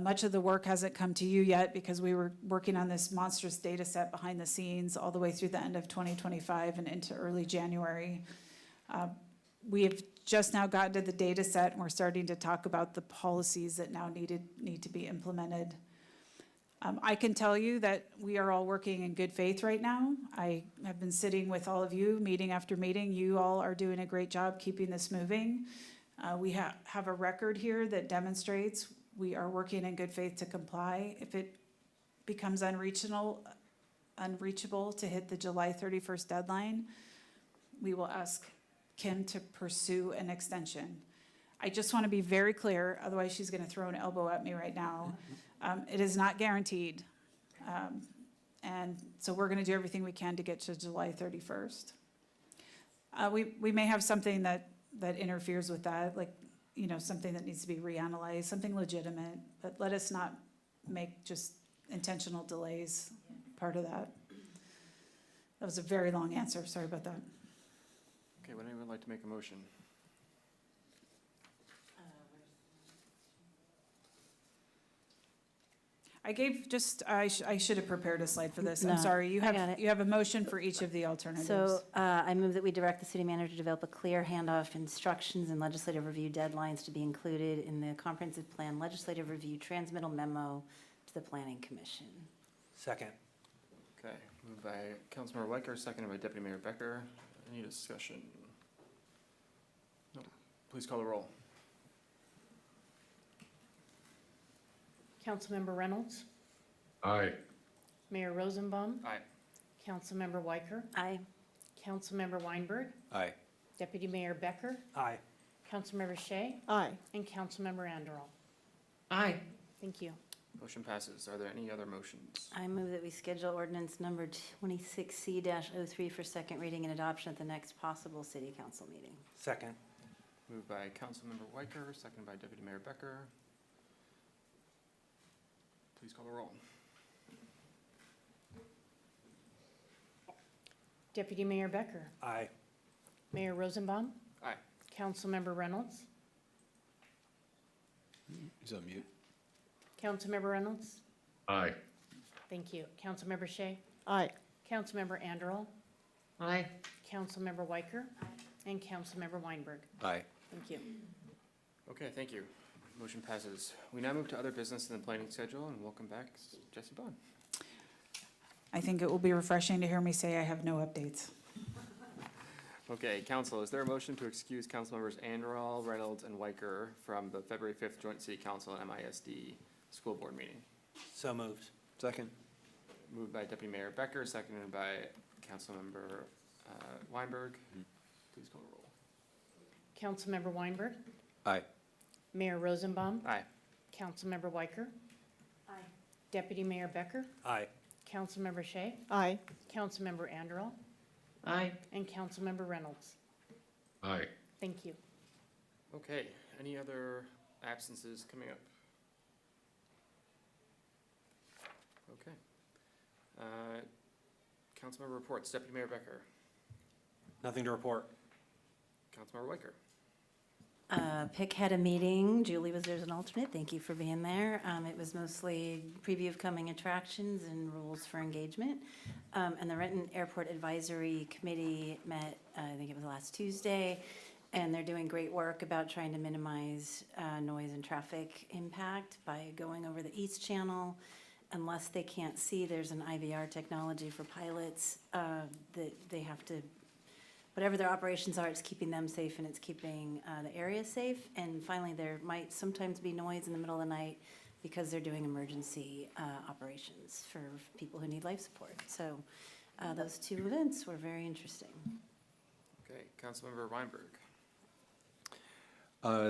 Much of the work hasn't come to you yet because we were working on this monstrous data set behind the scenes all the way through the end of 2025 and into early January. We have just now gotten to the data set, and we're starting to talk about the policies that now need to be implemented. I can tell you that we are all working in good faith right now. I have been sitting with all of you, meeting after meeting. You all are doing a great job keeping this moving. We have a record here that demonstrates we are working in good faith to comply. If it becomes unreachable to hit the July 31st deadline, we will ask Kim to pursue an extension. I just want to be very clear, otherwise she's going to throw an elbow at me right now. It is not guaranteed. And so we're going to do everything we can to get to July 31st. We may have something that interferes with that, like, something that needs to be reanalyzed, something legitimate, but let us not make just intentional delays part of that. That was a very long answer, sorry about that. Okay, would anyone like to make a motion? I gave I should have prepared a slide for this, I'm No, sorry. You I got it. have a motion for each of the alternatives. So I move that we direct the city manager to develop a clear handoff instructions and legislative review deadlines to be included in the comprehensive plan legislative review transmittal memo to the Planning Commission. Second. Okay, moved by Councilmember Weicker, seconded by Deputy Mayor Becker. Any discussion? No. Please call the roll. Councilmember Reynolds, Aye. Mayor Rosenbaum, Aye. Councilmember Weicker, Aye. Councilmember Weinberg, Aye. Deputy Mayor Becker, Aye. Councilmember Shea, Aye. and Councilmember Anderl. Aye. Thank you. Motion passes. Are there any other motions? I move that we schedule ordinance number 26C-03 for second reading and adoption at the next possible city council meeting. Second. Moved by Councilmember Weicker, seconded by Deputy Mayor Becker. Please call the roll. Deputy Mayor Becker, Aye. Mayor Rosenbaum, Aye. Councilmember Reynolds, He's on mute. Councilmember Reynolds, Aye. thank you. Councilmember Shea, Aye. Councilmember Anderl, Aye. Councilmember Weicker, and Councilmember Weinberg. Aye. Thank you. Okay, thank you. Motion passes. We now move to other business in the planning schedule, and welcome back Jesse Bond. I think it will be refreshing to hear me say I have no updates. Okay, council, is there a motion to excuse Councilmembers Anderall, Reynolds, and Weicker from the February 5th Joint City Council and MISD School Board meeting? So moved. Second. Moved by Deputy Mayor Becker, seconded by Councilmember Weinberg. Please call the roll. Councilmember Weinberg, Aye. Mayor Rosenbaum, Aye. Councilmember Weicker, Deputy Mayor Becker, Aye. Councilmember Shea, Aye. Councilmember Anderl, Aye. and Councilmember Reynolds. Aye. Thank you. Okay, any other absences coming up? Okay. Councilmember reports, Deputy Mayor Becker, Nothing to report. Councilmember Weicker. PIC had a meeting. Julie was there as an alternate. Thank you for being there. It was mostly preview of coming attractions and rules for engagement. And the Renton Airport Advisory Committee met, I think it was last Tuesday, and they're doing great work about trying to minimize noise and traffic impact by going over the East Channel. Unless they can't see, there's an IVR technology for pilots that they have to, whatever their operations are, it's keeping them safe and it's keeping the area safe. And finally, there might sometimes be noise in the middle of the night because they're doing emergency operations for people who need life support. So those two events were very interesting. Okay, Councilmember Weinberg.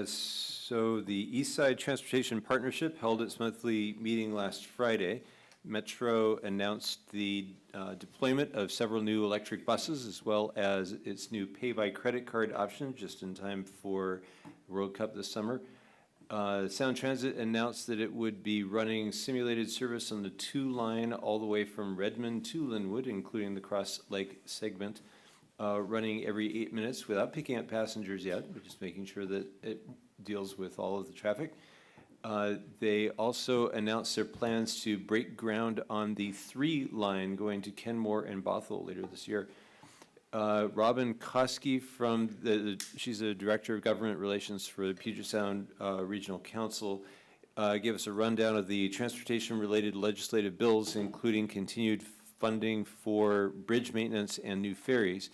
So the East Side Transportation Partnership held its monthly meeting last Friday. Metro announced the deployment of several new electric buses as well as its new pay-by-credit card option just in time for the World Cup this summer. Sound Transit announced that it would be running simulated service on the 2 line all the way from Redmond to Linwood, including the Cross Lake segment, running every 8 minutes without picking up passengers yet, but just making sure that it deals with all of the traffic. They also announced their plans to break ground on the 3 line going to Kenmore and Bothell later this year. Robin Koski from she's the Director of Government Relations for the Puget Sound Regional Council, gave us a rundown of the transportation-related legislative bills, including continued funding for bridge maintenance and new ferries.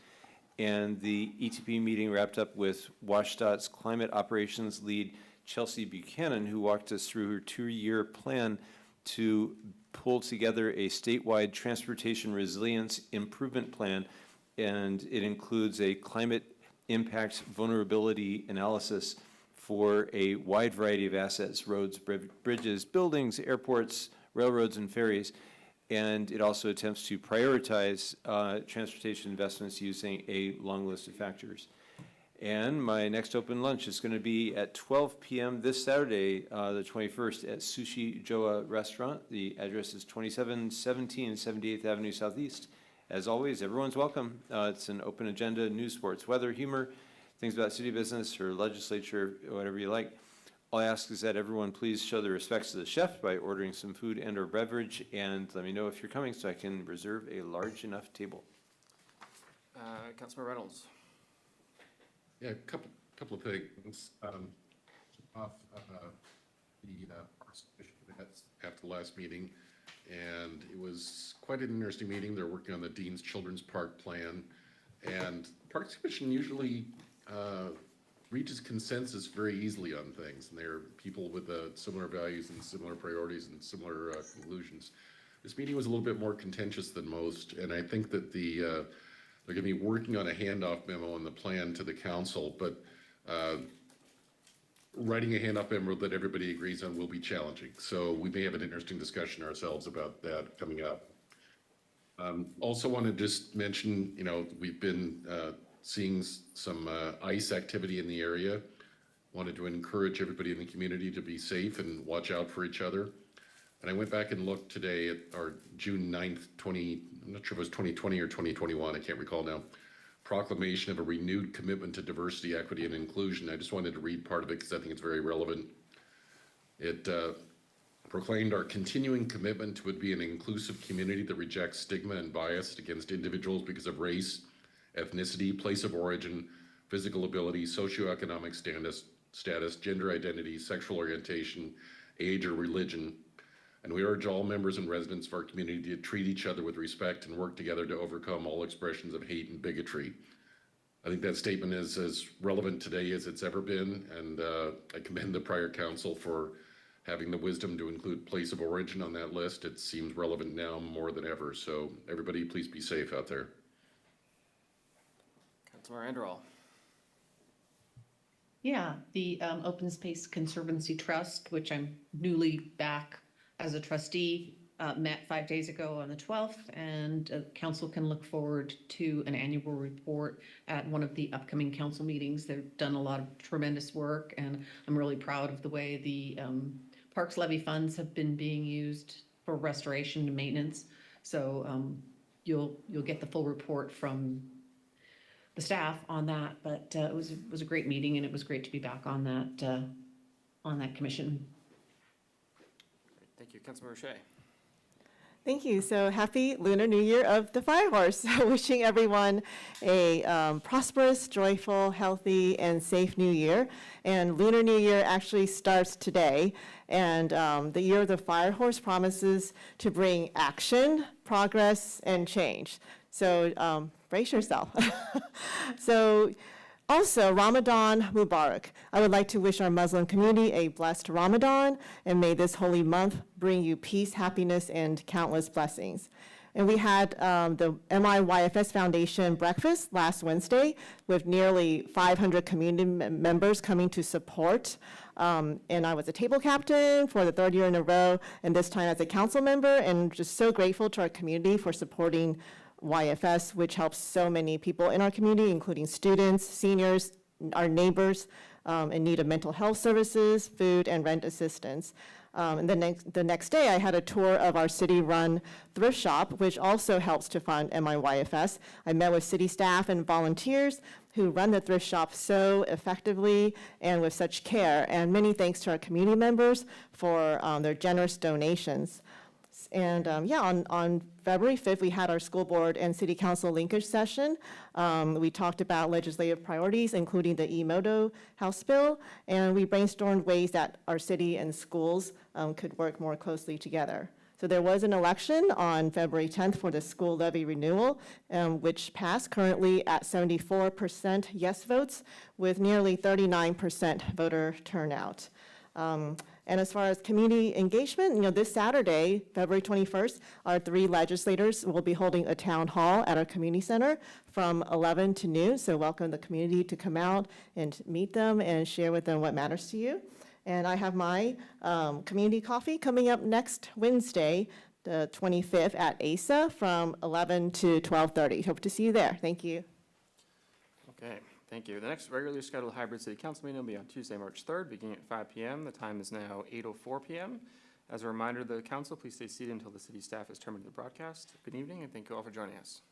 And the ETP meeting wrapped up with WashDOT's climate operations lead, Chelsea Buchanan, who walked us through her 2-year plan to pull together a statewide transportation resilience improvement plan. And it includes a climate impact vulnerability analysis for a wide variety of assets, roads, bridges, buildings, airports, railroads, and ferries. And it also attempts to prioritize transportation investments using a long list of factors. And my next open lunch is going to be at 12 p.m. this Saturday, the 21st, at Sushi Joa Restaurant. The address is 2717 78th Avenue Southeast. As always, everyone's welcome. It's an open agenda, news, sports, weather, humor, things about city business or legislature, whatever you like. All I ask is that everyone please show their respects to the chef by ordering some food and or beverage, and let me know if you're coming so I can reserve a large enough table. Councilmember Reynolds. Yeah, a couple of things. Off the Parks Commission at the last meeting, and it was quite an interesting meeting. They're working on the Dean's Children's Park plan, and Parks Commission usually reaches consensus very easily on things, and they're people with similar values and similar priorities and similar conclusions. This meeting was a little bit more contentious than most, and I think that the They're going to be working on a handoff memo on the plan to the council, but writing a handoff memo that everybody agrees on will be challenging. So we may have an interesting discussion ourselves about that coming up. Also want to just mention, you know, we've been seeing some ICE activity in the area. Wanted to encourage everybody in the community to be safe and watch out for each other. And I went back and looked today at our June 9th, I'm not sure if it was 2020 or 2021, I can't recall now, proclamation of a renewed commitment to diversity, equity, and inclusion. I just wanted to read part of it because I think it's very relevant. It proclaimed our continuing commitment to be an inclusive community that rejects stigma and bias against individuals because of race, ethnicity, place of origin, physical ability, socioeconomic status, gender identity, sexual orientation, age, or religion. And we urge all members and residents of our community to treat each other with respect and work together to overcome all expressions of hate and bigotry. I think that statement is as relevant today as it's ever been, and I commend the prior council for having the wisdom to include place of origin on that list. It seems relevant now more than ever. So everybody, please be safe out there. Councilmember Anderall. Yeah, the Open Space Conservancy Trust, which I'm newly back as a trustee, met 5 days ago on the 12th, and council can look forward to an annual report at one of the upcoming council meetings. They've done a lot of tremendous work, and I'm really proud of the way the Parks Levy funds have been being used for restoration and maintenance. So you'll get the full report from the staff on that, but it was a great meeting, and it was great to be back on that commission. Thank you. Councilmember O'Shea. Thank you. So happy Lunar New Year of the Fire Horse. Wishing everyone a prosperous, joyful, healthy, and safe New Year. And Lunar New Year actually starts today. And the Year of the Fire Horse promises to bring action, progress, and change. So brace yourself. So also, Ramadan Mubarak. I would like to wish our Muslim community a blessed Ramadan, and may this holy month bring you peace, happiness, and countless blessings. And we had the MIYFS Foundation breakfast last Wednesday with nearly 500 community members coming to support. And I was a table captain for the 3rd year in a row, and this time as a council member, and just so grateful to our community for supporting YFS, which helps so many people in our community, including students, seniors, our neighbors in need of mental health services, food, and rent assistance. And the next day, I had a tour of our city-run thrift shop, which also helps to fund MIYFS. I met with city staff and volunteers who run the thrift shop so effectively and with such care. And many thanks to our community members for their generous donations. And on February 5th, we had our school board and city council linkage session. We talked about legislative priorities, including the E-Moto House bill, and we brainstormed ways that our city and schools could work more closely together. So there was an election on February 10th for the school levy renewal, which passed currently at 74% yes votes with nearly 39% voter turnout. And as far as community engagement, this Saturday, February 21st, our 3 legislators will be holding a town hall at our community center from 11 to noon. So welcome the community to come out and meet them and share with them what matters to you. And I have my community coffee coming up next Wednesday, the 25th at ASA from 11 to 12:30. Hope to see you there. Thank you. Okay, thank you. The next regularly scheduled hybrid city council meeting will be on Tuesday, March 3rd, beginning at 5 p.m. The time is now 8:04 p.m. As a reminder to the council, please stay seated until the city staff has terminated the broadcast. Good evening, and thank you all for joining us.